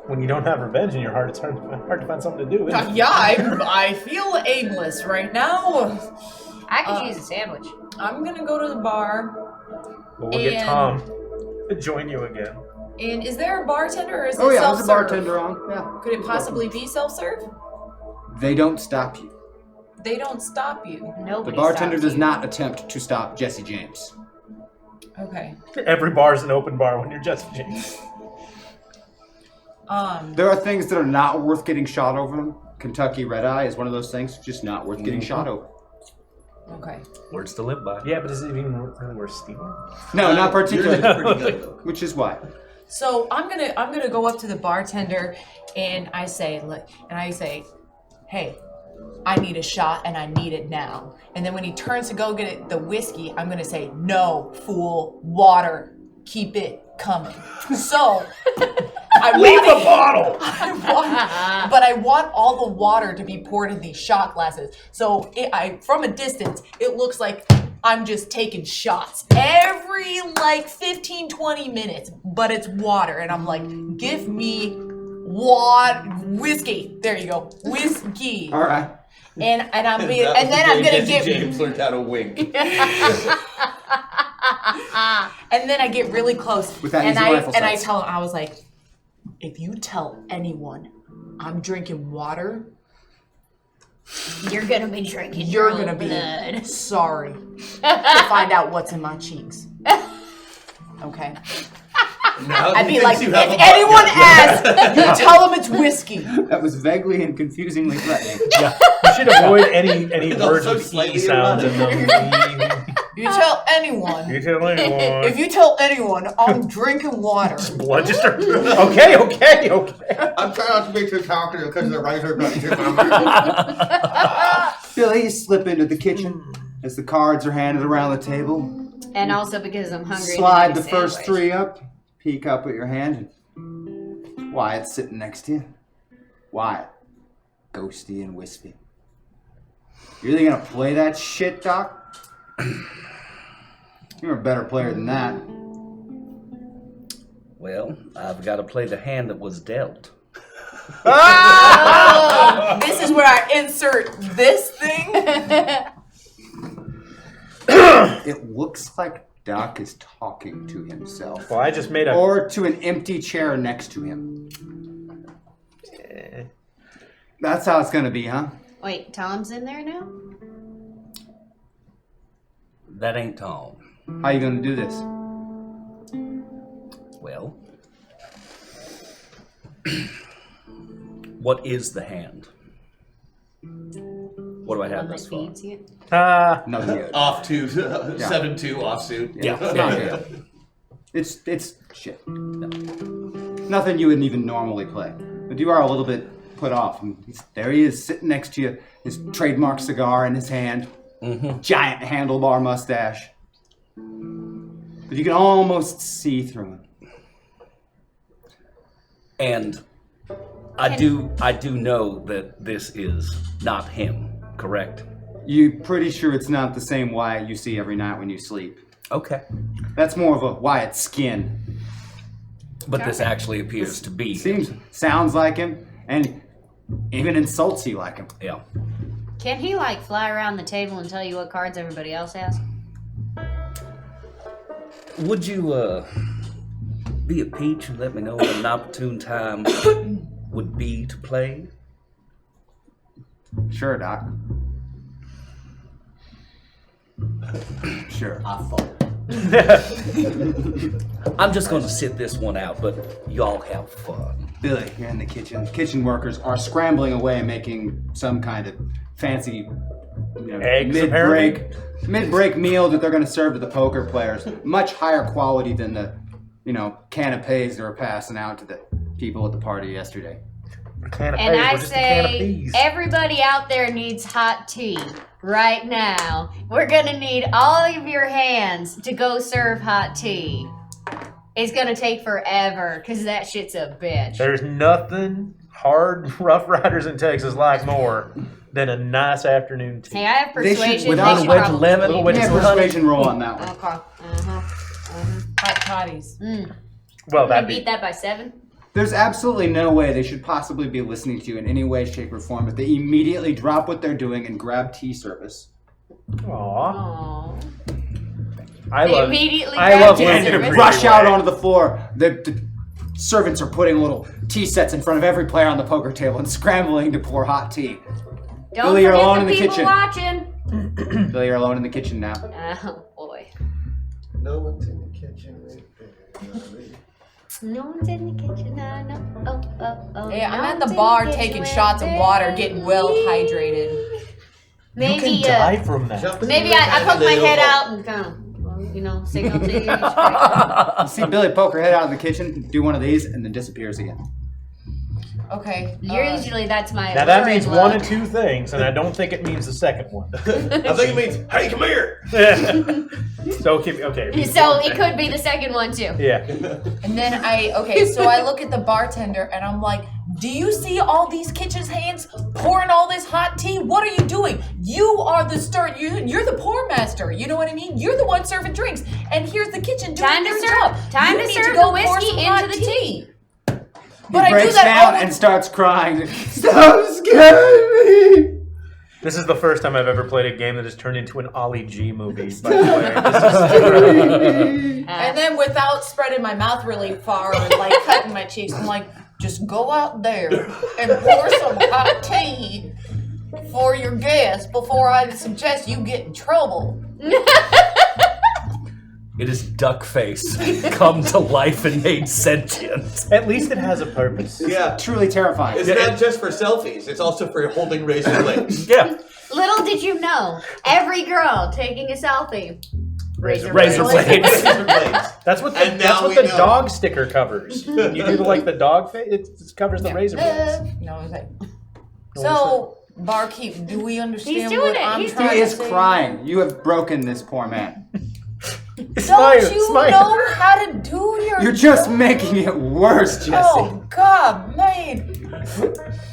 When you don't have revenge in your heart, it's hard to find something to do, isn't it? Yeah, I feel aimless right now. I could use a sandwich. I'm gonna go to the bar. Well, we'll get Tom to join you again. And is there a bartender or is it Oh, yeah, self-serve? there's a bartender on. Yeah. Could it possibly be self-serve? They don't stop you. They don't stop you. Nobody The bartender stops does you. not attempt to stop Jesse James. Okay. Every bar is an open bar when you're Jesse James. There are things that are not worth getting shot over them. Kentucky Red Eye is one of those things just not worth getting shot over. Okay. Words to live by. Yeah, but is it even really worth stealing? No, not particularly. Pretty good, though. Which is why. So I'm gonna go up to the bartender and I say, hey, I need a shot and I need it now. And then when he turns to go get it, the whiskey, I'm gonna say, no, fool, water, keep it coming. So Leave the bottle! I want all the water to be poured in these shot glasses. So from a distance, it looks like I'm just taking shots every 15, 20 minutes, but it's water. And I'm like, give me whiskey. There you go. Whiskey. All right. And I'm being, and then I'm gonna Jesse get James learned how to wink. and then I get really close. With that and easy rifle I sights. tell him, I was like, if you tell anyone I'm drinking water, You're gonna be drinking you're your own gonna be blood. sorry to find out what's in my cheeks. Okay. Now I'd he be thinks like, you if have a anyone podcast. asks, you tell them it's whiskey. That was vaguely and confusingly threatening. Yeah, you should avoid any It's words also with slightly E sounds in them. You tell anyone. You tell anyone. If you tell anyone I'm drinking water, Blood just starts. Okay. I'm trying not to be too talkative because the razor blades are Billy, you slip into the kitchen as the cards are handed around the table. And also because I'm hungry. Slide and I the need a first sandwich. 3 up, peek up at your hand, and Wyatt's sitting next to you. Wyatt, ghosty and wispy. You really gonna play that shit, Doc? You're a better player than that. Well, I've got to play the hand that was dealt. this is where I insert this thing. It looks like Doc is talking to himself. Well, I just made a. Or to an empty chair next to him. That's how it's gonna be, huh? Wait, Tom's in there now? That ain't Tom. How you gonna do this? Well, what is the hand? What do I have One that thus far? feeds you? Nothing good. Off to 7-2 offsuit. Yeah. It's shit. Nothing you wouldn't even normally play. But you are a little bit put off. And there he is, sitting next to you, his trademark cigar in his hand, giant handlebar mustache. But you can almost see through him. And I do know that this is not him, correct? You're pretty sure it's not the same Wyatt you see every night when you sleep. Okay. That's more of a Wyatt skin. But this actually appears to be him. Sounds like him, and even insults you like him. Yeah. Can he fly around the table and tell you what cards everybody else has? Would you be a peach and let me know when an opportune time would be to play? Sure, Doc. Sure. I thought. I'm just going to sit this one out, but y'all have fun. Billy, you're in the kitchen. Kitchen workers are scrambling away and making some kind of fancy Eggs, mid-break meal that they're going to serve to the poker players. Much higher quality than the, canapes they were passing out to the people at the party yesterday. And I say, everybody out there needs hot tea right now. We're gonna need all of your hands to go serve hot tea. It's gonna take forever, because that shit's a bitch. There's nothing hard Rough Riders in Texas like more than a nice afternoon tea. Hey, I have persuasion. Without a wedge of lemon, We have persuasion roll on that one. Okay. Hot toddies. Well, I beat that by 7. There's absolutely no way they should possibly be listening to you in any way, shape, or form if they immediately drop what they're doing and grab tea service. Aww. Aww. I love when they rush out onto the floor. The servants are putting little tea sets in front of every player on the poker table and scrambling to pour hot tea. Don't Billy, you're forget alone the in the people kitchen. watching. Billy, you're alone in the kitchen now. Oh boy. No one's in the kitchen. No one's in the kitchen. I know. Oh. Yeah, I'm No at the one's in bar kitchen taking with shots of water, getting well me. hydrated. Maybe, you can die from that. Maybe I poke my head out and kind of, signal to you. You see Billy poke her head out of the kitchen, do one of these, and then disappears again. Okay. Usually that's my. Now that means alluring one look. of two things, and I don't think it means the second one. I think it means, hey, come here. So okay. So it could be the second one too. Yeah. And then so I look at the bartender and I'm like, do you see all these kitchen hands pouring all this hot tea? What are you doing? You are the you're the pour master. You know what I mean? You're the one serving drinks. And here's the kitchen doing Time to their serve- job. time You to need serve go the whiskey pour some into hot the tea. He But I do breaks that down all and starts crying. Stop scaring me! This is the first time I've ever played a game that has turned into an Ollie G movie, by the way. And then without spreading my mouth really far and like cutting my cheeks, I'm like, just go out there and pour some hot tea for your guests before I suggest you get in trouble. It is Duckface come to life and made sentient. At least it has a purpose. Yeah. Truly terrifying. It's not just for selfies, it's also for holding razor blades. Yeah. Little did you know, every girl taking a selfie. Razor blades. Razor blades. That's what And the now we know. dog sticker covers. You do the dog face, it covers the razor blades. No, okay. So, barkeep, do we understand He's doing what it. I'm He's trying He to is say? crying. You have broken this poor man. Don't you know how to do your You're just making it worse, Jesse. Oh, God, man.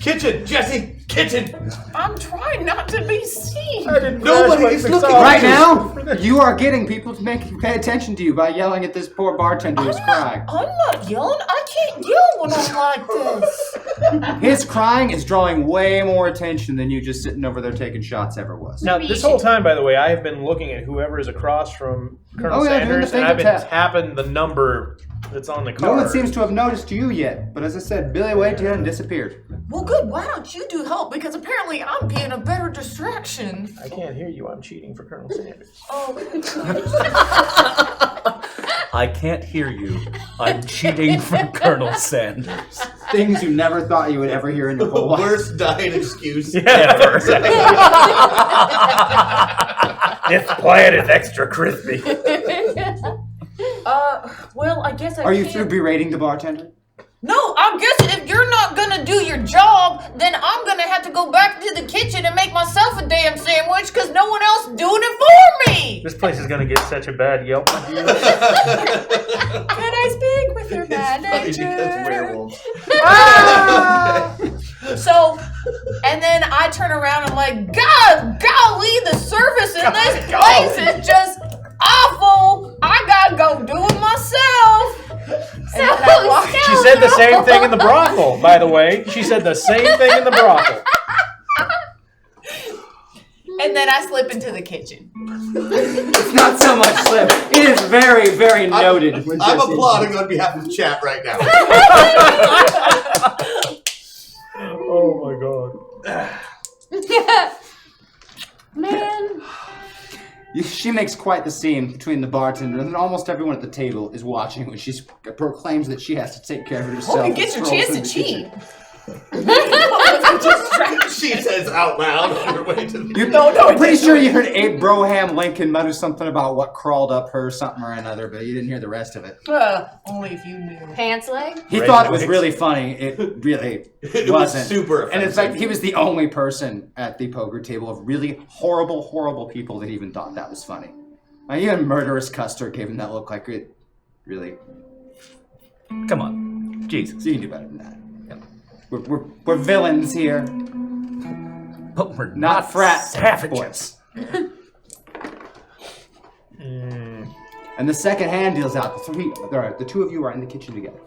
Kitchen, Jesse, kitchen. I'm trying not to be seen. Nobody's looking Right now, you are getting people to pay attention to you by yelling at this poor bartender who's crying. I'm not yelling. I can't yell when I'm like this. His crying is drawing way more attention than you just sitting over there taking shots ever was. Now, this whole time, by the way, I have been looking at whoever is across from Colonel doing the Sanders, thing and I've to been tap. tapping the number that's on the No card. one seems to have noticed you yet, but as I said, Billy waved to you and disappeared. Well, good. Why don't you do help? Because apparently I'm being a better distraction. I can't hear you. I'm cheating for Colonel Sanders. Oh. I can't hear you. I'm cheating from Colonel Sanders. Things you never thought you would ever hear in your whole life. Worst dying excuse ever. This plant is extra crispy. Well, I guess I Are you can't. through berating the bartender? No, I guess if you're not gonna do your job, then I'm gonna have to go back to the kitchen and make myself a damn sandwich because no one else doing it for me. This place is gonna get such a bad Yelp review. Can I speak with your funny because manager? werewolves. So, and then I turn around and I'm like, God, golly, the service in this place is just awful. I gotta go do it myself. And then I walk- She said the same thing in the brothel, by the way. She said the same thing in the brothel. And then I slip into the kitchen. It's not so much slip. It is very, very noted. when I'm Jesse- applauding on behalf of chat right now. Oh my god. Man. She makes quite the scene between the bartender and almost everyone at the table is watching when she proclaims that she has to take care of herself. Hope you and get your strolls chance to into the cheat. kitchen. She says out loud on her way to the... I'm pretty sure you heard Abe Broham Lincoln mutter something about what crawled up her something or another, but you didn't hear the rest of it. Only if you knew. Pants leg? He thought it was really funny. It really It was wasn't. super And in offensive. fact, he was the only person at the poker table of really horrible, horrible people that even thought that was funny. Even Murderous Custer gave him that look like it really... Come on. Jesus. So you can do better than that. We're villains here, But we're not frat savages. boys. And the second hand deals out. The two of you are in the kitchen together.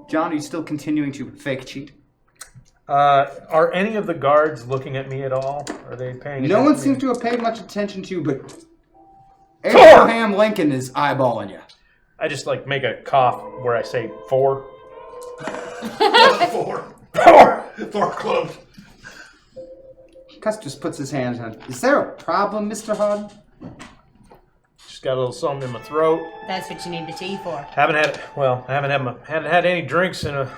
John, are you still continuing to fake cheat? Are any of the guards looking at me at all? Are they paying No one attention seems to have paid much attention to you, but Abraham Lincoln is eyeballing you. I just like make a cough where I say 4. 4 clubs. Custer just puts his hands on. Is there a problem, Mr. Hard? Just got a little something in my throat. That's what you need the tea for. Haven't had any drinks in a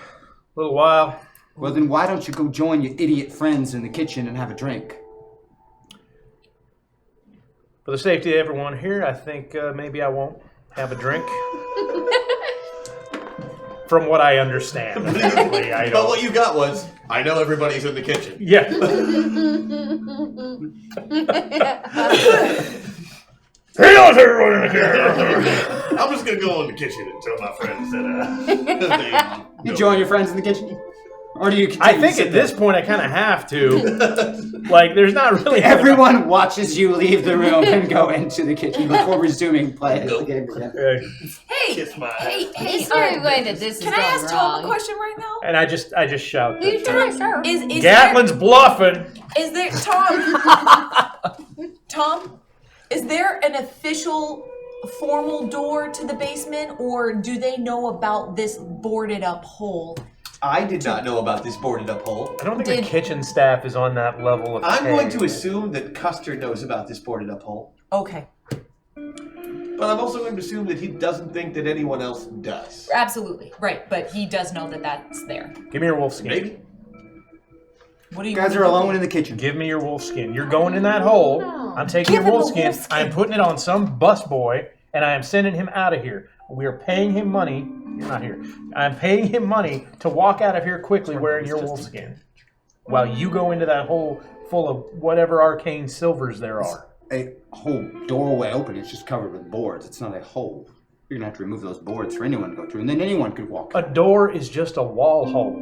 little while. Well, then why don't you go join your idiot friends in the kitchen and have a drink? For the safety of everyone here, I think maybe I won't have a drink. From what I understand. But what you got was, I know everybody's in the kitchen. Yeah. Hey, how's everyone in here? I'm just gonna go in the kitchen and tell my friends that You join your friends in the kitchen? Or do you I continue think to sit at this there? point I kind of have to. Like, there's not really... Everyone watches you leave the room and go into the kitchen before resuming play of the game again. Hey, kiss my ass. hey, Is there a way that this is can going I ask Tom wrong? a question right now? And I just shout. You try, sir. Is Gatlin's bluffing. Is there Tom? Is there an official formal door to the basement, or do they know about this boarded up hole? I did not know about this boarded up hole. I don't think the kitchen staff is on that level of I'm pay. going to assume that Custer knows about this boarded up hole. Okay, But I'm also going to assume that he doesn't think that anyone else does. absolutely right. But he does know that that's there. Give me your wolf skin. Maybe. What do You you guys are alone in the kitchen. Give me your wolf skin. You're going in that hole. I'm taking Give your him wolf the skin. wolf skin. I'm putting it on some busboy, and I am sending him out of here. We are paying him money. You're not here. I'm paying him money to walk out of here quickly wearing your wolf skin, while you go into that hole full of whatever arcane silvers there are. A whole doorway open. It's just covered with boards. It's not a hole. You're gonna have to remove those boards for anyone to go through, and then anyone could walk. A door is just a wall hole.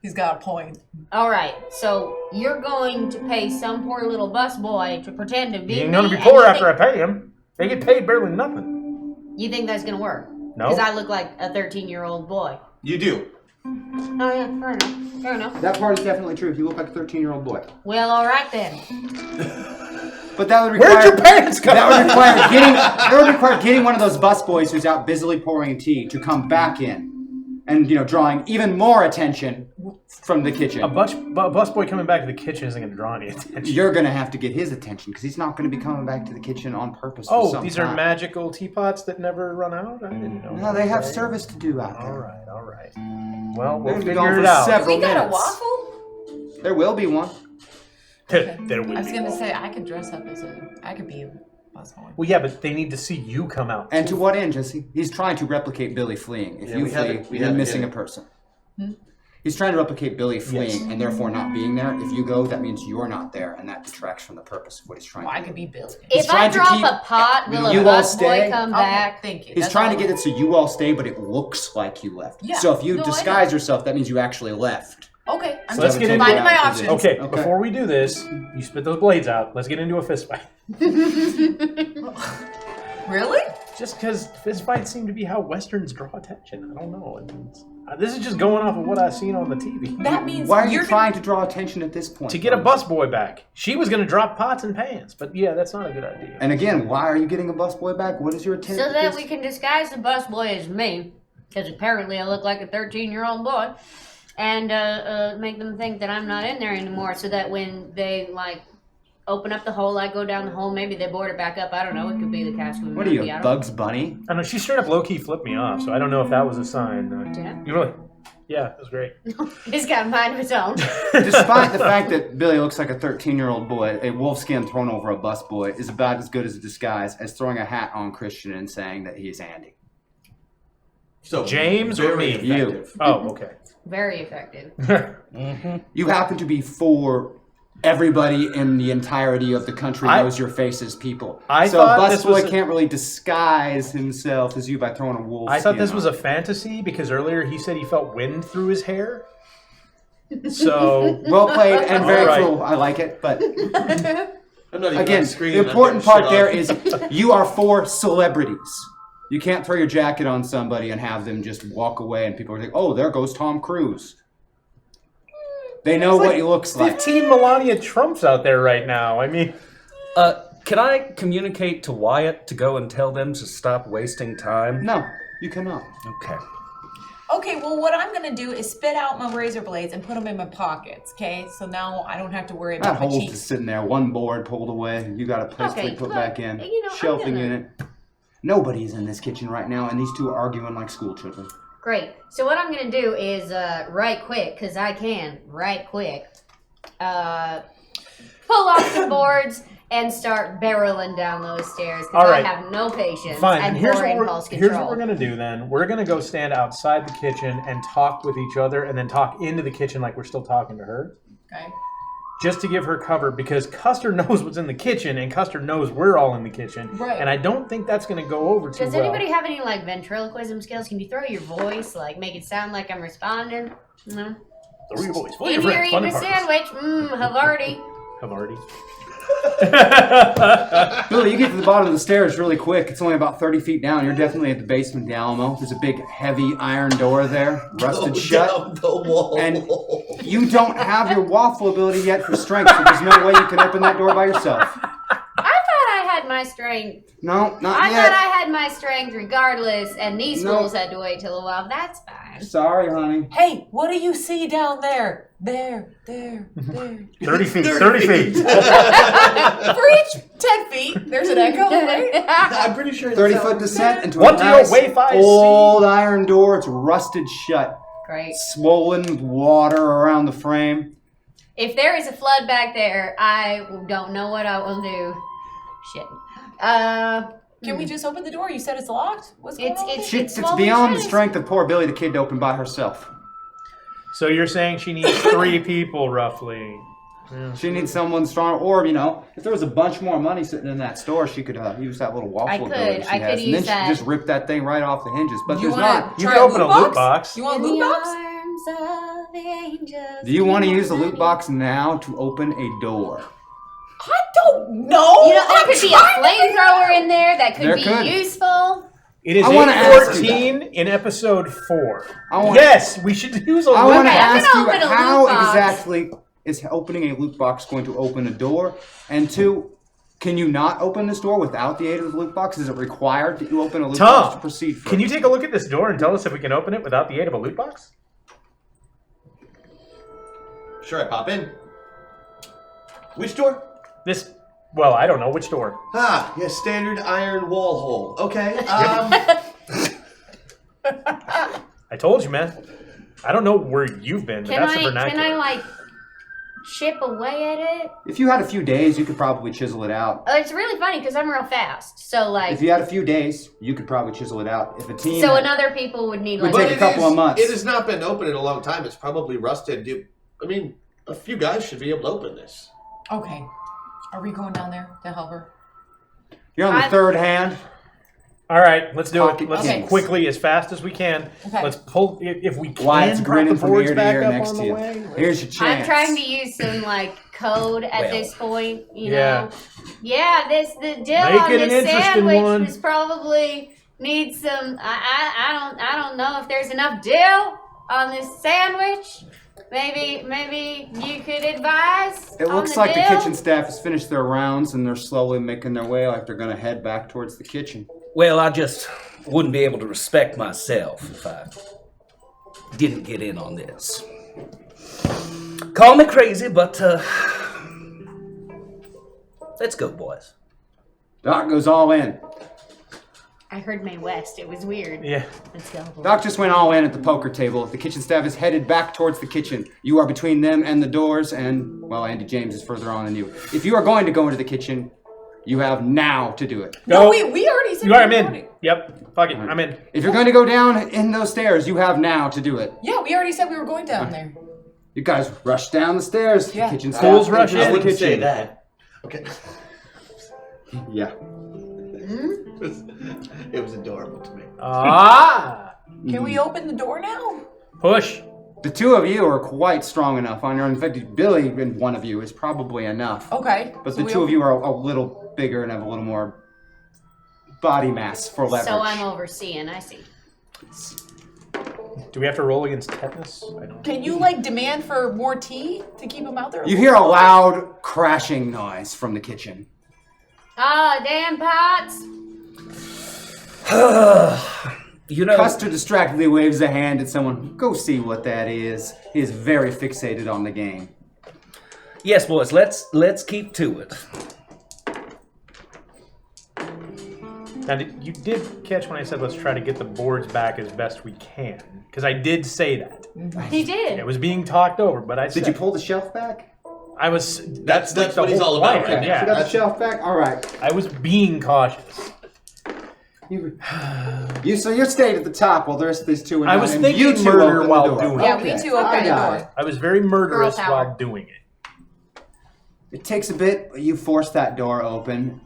He's got a point. All right, so you're going to pay some poor little busboy to pretend to be He ain't me, gonna be and poor you after I think, pay him. They get paid barely nothing. You think that's gonna work? No. Because I look like a 13-year-old boy. You do. Oh yeah, fair enough. Fair enough. That part is definitely true. You look like a 13-year-old boy. Well, all right then. But that would require. Where'd your parents come That would require getting one of those busboys who's out busily pouring tea to come back in, and drawing even more attention from the kitchen. A busboy coming back to the kitchen isn't going to draw any attention. You're gonna have to get his attention because he's not gonna be coming back to the kitchen on purpose. For Oh, some these time. are magical teapots that never run out? I didn't know. No, they have Okay. service to do out All there. right, all right. Well, They're we'll gonna be gone figure for it out. several We got a minutes. waffle? There will be one. There would I was be gonna one. say I could dress up as I could be a busboy. Well, yeah, but they need to see you come out. And to what end, Jesse? He's trying to replicate Billy fleeing. If Yeah, you we flee, haven't you're missing yet. a person. He's trying to replicate Billy fleeing and therefore not being there. If you go, that means you're not there, and that detracts from the purpose of what he's trying Well, to I do. could be Billy. He's If I trying to drop keep- a pot, will You a all busboy stay? come Okay, back? thank you. He's That's trying all to get I it so you all stay, but it looks like you left. Yeah. So if you No, I disguise know. yourself, that means you actually left. want. Okay, I'm So let's just get into finding my that options. position. Okay, Okay. before we do this, you spit those blades out. Let's get into a fist fight. Really? Just because fist fights seem to be how Westerns draw attention. I don't know. This is just going off of what I've seen on the TV. That means Why are you you're trying to draw attention at this point? To get a busboy back. She was going to drop pots and pans, but yeah, that's not a good idea. And again, why are you getting a busboy back? What is your intent? So with that this? we can disguise the busboy as me, because apparently I look like a 13-year-old boy. and make them think that I'm not in there anymore, so that when they like open up the hole, I go down the hole. Maybe they board it back up. I don't know. It could be the Catwoman. What are you, Bugs Bunny? I know she straight up low key flipped me off, so I don't know if that was a sign. Yeah. You really? Yeah, it was great. He's got a mind of his own. Despite the fact that Billy looks like a 13-year-old boy, a wolf skin thrown over a bus boy is about as good as a disguise as throwing a hat on Christian and saying that he's Andy. So James or me? effective. Oh, okay. Very effective. You happen to be for everybody in the entirety of the country knows your face as people. I so thought bus this boy was can't really disguise himself as you by throwing a wolf I thought skin this on. was a fantasy because earlier he said he felt wind through his hair. So Well played and very All right. cruel. I like it, but I'm not even again, on screen. the important part there is is you are for celebrities. You can't throw your jacket on somebody and have them just walk away and people are like, oh, there goes Tom Cruise. They know what he looks like. 15 Melania Trumps out there right now. I mean, Can I communicate to Wyatt to go and tell them to stop wasting time? No, you cannot. Okay. Okay, well, what I'm gonna do is spit out my razor blades and put them in my pockets. Okay, so now I don't have to worry That about my hole's cheeks. just sitting there, one board pulled away. You got a place Okay, to put look, back in. you know, I'm Shelving gonna- unit. Nobody's in this kitchen right now, and these two are arguing like school children. Great. So what I'm gonna do is right quick, because I can right quick, pull off some boards and start barreling down those stairs because All right. I have no patience. fine. And And here's poor what, impulse here's control. what we're going to do then. We're going to go stand outside the kitchen and talk with each other and then talk into the kitchen like we're still talking to her. Okay. Just to give her cover because Custer knows what's in the kitchen and Custer knows we're all in the kitchen. Right. And I don't think that's going to go over too Does well. anybody have any like ventriloquism skills? Can you throw your voice, like make it sound like I'm responding? No. Throw your voice. Full of In your here friends, eating a fun sandwich. Havarti. Havarti. Billy, you get to the bottom of the stairs really quick. It's only about 30 feet down. You're definitely at the basement of the Alamo. There's a big, heavy iron door there, rusted shut. Down the wall. And you don't have your waffle ability yet for strength, so there's no way you can open that door by yourself. I thought I had my strength. No, not I yet. thought I had my strength regardless, and these No. fools had to wait till a while. That's fine. Sorry, honey. Hey, what do you see down there? There. 30 feet. 30 feet. For each 10 feet, there's an echo, right? I'm pretty sure 30-foot descent into What a do your nice Wi-Fi old iron door. It's rusted shut, Great. swollen with water around the frame. If there is a flood back there, I don't know what I will do. Shit. Can we just open the door? You said it's locked? What's going on? It's It's swollen beyond the shut. strength of poor Billy the Kid to open by herself. So you're saying she needs 3 people roughly. She needs someone strong, or if there was a bunch more money sitting in that store, she could use that little waffle I could. ability she I could has, and use then she that. could just rip that thing right off the hinges. But You there's wanna not. You try can open a loot box. You want a In loot the box? arms of the angels. Do you want to use the loot box now to open a door? I don't know. You know, there could be a flamethrower in there that could There be could. useful. It is I wanna ask you- 8:14 in episode 4. I want- Yes, we should use a I loot want to Okay, I'm box. ask gonna you open a loot how box. exactly is opening a loot box going to open a door? And 2, can you not open this door without the aid of the loot box? Is it required that you open a loot box to Tom, proceed first? can you take a look at this door and tell us if we can open it without the aid of a loot box? Sure, I pop in. Which door? Well, I don't know. Which door? Ah, yes, standard iron wall hole. Okay. I told you, man. I don't know where you've been, but Can that's the I vernacular. like chip away at it? If you had a few days, you could probably chisel it out. It's really funny because I'm real fast. So like, If you had a few days, you could probably chisel it out. If a team, so another people would need Would like. take a couple of months. It has not been open in a long time. It's probably rusted. I mean, a few guys should be able to open this. Okay. Are we going down there to help her? you're on the third hand. All right, let's do it. Pocket Let's kings. quickly, as fast as we can. Okay. Let's pull, if we can, Wyatt's prop grinning the from boards ear to back ear up next on to the you. way. Here's your chance. I'm trying to use some like code at Well. this point, you Yeah. know. Yeah, the deal Make on it an this interesting sandwich one. was probably needs some. I don't know if there's enough dill on this sandwich. Maybe you could advise. It on looks the like the dill? kitchen staff has finished their rounds and they're slowly making their way like they're going to head back towards the kitchen. Well, I just wouldn't be able to respect myself if I didn't get in on this. Call me crazy, but let's go, boys. Doc goes all in. I heard May West. It was weird. Yeah. Let's go. Doc just went all in at the poker table. The kitchen staff is headed back towards the kitchen. You are between them and the doors, and, well, Andy James is further on than you. If you are going to go into the kitchen, you have now to do it. No, we already said You are, I'm we were in. going. Yep. Fuck it. I'm in. If you're going to go down in those stairs, you have now to do it. Yeah, we already said we were going down there. You guys rush down the stairs. Yeah. Kitchen Fools staff rush enters in. the I wouldn't say kitchen. that. Okay. Yeah. It was adorable to me. Ah! Can we open the door now? Push. The two of you are quite strong enough on your own. In fact, Billy and one of you is probably enough. Okay. But so the we two of open- you are a little bigger and have a little more body mass for leverage. So I'm overseeing. I see. Do we have to roll against tetanus? I don't. Can you like demand for more tea to keep him out there? You hear a loud crashing noise from the kitchen. Ah, damn pots. You know, Custer distractedly waves a hand at someone. Go see what that is. He is very fixated on the game. yes, boys. Let's keep to it. Now, you did catch when I said let's try to get the boards back as best we can, because I did say that. He did. It was being talked over, but I said Did you pull the shelf back? I was. That's like the what he's whole all about plan, right now. Yeah, You got the shelf back? All right. I was being cautious. So you stayed at the top while the rest of these two were I down, was and thinking you two murder opened the while door. doing it. Yeah, we two opened I the got door. it. I was very murderous Girl power. while doing it. It takes a bit, but you force that door open,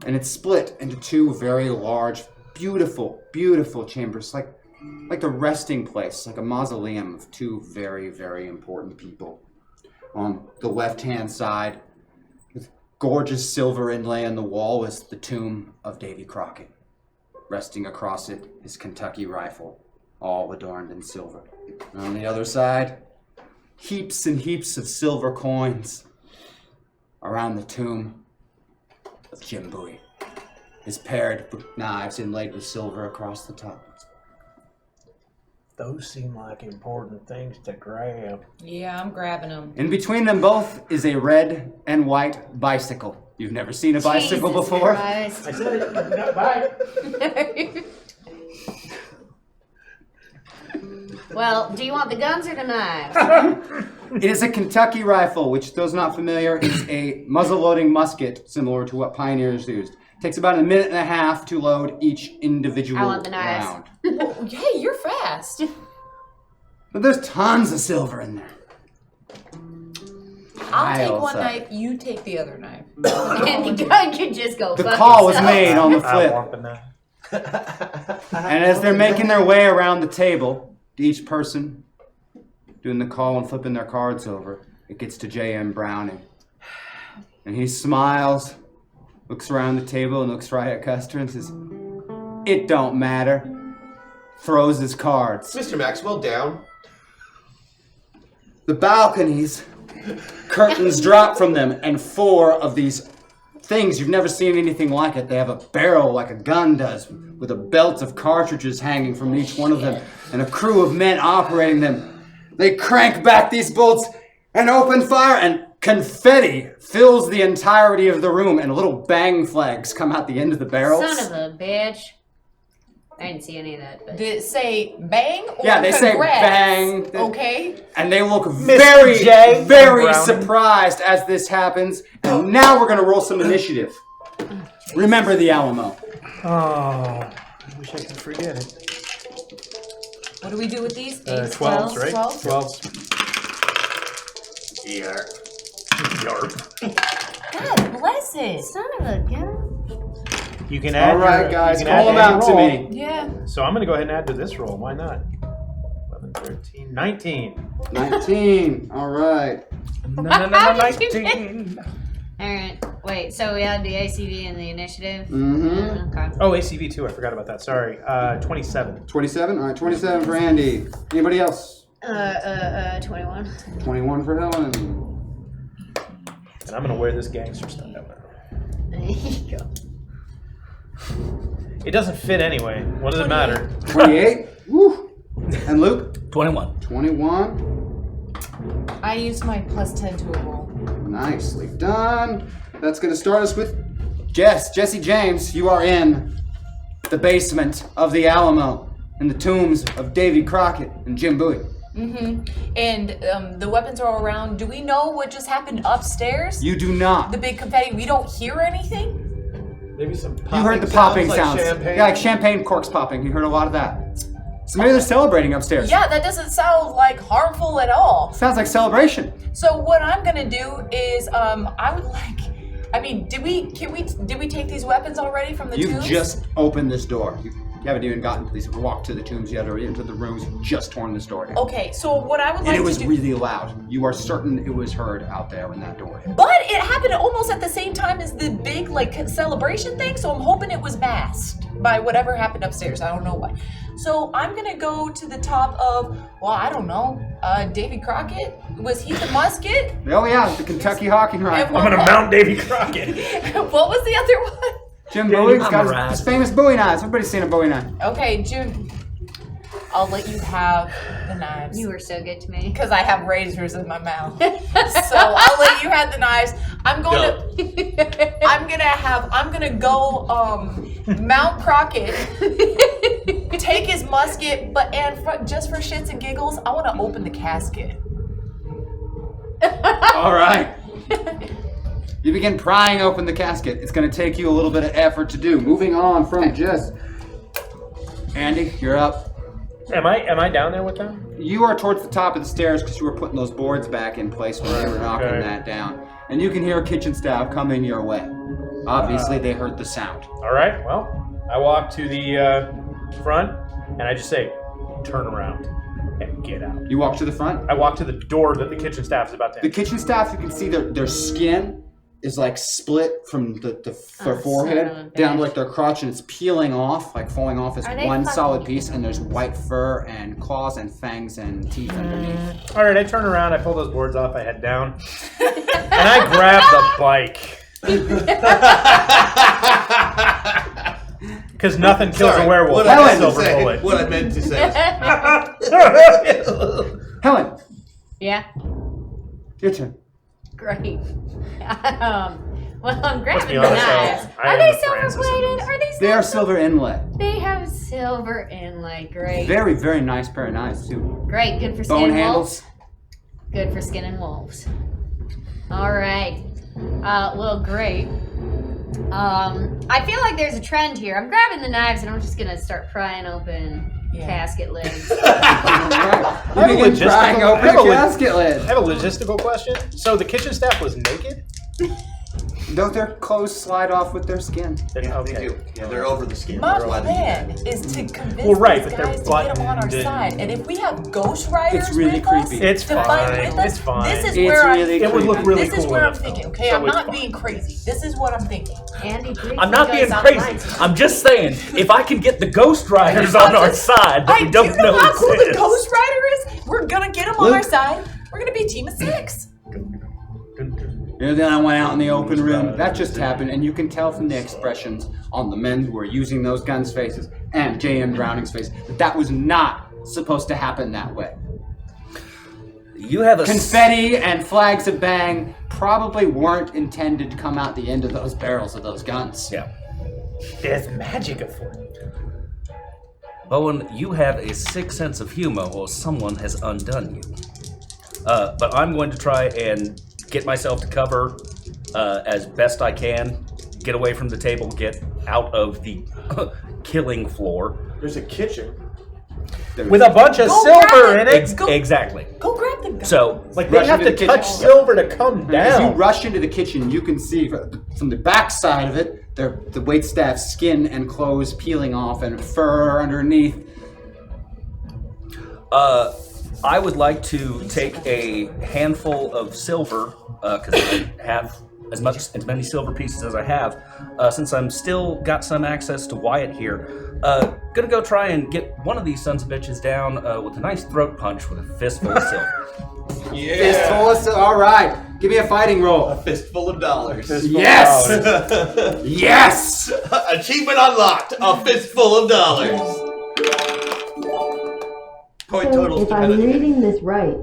and it's split into two very large, beautiful, beautiful chambers, like the resting place, like a mausoleum of two very, very important people. On the left-hand side, with gorgeous silver inlay on the wall, is the tomb of Davy Crockett. Resting across it, his Kentucky rifle, all adorned in silver. And on the other side, heaps and heaps of silver coins around the tomb of Jim Bowie. His paired knives inlaid with silver across the top. Those seem like important things to grab. Yeah, I'm grabbing them. In between them both is a red and white bicycle. You've never seen a bicycle Jesus before? Christ. I said it. Bye. Well, do you want the guns or the knives? It is a Kentucky rifle, which, those not familiar, is a muzzle-loading musket similar to what pioneers used. Takes about a minute and a half to load each individual I want the knives. round. Well, hey, you're fast. But there's tons of silver in there. I'll take Piles one of knife, it. you take the other knife. And the gun could just go The fuck call was itself. made on the I flip. want the knife. And as they're making their way around the table, each person doing the call and flipping their cards over, it gets to J.M. Browning. And he smiles, looks around the table and looks right at Custer and says, "It don't matter." Throws his cards. Mr. Maxwell, down. The balconies, curtains drop from them, and four of these things, you've never seen anything like it. They have a barrel like a gun does, with a belt of cartridges hanging from each one of them, and a crew of men operating them. They crank back these bolts and open fire, and confetti fills the entirety of the room, and little bang flags come out the end of the barrels. Son of a bitch. I didn't see any of that. But. Did it say bang or Yeah, they say congrats? bang. Okay. And they look Mr. very, J. very Browning. surprised as this happens. And now we're going to roll some initiative. Remember the Alamo. Oh, I wish I could forget it. What do we do with these? Eights, 12s, right? 12s? 12s. Yeah. Yarp. God bless it. Son of a gun. You can add. All right, your, guys, you can call add them your out to roll. me. Yeah. So I'm going to go ahead and add to this roll. Why not? 11, 13, 19. 19. All right. No, 19. Alright, wait, so we had the ACV and the initiative? Mm-hmm. Okay. Oh, ACV too. I forgot about that. Sorry. 27. 27. All right, 27 for Andy. Anybody else? 21. 21 for Helen. And I'm going to wear this gangster stuff. There you go. It doesn't fit anyway. What does it matter? 28. Woo. And Luke? 21. 21. I used my +10 to a roll. Nicely done. That's going to start us with Jesse James. You are in the basement of the Alamo, in the tombs of Davy Crockett and Jim Bowie. And the weapons are all around. Do we know what just happened upstairs? You do not. The big confetti. We don't hear anything? Maybe some popping You heard the popping like sounds. champagne. Yeah, like champagne corks popping. You heard a lot of that. So maybe they're celebrating upstairs. Yeah, that doesn't sound like harmful at all. Sounds like celebration. So what I'm gonna do is, I would like. I mean, did we take these weapons already from the You tombs? just opened this door. You haven't even gotten to these. Walked to the tombs yet, or into the rooms. You just torn this door down. Okay, so what I would And like it was to do. really loud. You are certain it was heard out there when that door hit. But it happened almost at the same time as the big celebration thing, so I'm hoping it was masked by whatever happened upstairs. I don't know what. So I'm gonna go to the top of, well, I don't know, Davy Crockett. Was he the musket? Oh yeah, the Kentucky Hawking Rifle. I'm gonna mount Davy Crockett. What was the other one? Jim Bowie's I'm got right. his famous Bowie knives. Everybody's seen a Bowie knife. Okay, June. I'll let you have the knives. You were so good to me. Because I have razors in my mouth. So I'll let you have the knives. I'm gonna go Mount Crockett, take his musket, just for shits and giggles, I wanna open the casket. All right. You begin prying open the casket. It's going to take you a little bit of effort to do. Moving on from just Andy, you're up. Am I down there with them? You are towards the top of the stairs because you were putting those boards back in place when they were knocking Okay. that down. And you can hear kitchen staff coming your way. Obviously, they heard the sound. All right. Well, I walk to the front and I just say, "Turn around and get out." You walk to the front. I walk to the door that the kitchen staff is about to The enter. kitchen staff, you can see their skin is like split from their son of a forehead down to bitch. like their crotch, and it's peeling off, like falling off as Are they one fucking solid piece, and there's white fur and claws and fangs and teeth underneath. All right. I turn around. I pull those boards off. I head down, and I grab the bike. Because nothing kills Sorry, a werewolf what like I a meant to silver say, bullet. What I meant to say. Helen, Yeah, your turn. great. Well, I'm Let's be grabbing the honest, knives. I Are am they the silver Francis of plated? this. Are they They are silver inlay. They have silver inlay. Great. Very, very nice pair of knives too. Great. Good for Bone skinning handles. wolves. Good for skinning wolves. All right. Well, great. I feel like there's a trend here. I'm grabbing the knives and I'm just gonna start prying open casket lids. Right. You I have a begin prying logistical- open I have the a casket lid. I have a logistical question. So the kitchen staff was naked? Don't their clothes slide off with their skin? Yeah, Okay. they do. Yeah, they're over the skin. My They're allowed to do plan that. is to convince Well, right, these but they're guys to get them on our buttoned and- side. And if we have ghost riders It's really with us creepy. It's to fight fine. with us, It's fine. this is It's where really It would look creepy. really this cool. is where I'm enough, thinking, though. okay? So I'm it's not fine. being crazy. This is what I'm thinking. Andy, briefly I'm not goes being on crazy. my- I'm just saying, if I can get the Ghost Riders on our side that I we don't do know how cool the exist. Ghost Rider is. We're gonna get him on our side. We're gonna be a team of 6. You're the only one out in the open room. That just happened, and you can tell from the expressions on the men who were using those guns' faces and J.M. Browning's face that was not supposed to happen that way. You have a Confetti and flags of bang probably weren't intended to come out the end of those barrels of those guns. Yeah. There's magic afoot. Bowen, you have a sick sense of humor, or someone has undone you. But I'm going to try and get myself to cover as best I can. Get away from the table. Get out of the killing floor. There's a kitchen. With a bunch of Go silver grab in it. it. Go- Exactly. Go grab the gun. So, Like they Rush have into to the touch kitchen. silver to come As you down. rush into the kitchen, you can see from the back side of it, the waitstaff's skin and clothes peeling off and fur underneath. I would like to take a handful of silver, because I have as many silver pieces as I have, since I'm still got some access to Wyatt here. Gonna go try and get one of these sons of bitches down with a nice throat punch with a fistful of silver. Yeah. Fistful of all right, give me a fighting roll. A fistful of dollars. Yes! Yes! Achievement unlocked. A fistful of dollars. Point So totals if I'm dependent. reading this right,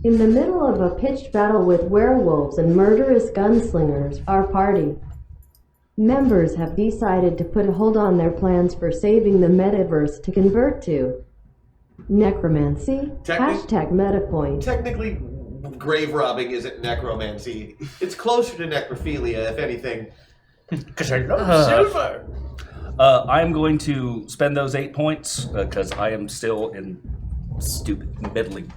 In the middle of a pitched battle with werewolves and murderous gunslingers, our party members have decided to put a hold on their plans for saving the metaverse to convert to necromancy. Hashtag MetaPoint. Technically, grave robbing isn't necromancy. It's closer to necrophilia, if anything. Because I love silver. I'm going to spend those 8 points because I am still in stupid middling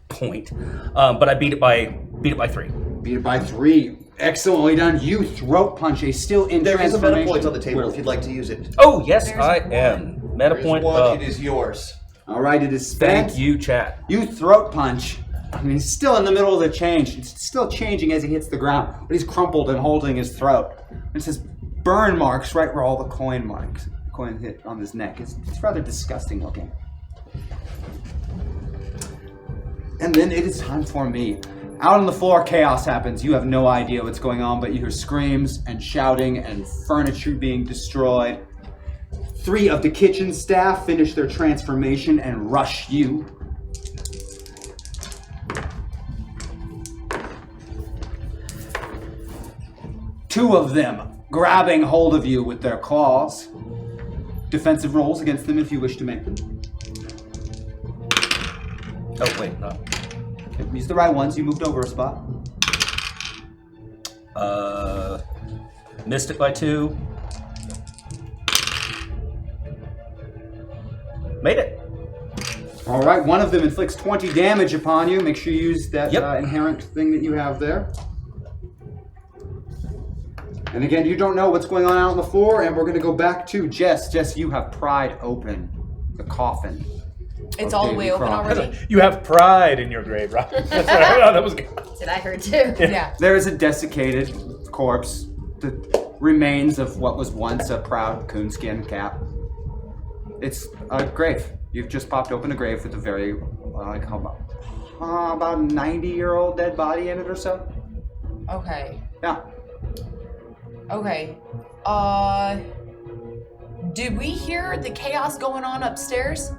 point. But I beat it by 3. Beat it by 3. Excellently done. You throat punch a still in There is a transformation. meta point on the table if you'd like to use it. Oh yes, I am. Meta There's point. one, it is yours. All right, it is spent. Thank you, chat. You throat punch. I mean, he's still in the middle of the change. It's still changing as he hits the ground, but he's crumpled and holding his throat. It says burn marks right where all the coin hit on his neck. It's rather disgusting looking. And then it is time for me. Out on the floor, chaos happens. You have no idea what's going on, but you hear screams and shouting and furniture being destroyed. 3 of the kitchen staff finish their transformation and rush you. Two of them grabbing hold of you with their claws. Defensive rolls against them if you wish to make them. Oh wait, no. Use the right ones. You moved over a spot. Missed it by 2. Made it. All right, one of them inflicts 20 damage upon you. Make sure you use that inherent thing that you have there. And again, you don't know what's going on out on the floor, and we're going to go back to Jess. Jess, you have pried open the coffin. It's all the way open already? You have pride in your grave, right? That's what I thought that was good. That's what I heard too. Yeah. There is a desiccated corpse, the remains of what was once a proud coonskin cap. It's a grave. You've just popped open a grave with a very, about a 90-year-old dead body in it or so. Okay. Yeah. Okay. Did we hear the chaos going on upstairs?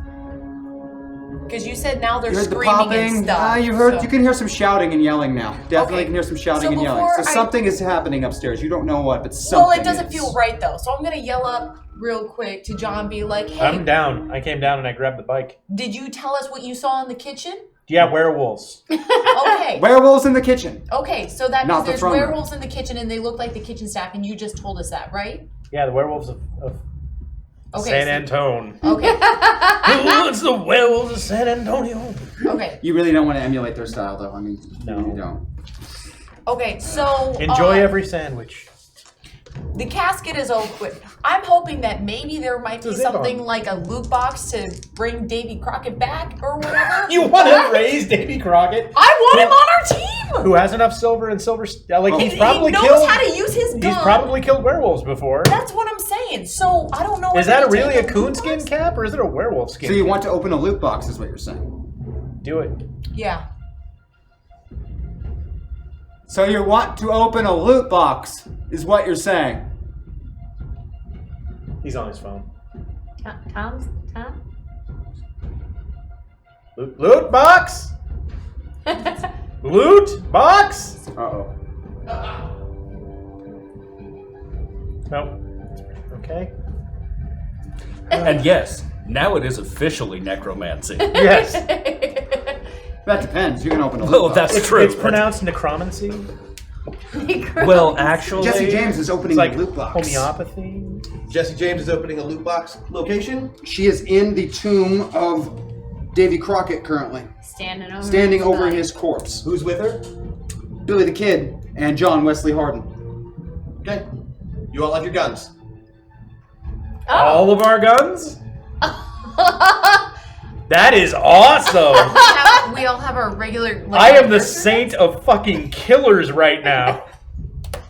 Because you said now they're You heard the screaming popping. and stuff. You can hear some shouting and yelling now. Definitely Okay. can hear some shouting So and yelling. before So something is happening upstairs. You don't know what, but something Well, it doesn't is. feel right though. So I'm gonna yell up real quick to John, be like, "Hey, I'm down. I came down and I grabbed the bike. did you tell us what you saw in the kitchen?" Yeah, werewolves. Okay. Werewolves in the kitchen. Okay, so that Not means the there's throne room. werewolves in the kitchen and they look like the kitchen staff, and you just told us that, right? Yeah, the werewolves of Okay. San Antone. Okay. It's the werewolves of San Antonio. Okay. You really don't want to emulate their style, though. I mean, No. you don't. Okay. So Enjoy every sandwich. the casket is open. I'm hoping that maybe there might be What's it something on? like a loot box to bring Davy Crockett back or whatever. You want to raise Davy Crockett? I want him on our team. Who has enough silver and silver? He's He probably knows killed. how to use his gun. He's probably killed werewolves before. That's what I'm saying. So I don't know. Is if that we can really a take loot coonskin box. cap or is it a werewolf skin? So you cap? want to open a loot box, is what you're saying. Do it. Yeah. So you want to open a loot box, is what you're saying. He's on his phone. Tom? Loot box? Loot box? Uh-oh. Nope. Okay. And yes, now it is officially necromancy. Yes. That depends. You can open a loot Well, box. that's true. It's pronounced necromancy. Well, actually, Jesse James is opening It's like a loot box. homeopathy. Jesse James is opening a loot box location. She is in the tomb of Davy Crockett currently, Standing over his corpse. Who's with her? Billy the Kid and John Wesley Harden. Okay. You all have your guns. All of our guns? That is awesome! We all have our regular. Like, I am the saint of fucking killers right now.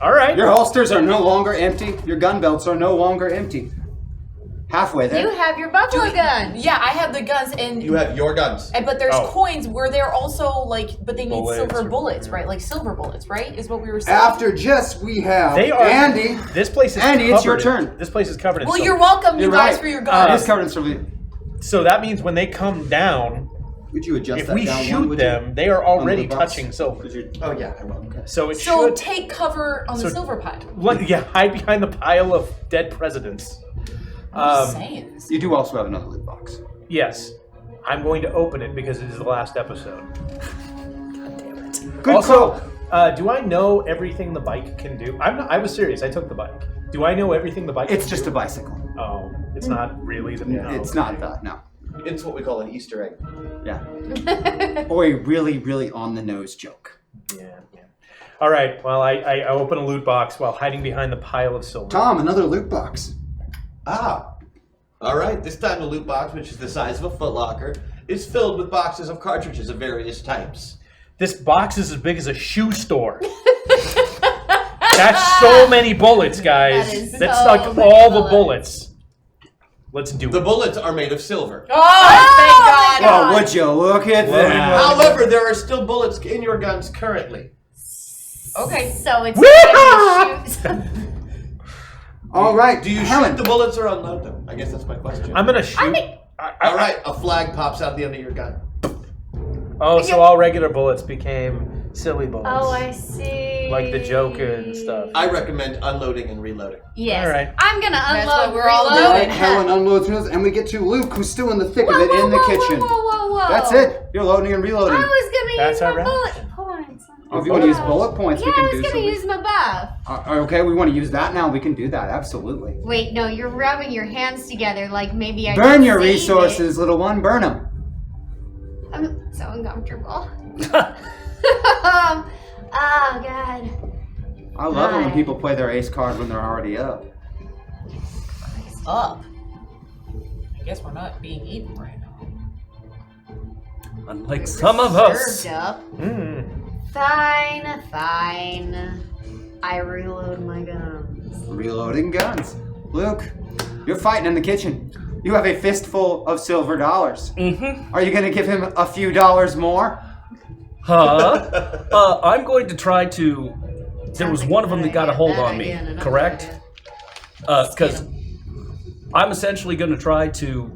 Alright. Your holsters are no longer empty. Your gun belts are no longer empty. Halfway there. You have your buffalo gun. Yeah, I have the guns, and You have your guns. but there's Oh. coins where they're also like, but they need Bullets silver or- bullets, right? Like silver bullets, right? Is what we were saying. After Jess, we have They are. Andy. This place is Andy, covered it's your in- turn. This place is covered in Well, silver. you're welcome, you You're guys, right. for your It guns. is covered in silver. So that means when they come down, Would you adjust If that we down one, shoot would you? them, they are already Under the box? touching silver. Oh yeah, I will. Okay. So it So should. take cover on the So- silver pile. Hide behind the pile of dead presidents. I'm just saying. You do also have another loot box. Yes. I'm going to open it because it is the last episode. Good also, call. do I know everything the bike can do? I was serious. I took the bike. Do I know everything the bike It's can just do? a bicycle. Oh, it's not really the... No, It's okay. not that, no. It's what we call an Easter egg. Yeah. Or a really, really on-the-nose joke. Yeah. All right. Well, I open a loot box while hiding behind the pile of silver. Tom, another loot box. Ah. All right. This time the loot box, which is the size of a footlocker, is filled with boxes of cartridges of various types. This box is as big as a shoe store. That's so many bullets, guys. That is That's so like many all the bullets. bullets. Let's do The it. bullets are made of silver. Oh, thank God. Oh, would you look at that? However, there are still bullets in your guns currently. Okay. So it's Wee-haw! All right, Do you Helen. shoot the bullets or unload them? I guess that's my question. I'm gonna shoot. All right, a flag pops out the end of your gun. Oh, so all regular bullets became silly bullets. Oh, I see. Like the Joker and stuff. I recommend unloading and reloading. Yes. All right. I'm gonna That's unload. what we're all reload, All right, doing. Helen unloads hers, and we get to Luke, who's still in the thick of it Whoa, in the whoa, kitchen. Whoa, whoa, whoa, whoa. That's it. You're loading and reloading. I was gonna That's use our my round. bullet points. Oh, if you want to use bullet points, Yeah, we can I do was so. gonna use my buff. Okay, we want to use that now. We can do that. Absolutely. Wait, no, you're rubbing your hands together like maybe I Burn can your save resources, little one. Burn them. it. I'm so uncomfortable. Oh God. I love it when Hi. people play their ace card when they're already up. Up. I guess we're not being eaten right now. Unlike some of us. Served up. Mm. Fine. I reload my guns. Reloading guns. Luke, you're fighting in the kitchen. You have a fistful of silver dollars. Mm-hmm. Are you going to give him a few dollars more? Huh? I'm going to try to. There was one of them that got a hold on me, correct? Because I'm essentially going to try to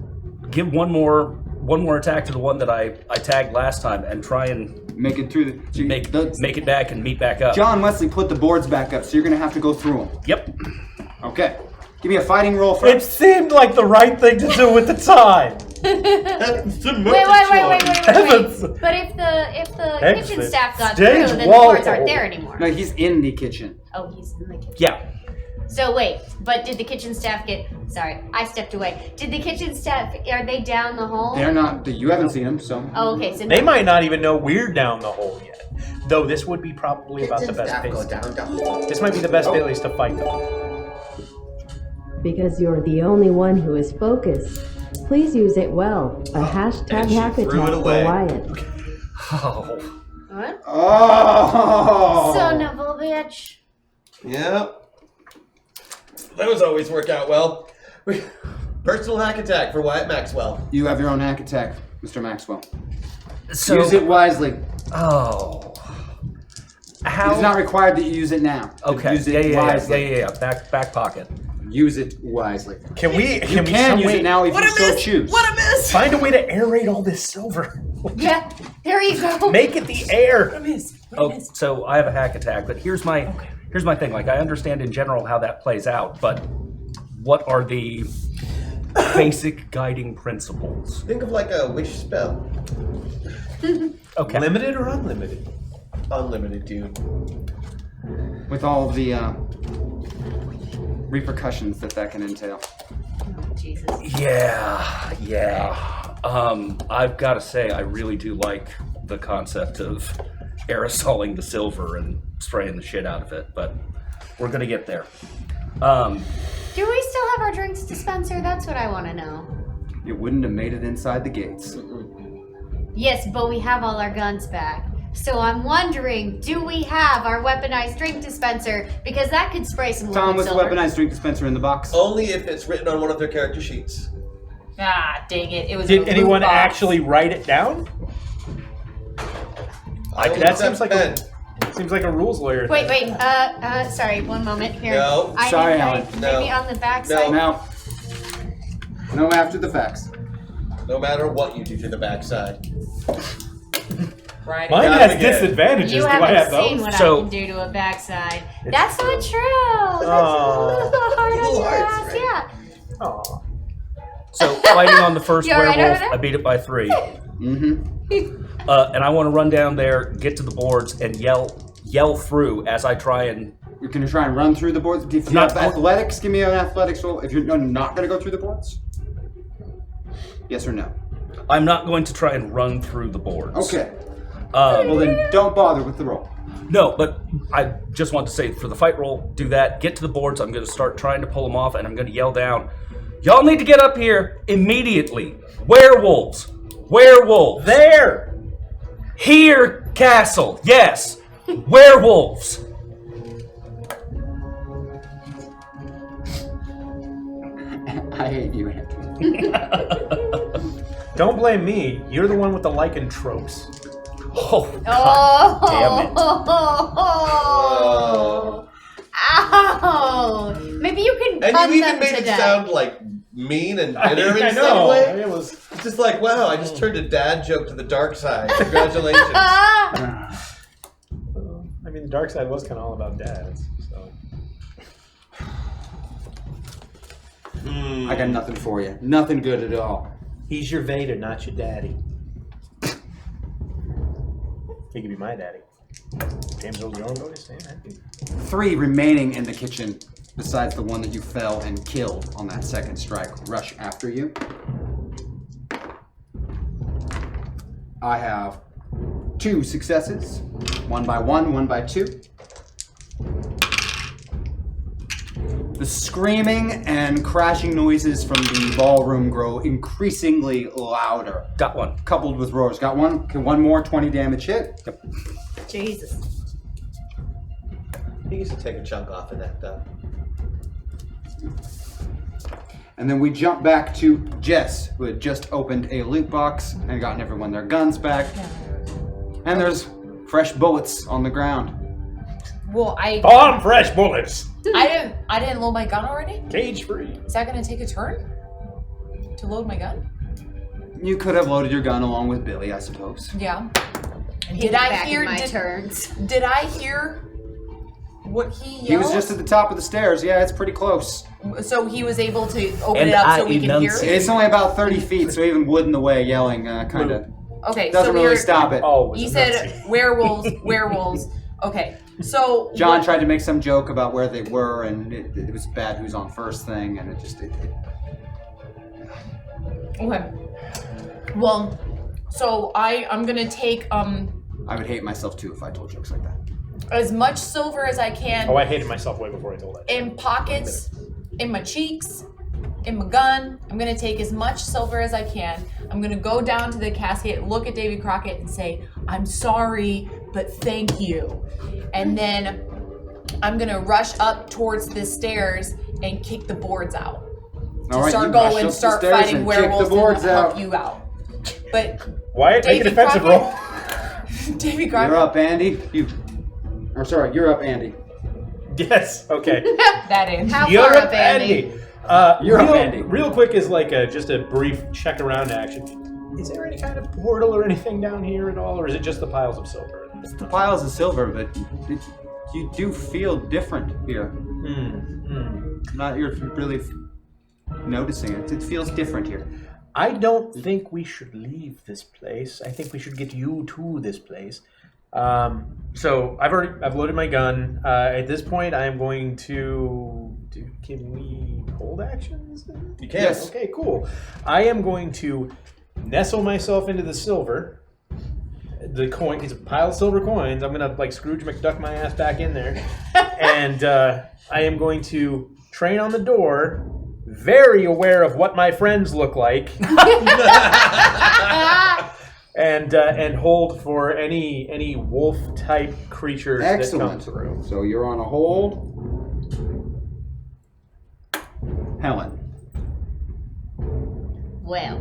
give one more attack to the one that I tagged last time and try and Make it through the... make it back and meet back up. John Wesley put the boards back up, so you're going to have to go through them. Yep. Okay. Give me a fighting roll It first. seemed like the right thing to do at the time. That's the Wait. Heavens. But if the Exit. kitchen staff got Stage through, then the wall. boards aren't there anymore. No, he's in the kitchen. Oh, he's in the kitchen. Yeah. So wait, but did the kitchen staff get? Sorry, I stepped away. Did the kitchen staff? Are they down the hole? They're not... You haven't seen them, so... Oh, okay. So They might not even know we're down the hole yet. Though this would be probably about the best Go place. down. This might be the best place to fight them. Because you're the only one who is focused. Please use it well. A hashtag And she hack threw attack it for away. Wyatt. Oh. What? Oh! Son of a bitch. Yep. Those always work out well. Personal hack attack for Wyatt Maxwell. You have your own hack attack, Mr. Maxwell. So. Use it wisely. Oh. How? It's not required that you use it now. But Okay. Use it wisely. Yeah. Back pocket. Use it wisely. Can we? You we can some use way- it now if you so choose. What a miss! Find a way to aerate all this silver. Yeah. There you go. Make it the air. Oh, so I have a hack attack, but here's my thing. Like, I understand in general how that plays out, but what are the basic guiding principles? Think of like a wish spell. Okay. Limited or unlimited? Unlimited, dude. With all of the repercussions that can entail. Oh, Jesus. Yeah. I've got to say, I really do like the concept of aerosoling the silver and spraying the shit out of it, but we're gonna get there. Do we still have our drinks dispenser? That's what I want to know. You wouldn't have made it inside the gates. Yes, but we have all our guns back. So I'm wondering, do we have our weaponized drink dispenser? Because that could spray some Tom, was the silver. weaponized drink dispenser in the box? Only if it's written on one of their character sheets. Ah, dang it. It was a Did loot anyone box. actually write it down? That seems like pen. Seems like a rules lawyer. Wait, thing. sorry, one moment here. No. Sorry, I Alan. maybe No. on the back side. No. No after the facts. no matter what you do to the backside. Right. Mine Gotta has be good. disadvantages. You Do I haven't have seen those? what So- I can do to a backside. It's That's true. not true. That's a little hard on Little your hearts, ass, right? yeah. Aw. So fighting on the first You all right over werewolf, there? I beat it by 3. Mm-hmm. And I want to run down there, get to the boards, and yell through as I try and. You're gonna try and run through the boards. If you Not- have athletics, give me an athletics roll. If you're not gonna go through the boards, yes or no? I'm not going to try and run through the boards. Okay. Well then, don't bother with the roll. No, but I just want to say for the fight roll, do that. Get to the boards. I'm going to start trying to pull them off, and I'm going to yell down. Y'all need to get up here immediately. Werewolves. Werewolves. There! Here, castle. Yes. Werewolves. I hate you, Anthony. Don't blame me. You're the one with the lycanthropes. Oh, Oh. damn it. Ow. Maybe you can And cut you even them made to it death. sound like mean and bitter I in know. some way. It was. It's just like, wow, I just turned a dad joke to the dark side. Congratulations. I mean, the dark side was kind of all about dads. So. I got nothing for you. Nothing good at all. He's your Vader, not your daddy. He could be my daddy. James Earl Jones voice? Yeah, that'd be- 3 remaining in the kitchen, besides the one that you fell and killed on that second strike, rush after you. I have 2 successes, 1 by 1, 1 by 2. The screaming and crashing noises from the ballroom grow increasingly louder, Got one. coupled with roars. Got one? Okay, one more 20 damage hit. Yep. Jesus. He used to take a chunk off of that, though. And then we jump back to Jess, who had just opened a loot box and gotten everyone their guns back. And there's fresh bullets on the ground. Well, Bomb fresh bullets! I didn't load my gun already. Cage free. Is that gonna take a turn to load my gun? You could have loaded your gun along with Billy, I suppose. Yeah. Did I Back hear in my did, turns. did I hear what he yelled? He was just at the top of the stairs. Yeah, it's pretty close. So he was able to open And it up I so we can hear enunciate. it? It's only about 30 feet, so even wood in the way yelling kind of Okay, doesn't so really we're, stop it. Oh, you said werewolves, werewolves. Okay, so John what- tried to make some joke about where they were, and it was bad who's on first thing, and it just... Okay. Well, so I'm gonna take I would hate myself too if I told jokes like that. as much silver as I can Oh, I hated myself way before I told that. in pockets, in my cheeks, in my gun. I'm gonna take as much silver as I can. I'm gonna go down to the casket, look at Davy Crockett, and say, "I'm sorry, but thank you." And then I'm gonna rush up towards the stairs and kick the boards out. All right, Start you rush up going, the start stairs fighting and kick the werewolves boards and help out. you out. But Wyatt, make an Davy defensive roll. Crockett- Davy Crockett. You're up, Andy. You're up, Andy. Yes, okay. That in. How You're far up, up, Andy? You're real, up, Andy. Real quick is like just a brief check around action. Is there any kind of portal or anything down here at all, or is it just the piles of silver? It's the piles of silver, but you do feel different here. You're really noticing it. It feels different here. I don't think we should leave this place. I think we should get you to this place. So I've loaded my gun. At this point, I am going to. Can we hold actions? You can. Yes. Okay, cool. I am going to nestle myself into the silver. The coin, it's a pile of silver coins. I'm gonna like Scrooge McDuck my ass back in there, and I am going to train on the door, very aware of what my friends look like, and hold for any wolf type creatures Excellent. that come through. So you're on a hold. Helen. Well,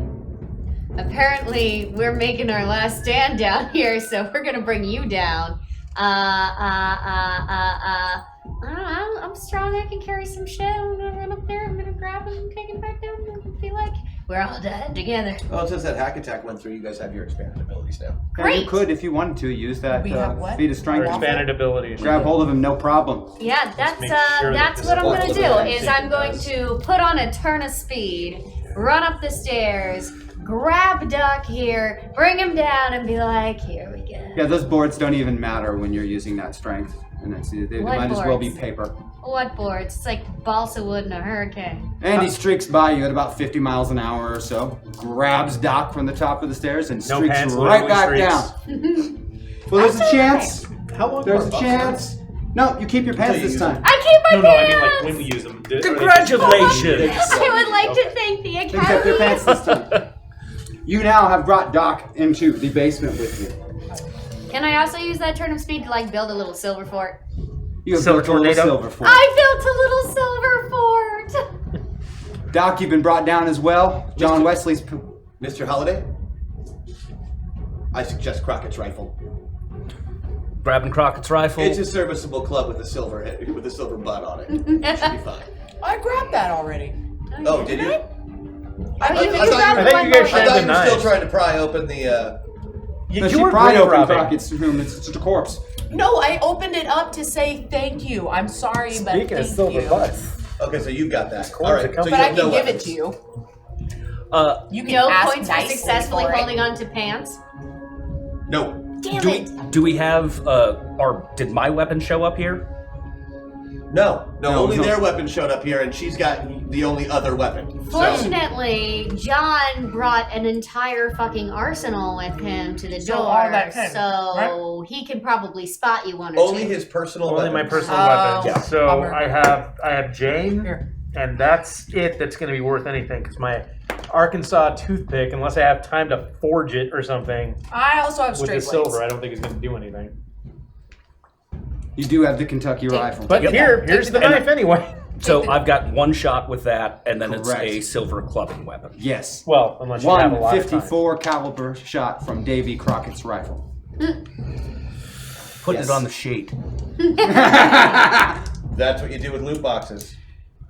apparently we're making our last stand down here, so we're gonna bring you down. I don't know, I'm strong, I can carry some shit. I'm gonna run up there, I'm gonna grab him and take him back down. I feel like We're all dead together. Oh, since that hack attack went through, you guys have your expanded abilities now. Yeah, Great. you could, if you wanted to, use that We have what? feat of Or strength. expanded abilities. Grab hold of him, no problem. Yeah, that's make sure that that's this what I'm is gonna what do. the Is secret I'm going does. to put on a turn of speed, run up the stairs, grab Duck here, bring him down, and be like, "Here we go." Yeah, those boards don't even matter when you're using that strength. And that's, they What might as well be boards? paper. What boards? It's like balsa wood in a hurricane. And he streaks by you at about 50 miles an hour or so, grabs Doc from the top of the stairs, and No streaks pants, right literally back streaks. down. Well, there's a chance. How long There's are a buffs chance. No, you keep your pants Until you this use time. I keep my No, I mean pants. like when we use them. Congratulations! I would like to thank the You kept your pants Academy. this time. You now have brought Doc into the basement with you. Can I also use that turn of speed to like build a little silver fort? You have Silver built a little tornado? silver fort. I built a little silver fort. Doc, you've been brought down as well. John Wesley's. Mr. Holliday, I suggest Crockett's rifle. Grabbing Crockett's rifle. It's a serviceable club with a silver butt on it. It should be fine. I grabbed that already. Oh, did you? I You didn't I thought grabbed you the were- one I think you guys more- I shared thought the you were still knives. trying to pry open the. You, No, you she were pried grave open robbing. Crockett's room. It's just a corpse. No, I opened it up to say thank you. I'm sorry, but Speaking of thank silver you. butts. Okay, so you got that. corpse All right, that comes- so But you I have can no give weapons. it to you. You can No ask points for nicely successfully for it. holding on to pants. No. Damn do it. we do we have or did my weapon show up here? No, only no. their weapon showed up here, and she's got the only other weapon. So, Fortunately, John brought an entire fucking arsenal with him to the So door, all that can, so he can probably spot you one or only two. his personal Only weapon. my personal Oh, weapon. yeah. So Bummer. I have Jane, Here. and that's it. That's going to be worth anything because my Arkansas toothpick, unless I have time to forge it or something I also have with straight the silver, blades. I don't think it's going to do anything. You do have the Kentucky rifle. But Yep. here's the And- knife anyway. So I've got one shot with that, and then it's Correct. a silver clubbing weapon. Yes. Well, unless you have a lot of time. 154 caliber shot from Davy Crockett's rifle. Putting Yes. it on the sheet. That's what you do with loot boxes.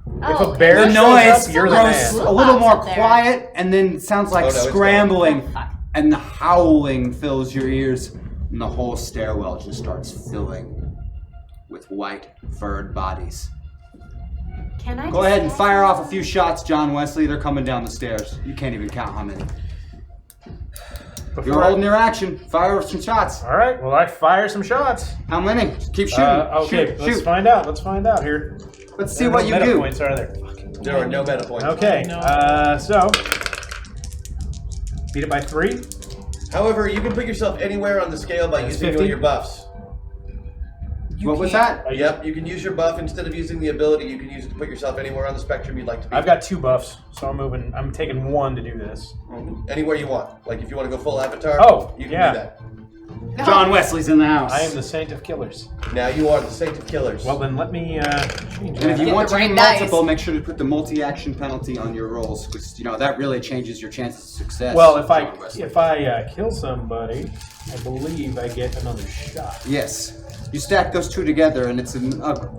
If Oh, a bear The shows noise up, you're the grows man. a little more Up there. quiet, and then sounds like Oh, no, it's scrambling, gone. Oh, fuck. and the howling fills your ears, and the whole stairwell just starts filling with white furred bodies. Can I Go ahead and fire off a few shots, John Wesley. They're coming down the stairs. You can't even count how many. You're holding your action. Fire some shots. All right. Well, I fire some shots. How many? Just keep shooting. Okay. Shoot, Let's shoot. find out. Let's find out here. Let's see There are what no you meta do. points, are there? There are no meta points. Okay. No. So beat it by 3. However, you can put yourself anywhere on the scale by That's using 50. your buffs. What was that? Yep, you can use your buff instead of using the ability. You can use it to put yourself anywhere on the spectrum you'd like to be. I've got 2 buffs, so I'm taking 1 to do this. Anywhere you want. Like if you want to go full avatar, Oh, you can yeah. do that. John Wesley's in the house. I am the saint of killers. Now you are the Saint of Killers. Well, then let me change And if that. you want to right do dice. multiple, make sure to put the multi-action penalty on your rolls, because that really changes your chances of success. Well, if John Wesley. I kill somebody, I believe I get another shot. Yes, you stack those two together, and it's a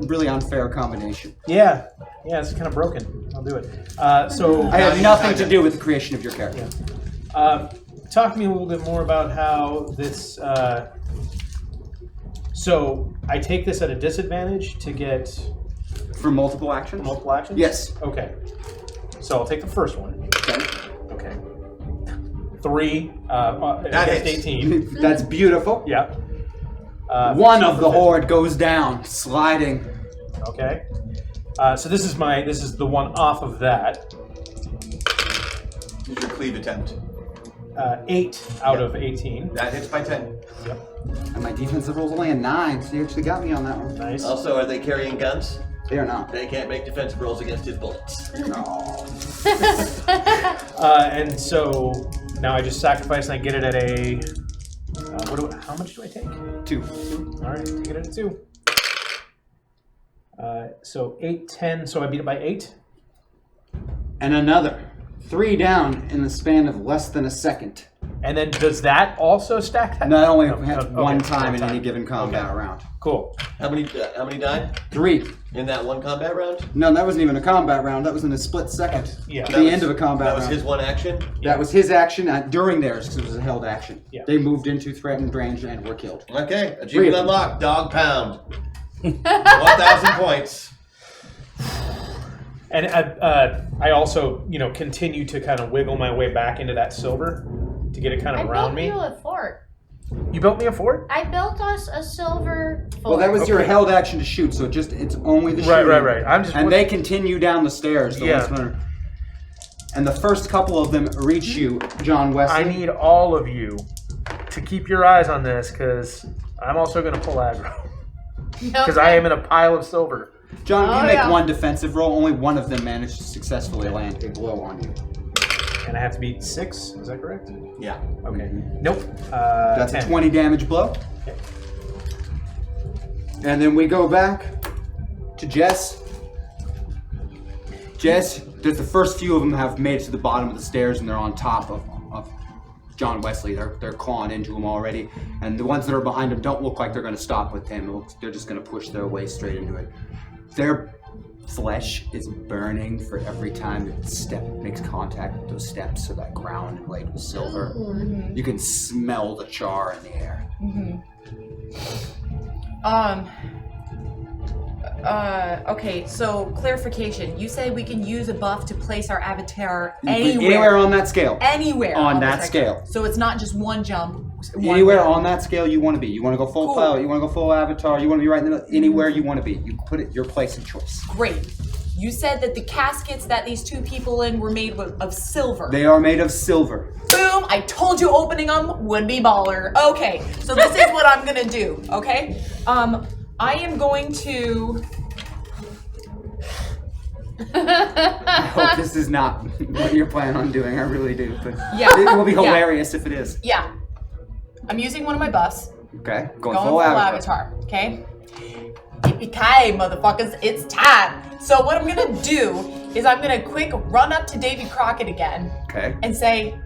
really unfair combination. Yeah, it's kind of broken. I'll do it. So I have you nothing kinda- to do with the creation of your character. talk to me a little bit more about how this. So I take this at a disadvantage to get For multiple actions? multiple actions. Yes. Okay. So I'll take the first one. Okay. Okay. 3 That against hits. 18. That's beautiful. Yeah. One 15 of for the 50. horde goes down, sliding. Okay. So this is the one off of that. This is your cleave attempt. 8 out of 18. That hits by 10. Yep. And my defensive roll's only a 9, so you actually got me on that one. Nice. Also, are they carrying guns? They are not. They can't make defensive rolls against his bullets. No. And so now I just sacrifice and I get it at a. How much do I take? 2. All right, take it at a 2. So 8, 10. So I beat it by 8. And another. 3 down in the span of less than a second. And then does that also stack that? Not only No, one okay, time one in any given combat round. Cool. How many died 3. in that one combat round? No, that wasn't even a combat round. That was in a split second. Yeah. The end of a combat That was round. his one action? That was his action during theirs because it was a held action. Yeah. They moved into threatened range and were killed. Okay, 3 achievement of them. unlocked. Dog pound. 1,000 points. And I also, continue to kind of wiggle my way back into that silver to get it kind I of around built me. you a fort. You built me a fort? I built us a silver fort. Well, that was your Okay. held action to shoot, so it's only the Right, shooting. right. I'm just And they continue down the stairs. The Yeah. ones that are- and the first couple of them reach you, John Wesley. I need all of you to keep your eyes on this because I'm also going to pull aggro. Because I am in a pile of silver. John, Oh, you make yeah. one defensive roll. Only one of them managed to successfully land a blow on you. And I have to beat 6, is that correct? Yeah. Okay. Nope. That's 10. a 20 damage blow. Okay. And then we go back to Jess. Jess, the first few of them have made it to the bottom of the stairs and they're on top of John Wesley. They're clawing into him already. And the ones that are behind him don't look like they're going to stop with him. They're just going to push their way straight into it. Their flesh is burning for every time that step makes contact with those steps, so that ground laid with silver. You can smell the char in the air. Okay, so clarification. You say we can use a buff to place our avatar anywhere. Anywhere on that scale. Anywhere On the that spectrum. scale. So it's not just one jump. Anywhere on that scale you want to be. You want to go full Cool. pilot, you want to go full avatar, you want to be right in the middle, anywhere you want to be. You put it your place of choice. Great. You said that the caskets that these 2 people in were made of silver. They are made of silver. Boom! I told you opening them would be baller. Okay, so this is what I'm gonna do. Okay, I am going to. I hope this is not what you're planning on doing. I really do. But Yeah. it will be Yeah. hilarious if it is. Yeah, I'm using one of my buffs. Okay, going Going full full avatar. avatar. Okay. Yippee-ki-yay, motherfuckers! It's time. So what I'm gonna do is I'm gonna quick run up to Davy Crockett again. Okay. And say,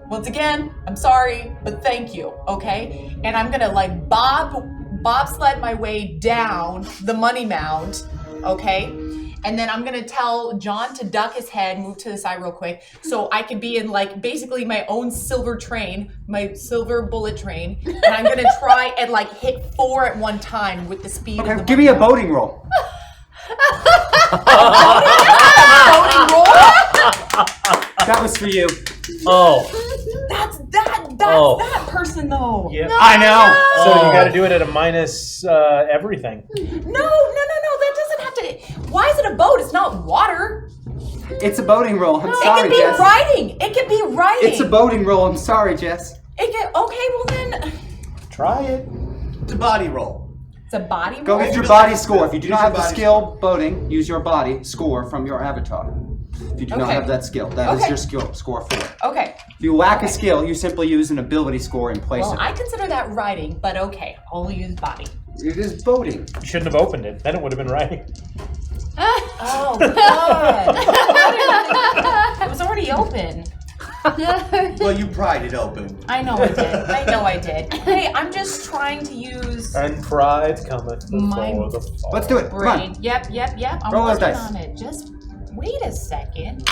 once again, I'm sorry, but thank you, okay? And I'm gonna like bobsled my way down the money mound, okay? And then I'm gonna tell John to duck his head, move to the side real quick, so I can be in like basically my own silver train, my silver bullet train, and I'm gonna try and like hit 4 at one time with the speed of Okay, the give me a boating roll. boating roll. That was for you. Oh. That's Oh. that person though. Yeah. I know. So you got to do it at a minus everything. No, that doesn't have to. Why is it a boat? It's not water. It's a boating roll. I'm It sorry, can be Jess. riding. It can be riding. It's a boating roll. I'm sorry, Jess. It can. Okay, well then, Try it. It's a body roll. it's a body. Go roll? get your body score. If you do Use not your have the body skill boating, use your body score from your avatar. If you do not Okay. have that skill, that is Okay. your skill score for it. Okay. If you lack a skill, you simply use an ability score in place Well, of I it. consider that riding, but okay, I'll use body. It is boating. You shouldn't have opened it. Then it would have been right. Oh God! It was already open. Well, you pried it open. I know I did. Hey, I'm just trying to use And pride cometh My before the fall. Let's do it. Come brain. on. Yep. I'm Roll those working dice. on it. Just wait a second.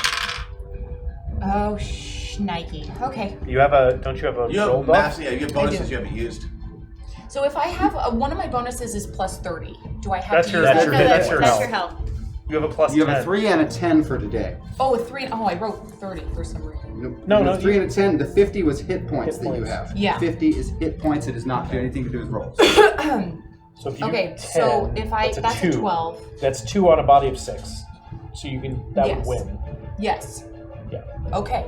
Oh, shnikey. Okay. You have a? Don't you have a You roll have buff? massive, yeah, you have bonuses do. you haven't used. So if I have one of my bonuses is plus 30, do I have That's to your- use that's that? your- that's your That's health. your health. You have a plus You 10. have a 3 and a 10 for today. Oh, a 3. Oh, I wrote 30 for some reason. No, You no, have 3 you- and a 10. The 50 was hit points Hit that you points. have. Yeah. 50 is hit points. It does not do anything to do with rolls. So if you Okay, do 10, so if that's a 2. 12. That's 2 on a body of 6. So you can that Yes. would win. Yes. Yeah. Okay.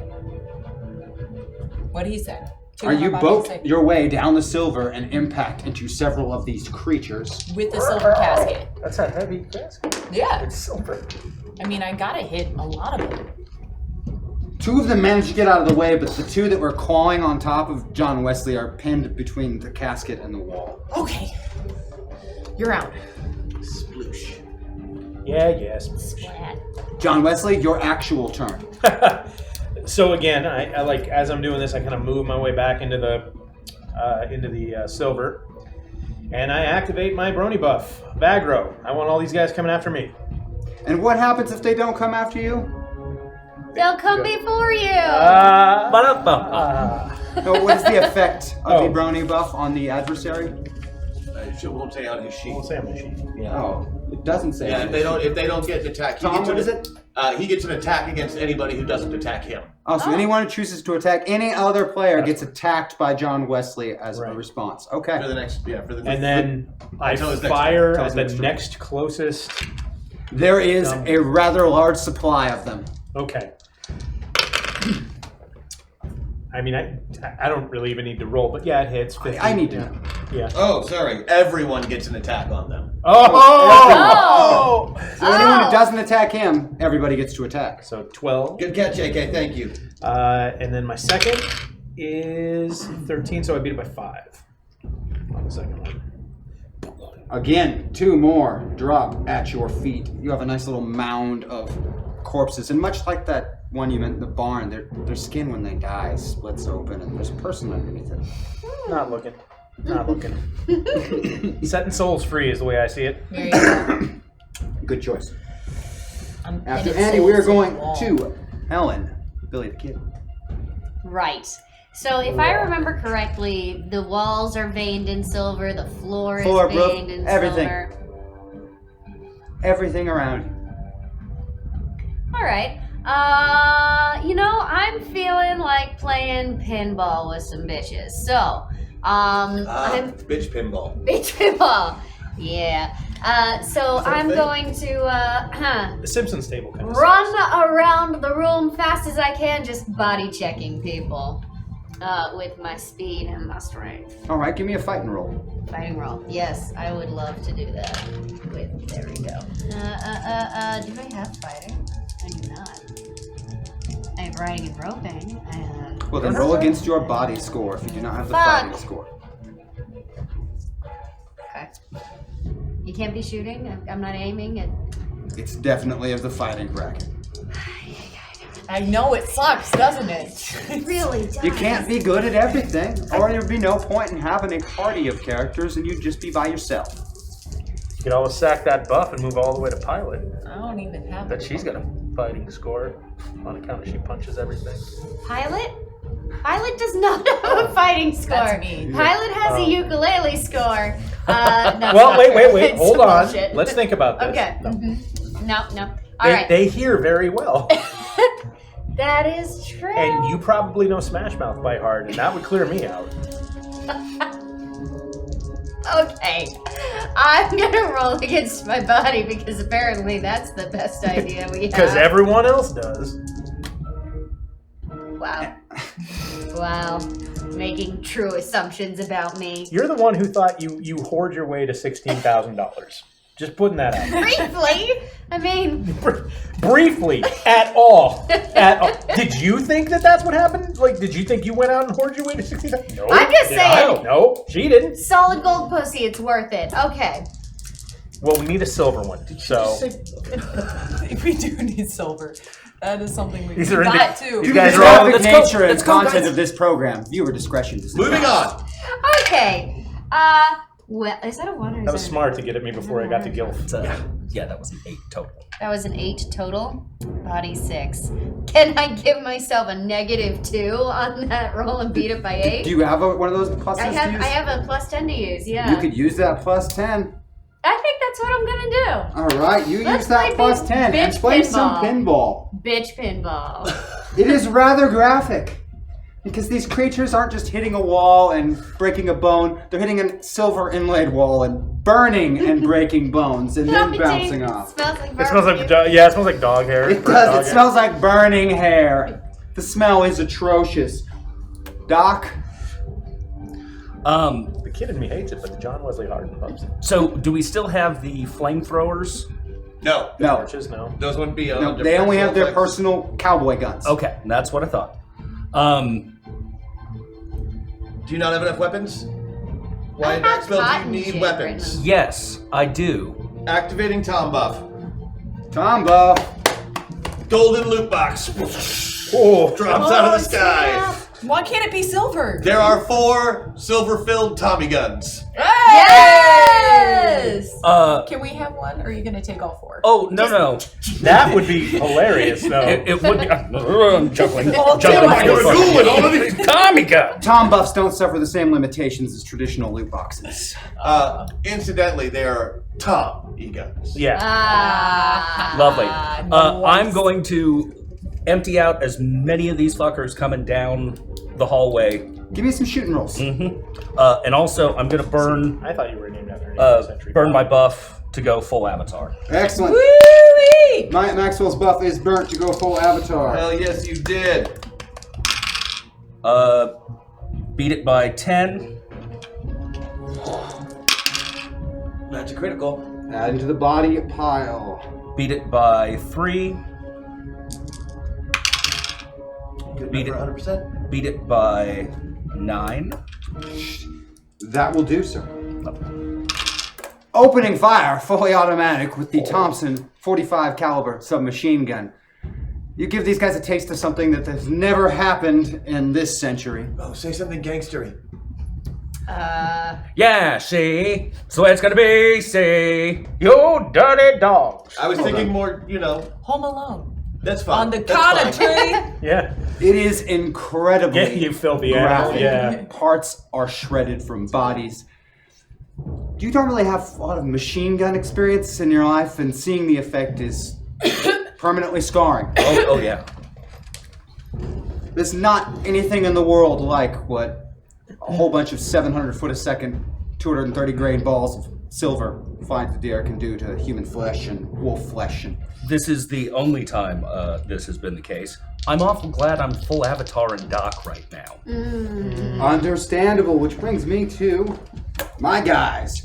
What he said. Are you boat your way down the silver and impact into several of these creatures? with the silver casket? That's a heavy casket. Yeah. It's silver. I mean, I gotta hit a lot of it. 2 of them managed to get out of the way, but the 2 that were clawing on top of John Wesley are pinned between the casket and the wall. Okay. You're out. Sploosh. Yeah, yes. Splat. John Wesley, your actual turn. So again, I like as I'm doing this, I kind of move my way back into the silver, and I activate my brony buff, Vagro. I want all these guys coming after me. And what happens if they don't come after you? They'll come before you. So what is the effect of the brony buff on the adversary? She won't say on his sheet. We'll say on my sheet. Yeah. Oh, it doesn't say. Yeah, on if they don't get an attack, Tom, what is it? He gets an attack against anybody who doesn't attack him. Oh, so anyone who chooses to attack any other player gets attacked by John Wesley as a response. Okay. For the next, And then I fire at the next closest. There is a rather large supply of them. Okay. I mean, I don't really even need to roll, but yeah, it hits. 50. I need to know. Yeah. Oh, sorry. Everyone gets an attack on them. Oh! So anyone who doesn't attack him, everybody gets to attack. So 12. Good catch, AK. Thank you. And then my second is 13, so I beat it by 5 on the second one. Again, 2 more drop at your feet. You have a nice little mound of corpses, and much like that one you meant in the barn, their skin when they die splits open, and there's a person underneath it. Not looking. Not looking. Setting souls free is the way I see it. There you go. Good choice. I'm After pinning Andy, we are souls going the wall. to Helen, Billy the Kid. Right. So if I remember correctly, the walls are veined in silver, the floor Floor, is roof, veined in everything. silver. Everything around you. All right. I'm feeling like playing pinball with some bitches. So, I'm Bitch pinball. bitch pinball. Yeah. So I'm going to The Simpsons table kind of run around the room fast as I can, just body checking people with my speed and my strength. All right, give me a fighting roll. Fighting roll. Yes, I would love to do that. There we go. Do I have fighting? I do not. I have riding and roping. Well, then roll against your body score if you do not have the Fuck. fighting score. Okay. You can't be shooting. I'm not aiming. It's definitely of the fighting bracket. I know it sucks, doesn't it? It really does. You can't be good at everything, or there would be no point in having a party of characters and you'd just be by yourself. You could always sack that buff and move all the way to pilot. I don't even have But she's got a fighting score on account of she punches everything. Pilot? Pilot does not have a fighting score. That's me. Pilot has a ukulele score. No, Well, it's wait. not. It's Hold on. bullshit. Let's think about this. Okay. No. All right. They hear very well. That is true. And you probably know Smash Mouth by heart, and that would clear me out. Okay. I'm gonna roll against my body because apparently that's the best idea we have. Because everyone else does. Wow. Wow. Making true assumptions about me. You're the one who thought you hoard your way to $16,000. Just putting that out. Briefly. I mean, Briefly, at all. Did you think that that's what happened? Like, did you think you went out and hoarded your way to $16,000? No. I'm just Did I? saying. No, she didn't. solid gold pussy, it's worth it. Okay. Well, we need a silver one. So We do need silver. That is something we These are got too. these The guys are all. graphic Let's go. nature and Let's go, content guys. of this program, viewer discretion is Moving on. Okay. Well, is that a 1 or is That was that smart to get at me before I got to Gilf. Yeah, that was an 8 total. That was an 8 total. Body 6. Can I give myself a -2 on that roll and beat it by 8? Do you have one of those pluses I to use? have a +10 to use, yeah. You could use that +10. I think that's what I'm gonna do. All right, you Let's use that play +10 and bitch play some pinball. Bitch pinball. It is rather graphic because these creatures aren't just hitting a wall and breaking a bone; they're hitting a silver inlaid wall and burning and breaking bones and then bouncing off. Smells like It smells like it smells like dog hair. It Burnt does. dog It hair. smells like burning hair. The smell is atrocious. Doc, The kid in me hates it, but the John Wesley Hardin loves it. So, do we still have the flamethrowers? No. no, Torches, no. Those wouldn't be on no. their They only have their effects. personal cowboy guns. Okay, that's what I thought. Do you not have enough weapons? Why I in that have spell do you cotton need shit weapons? written. Yes, I do. Activating Tom buff. Tom buff. Golden loot box. Oh, drops out of the sky. Why can't it be silver? There are 4 silver-filled Tommy guns. Yes! Uh, Can we have one, or are you gonna take all 4? oh, no. that would be hilarious, though. It would be. I'm chuckling. Oh, Chuckling. what are you doing with all of these? Tommy gun. Tom buffs don't suffer the same limitations as traditional loot boxes. Incidentally, they are Tom E-guns. Yeah. Lovely. Nice. I'm going to empty out as many of these fuckers coming down the hallway. Give me some shooting rolls. And also, I'm going to burn I thought you were named after an 18th century. burn my buff to go full avatar. Excellent. Woo-wee! Maxwell's buff is burnt to go full avatar. Hell yes, you did. Beat it by 10. That's a critical. Add into the body pile. Beat it by 3. Good Beat number, it. 100%. Beat it by 9. That will do, sir. Opening fire, fully automatic, with the Thompson 45 caliber submachine gun. You give these guys a taste of something that has never happened in this century. Oh, say something gangstery. Yeah, see? So it's gonna be, see? You dirty dogs. I was thinking more, Home Alone. that's fine. On the That's count fine. of 3. Yeah. It is incredibly Yeah, you filthy animal. graphic. Yeah. Parts are shredded from bodies. You don't really have a lot of machine gun experience in your life, and seeing the effect is permanently scarring. Oh yeah. There's not anything in the world like what a whole bunch of 700 foot a second, 230 grain balls of silver finds the deer can do to human flesh and wolf flesh. And This is the only time this has been the case. I'm awful glad I'm full avatar and doc right now. understandable, which brings me to my guys.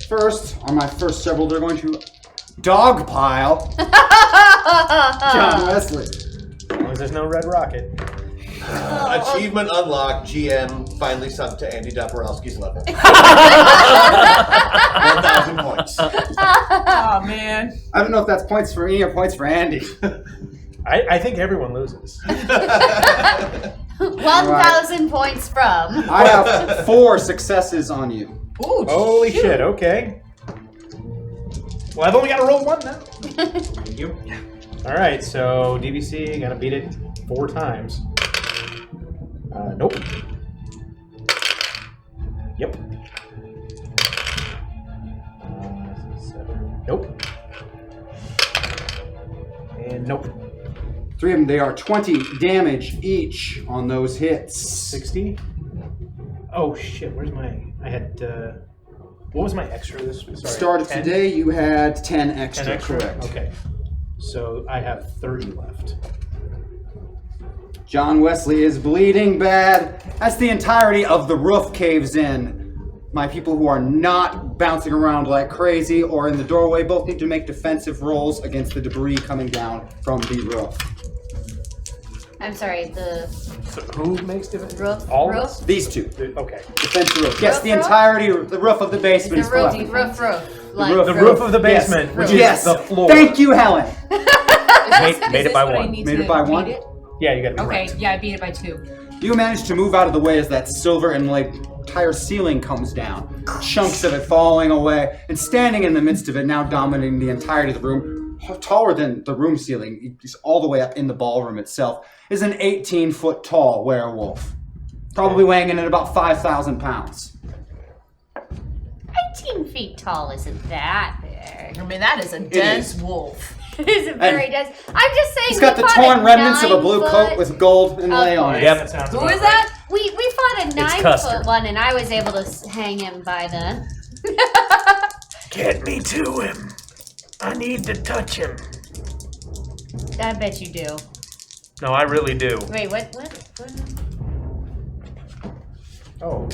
First, on my first several, they're going to dogpile John Wesley. As long as there's no red rocket. Achievement unlocked. GM finally sunk to Andy Daporowski's level. 1,000 points. Oh, man. I don't know if that's points for me or points for Andy. I think everyone loses. 1,000 points from. I have 4 successes on you. Ooh, Holy shoot. shit, okay. Well, I've only got to roll 1 now. Thank you. Alright, so DVC, gotta beat it 4 times. Nope. Yep. 7. Nope. And nope. 3 of them, they are 20 damage each on those hits. 60. Oh shit, where's my... I had, what was my extra this? Sorry, Started 10? today, you had 10 extra, 10 extra? correct. Okay. So I have 30 left. John Wesley is bleeding bad as the entirety of the roof caves in. My people who are not bouncing around like crazy or in the doorway both need to make defensive rolls against the debris coming down from the roof. I'm sorry, the So who makes different? roof. All of roof? us? These 2. Okay. Defensive roof. Yes, Roof, the roof? entirety of the roof of the basement The is roof, left. roof. Like roof. The roof of the basement, Yes. which Yes. is the floor. Thank you, Helen. Made it by 1. Made it by 1? Yeah, you gotta be Okay, right. yeah, I beat it by 2. You manage to move out of the way as that silver and entire ceiling comes down. Chunks of it falling away, and standing in the midst of it, now dominating the entirety of the room, taller than the room ceiling, he's all the way up in the ballroom itself, is an 18-foot tall werewolf. Probably weighing in at about 5,000 pounds. 18 feet tall isn't that big. I mean, that is a dense is. wolf. It isn't very dense. I'm just saying. He's got we the fought torn remnants of a blue 9 coat foot- with gold inlay on it. Yep. That sounds Who about is that? We fought a 9 Custer. foot one, and I was able to hang him by the. Get me to him. I need to touch him. I bet you do. No, I really do. Wait, what? Oh.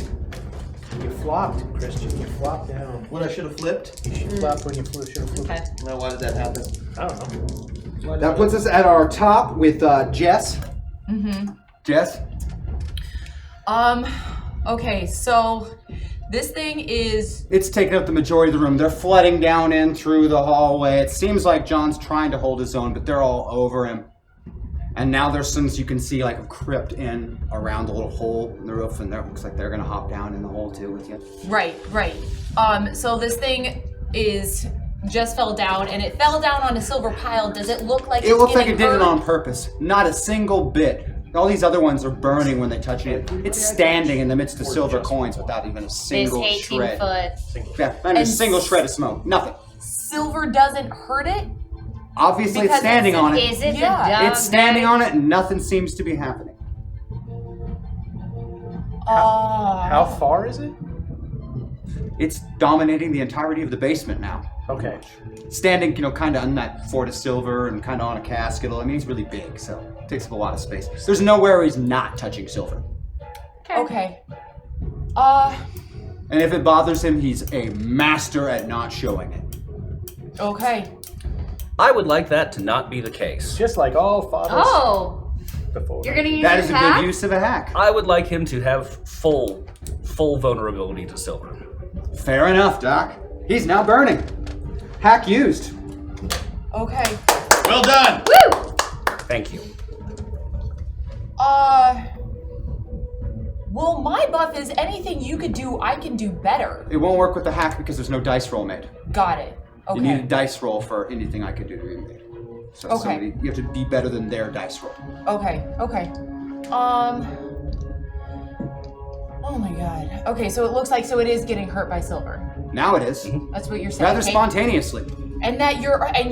You flopped, Christian. You flopped down. When I should have flipped? You should flop when you should have flipped. Okay. Now, why did that happen? I don't know. That puts us at our top with Jess. Mm-hmm. Jess? Okay, so this thing is... It's taking up the majority of the room. They're flooding down in through the hallway. It seems like John's trying to hold his own, but they're all over him. And now there's some, you can see like a crypt in around the little hole in the roof, and there looks like they're gonna hop down in the hole too with you. Right. So this thing just fell down, and it fell down on a silver pile. Does it look like It looks like getting it did it hurt? on purpose. Not a single bit. All these other ones are burning when they touch it. It's standing in the midst of silver coins without even a This single 18 shred. foot. Yeah, not even a single shred of smoke. Nothing. Silver doesn't hurt it? Obviously, Because it's standing on it. Is it Yeah. the dog? It's standing on it, and nothing seems to be happening. How far is it? It's dominating the entirety of the basement now. Okay. Standing, kind of on that fort of silver and kind of on a casket. I mean, he's really big, so it takes up a lot of space. There's nowhere where he's not touching silver. Okay. And if it bothers him, he's a master at not showing it. Okay. I would like that to not be the case. Just like all fathers Oh, before. you're gonna use That your is a hack? good use of a hack. I would like him to have full vulnerability to silver. Fair enough, Doc. He's now burning. Hack used. Okay. Well done. Woo! Thank you. Well, my buff is anything you could do, I can do better. It won't work with the hack because there's no dice roll made. Got it. You need a Okay. dice roll for anything I could do to be made. So Okay. you have to be better than their dice roll. Okay. Oh my god. Okay, so it looks like it is getting hurt by silver. Now it is. That's what you're saying. Rather okay? spontaneously. And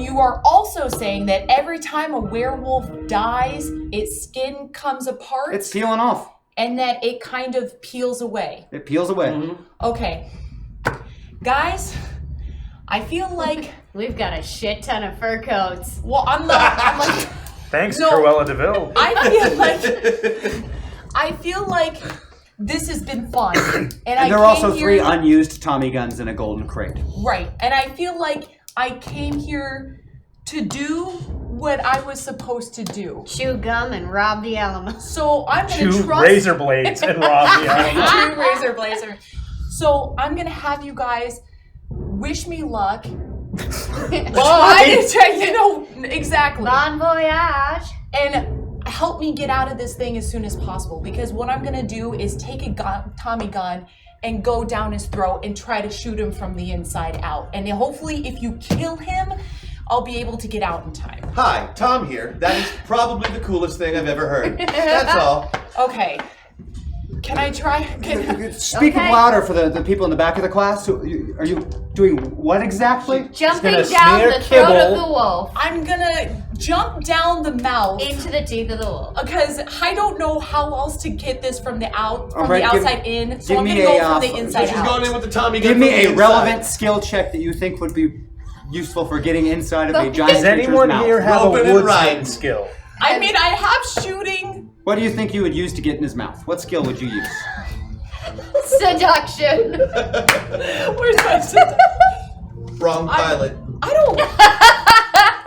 you are also saying that every time a werewolf dies, its skin comes apart It's peeling off. and that it kind of peels away. It peels away. Okay. Guys, I feel like We've got a shit ton of fur coats. well, I'm like Thanks, No. Cruella DeVille. I feel like this has been fun. And And there are also 3 unused Tommy guns in a golden crate. Right. And I feel like I came here to do what I was supposed to do. Chew gum and rob the Alamo. So I'm going to Two trust... razor blades and rob the animal. Two razor blazers. So I'm going to have you guys wish me luck. Exactly. Bon voyage. And help me get out of this thing as soon as possible. Because what I'm going to do is take a Tommy gun and go down his throat and try to shoot him from the inside out. And hopefully if you kill him, I'll be able to get out in time. Hi, Tom here. That is probably the coolest thing I've ever heard. That's all. Okay. Can I try? Speak Okay. louder for the people in the back of the class. Are you doing what exactly? Jumping gonna down smear the throat of kibble. the wolf I'm gonna jump down the mouth. into the teeth of the wolf. Because I don't know how else to get this from the Alright, outside in. So give I'm me gonna a, go from the so inside She's out. going in with the Tommy gun. Give me from the a inside. relevant skill check that you think would be useful for getting inside of a giant Does creature's anyone mouth. here have a Open it woodsman right. skill? I mean, I have shooting. What do you think you would use to get in his mouth? What skill would you use? Seduction. Where's my stuff? Wrong pilot. I don't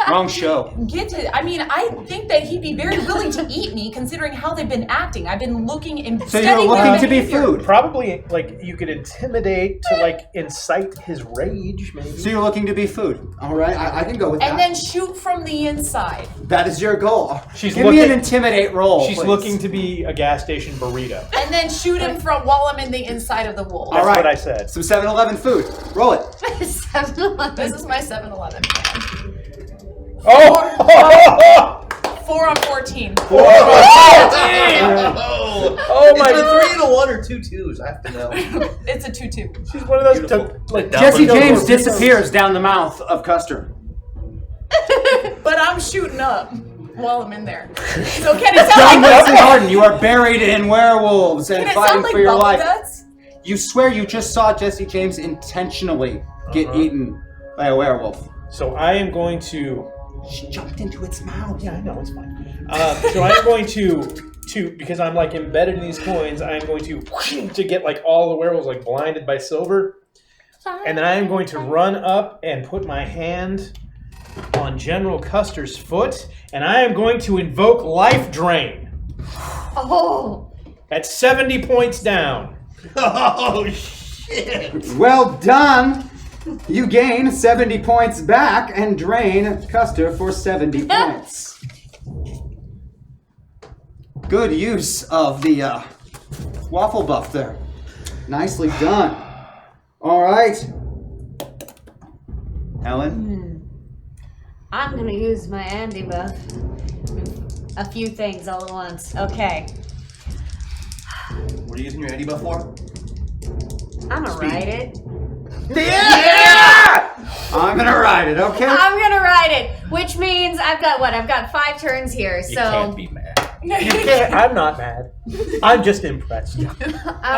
Wrong show. get to. I mean, I think that he'd be very willing to eat me, considering how they've been acting. I've been looking and So you're studying looking their to be behavior. food. Probably, like, you could intimidate to, like, incite his rage, maybe. So you're looking to be food. All right, I can go with And that. then shoot from the inside. That is your goal. She's Give me an looking- intimidate roll. She's please. looking to be a gas station burrito. And then shoot him from while I'm in the inside of the wolf. All That's right. what I said. Some 7-Eleven food. Roll it. 7-Eleven. This is my 7-Eleven plan. Oh! 4 on 14. Oh, Oh my Is it god! 3 and a 1 or 2 2s? I have to know. It's a 2-2. She's one of those like Jesse Dumbledore James burritos. disappears down the mouth of Custer. But I'm shooting up while I'm in there. So can it John sound like Wilson Harden, you are buried in werewolves and Can it fighting sound like for your bubble life. guts? You swear you just saw Jesse James intentionally get eaten by a werewolf. So I am going to. She jumped into its mouth. Yeah, I know, it's fine. So I'm going to because I'm like embedded in these coins, I am going to get like all the werewolves like blinded by silver. And then I am going to run up and put my hand on General Custer's foot, and I am going to invoke Life Drain. Oh. At 70 points down. Oh, shit. Well done. You gain 70 points back and drain Custer for 70 points. Good use of the waffle buff there. Nicely done. All right. Helen? I'm gonna use my Andy buff. A few things all at once. Okay. What are you using your Andy buff for? I'm gonna ride it. Yeah! I'm gonna ride it, okay? I'm gonna ride it, which means I've got 5 turns here, You so can't be mad. You can't. I'm not mad. I'm just impressed. I'm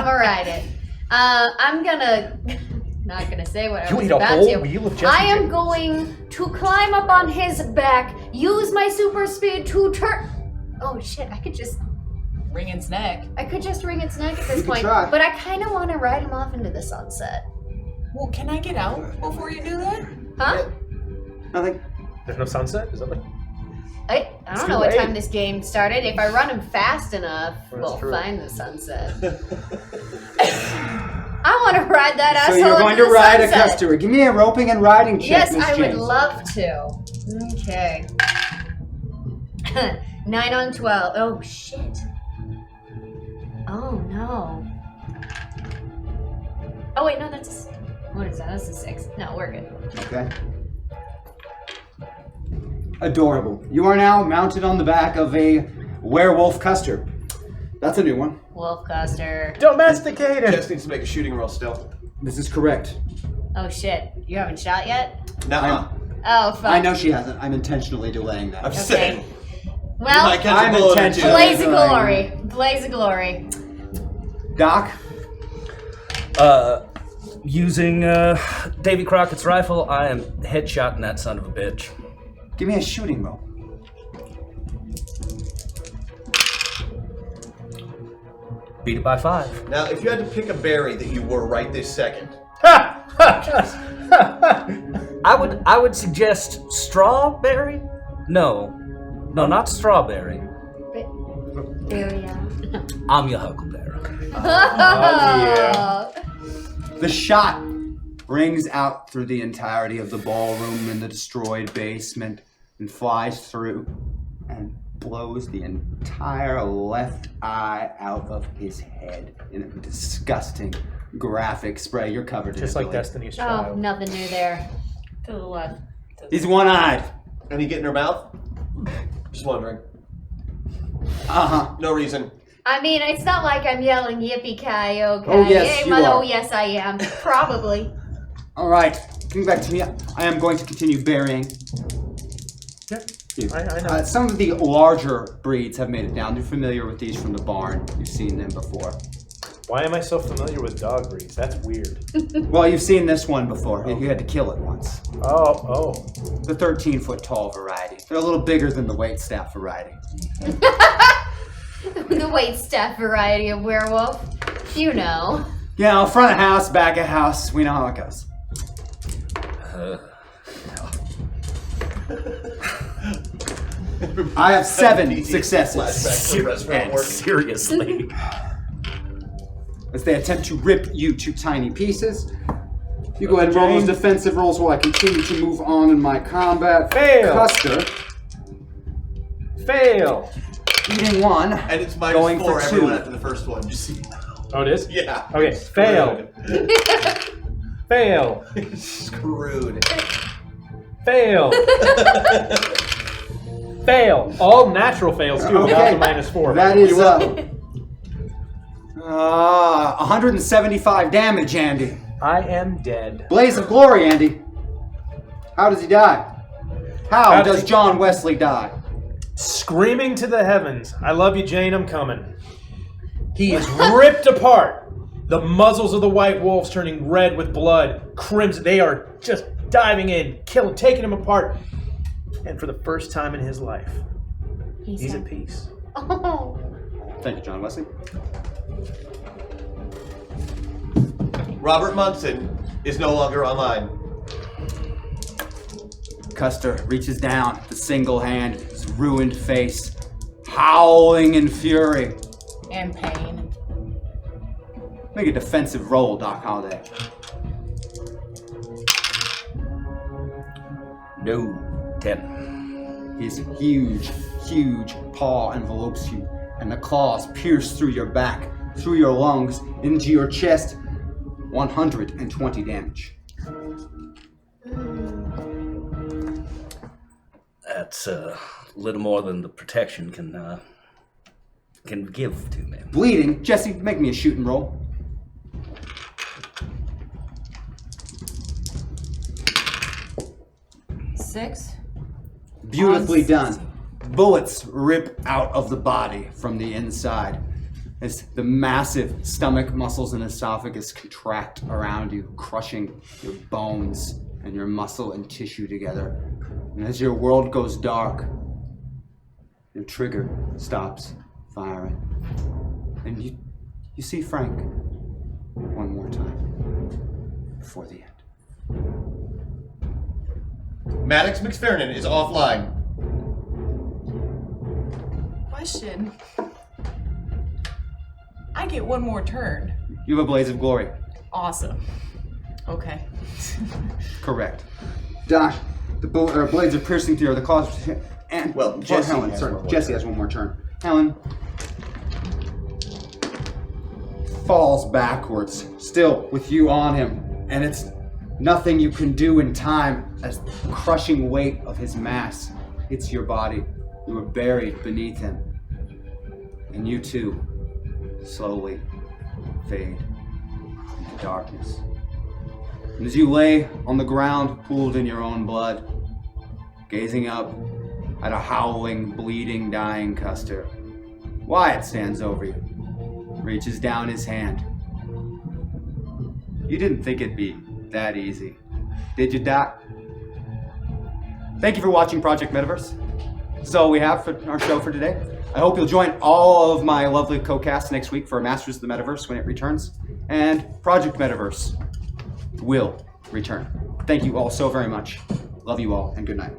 gonna ride it. I'm gonna not gonna say what I You was ate a about whole to. wheel of Jesse I am James. going to climb up on his back, use my super speed to turn. Oh shit! I could just Ring its neck. ring its neck at this You can point, try. but I kind of want to ride him off into the sunset. Well, can I get out before you do that? Huh? Nothing. There's no sunset? Is that like... I don't too know what late. time this game started. If I run him fast enough, That's we'll true. find the sunset. I want to ride that So asshole you're going into to the ride a sunset. customer. Give me a roping and riding check, Yes, Miss I would James. love to. Okay. 9 on 12. Oh, shit. Oh, no. Oh, wait, no, that's a... What is that? That's a 6. No, we're good. Okay. Adorable. You are now mounted on the back of a werewolf custer. That's a new one. Wolfcaster. Domesticated! Jess needs to make a shooting roll still. This is correct. Oh, shit. You haven't shot yet? Nuh-uh. Oh, fuck. I know she hasn't. I'm intentionally delaying that. I'm Okay. saying. You Well, might catch I'm a bullet or intentional. two. blaze of glory. Blaze of glory. Doc? Using Davy Crockett's rifle, I am headshotting that son of a bitch. Give me a shooting roll. Beat it by 5. Now, if you had to pick a berry that you were right this second, I would suggest strawberry. No, not strawberry. Very I'm your huckleberry. yeah. The shot rings out through the entirety of the ballroom in the destroyed basement and flies through and blows the entire left eye out of his head in a disgusting graphic spray. You're covered Just in it, like Billy. Destiny's Oh, Child. nothing new there. To the left. He's one-eyed. any get in her mouth? Just wondering. Uh-huh. No reason. I mean, it's not like I'm yelling yippee-ki-yo. Oh, yes, you Oh, are. yes, I am. Probably. All right, coming back to me, I am going to continue burying. Yeah, you. I know. Some of the larger breeds have made it down. You're familiar with these from the barn. You've seen them before. Why am I so familiar with dog breeds? That's weird. Well, you've seen this one before. You had to kill it once. Oh. The 13-foot tall variety. They're a little bigger than the waitstaff variety. The waitstaff variety of werewolf. You know. You know, front of house, back of house. We know how it goes. I have 7 successes. Flashback to the restaurant work. Seriously. As they attempt to rip you to tiny pieces. You go ahead and roll those defensive rolls while I continue to move on in my combat. Fail. Custer, Fail. eating 1. And it's Going -4 for everyone 2. after the first one. Just so you know. Oh, it is? Yeah. Okay, fail. Fail. Screwed. Fail. Fail. All natural fails too. Okay. Without the -4. That is 175 damage, Andy. I am dead. Blaze of glory, Andy. How does he die? How How does does he- John Wesley die? Screaming to the heavens, I love you, Jane, I'm coming. He is ripped apart. The muzzles of the white wolves turning red with blood. Crimson. They are just diving in, killing, taking him apart. And for the first time in his life, he's at peace. Oh. Thank you, John Wesley. Robert Munson is no longer online. Custer reaches down, the single hand, his ruined face, howling in fury. And pain. Make a defensive roll, Doc Holliday. No. 10. His huge paw envelopes you and the claws pierce through your back, through your lungs, into your chest. 120 damage. That's a little more than the protection can give to me. Bleeding. Jesse, make me a shooting roll. Six. Beautifully done. Bullets rip out of the body from the inside as the massive stomach muscles and esophagus contract around you, crushing your bones and your muscle and tissue together. And as your world goes dark, your trigger stops firing. And you see Frank one more time before the end. Maddox McFerrin is offline. Question. I get one more turn. You have a Blaze of Glory. Awesome. Okay. Correct. Dash, the blades are piercing through the claws. And Well, Jesse Helen, has sorry, one more Jesse turn. has one more turn. Helen falls backwards, still with you on him, and it's nothing you can do in time as the crushing weight of his mass hits your body. You are buried beneath him, and you too slowly fade into darkness. And as you lay on the ground, pooled in your own blood, gazing up at a howling, bleeding, dying Custer, Wyatt stands over you, reaches down his hand. You didn't think it'd be that easy, did you, Doc? Thank you for watching Project Metaverse. That's all we have for our show for today. I hope you'll join all of my lovely co-casts next week for Masters of the Metaverse when it returns. And Project Metaverse will return. Thank you all so very much. Love you all, and good night.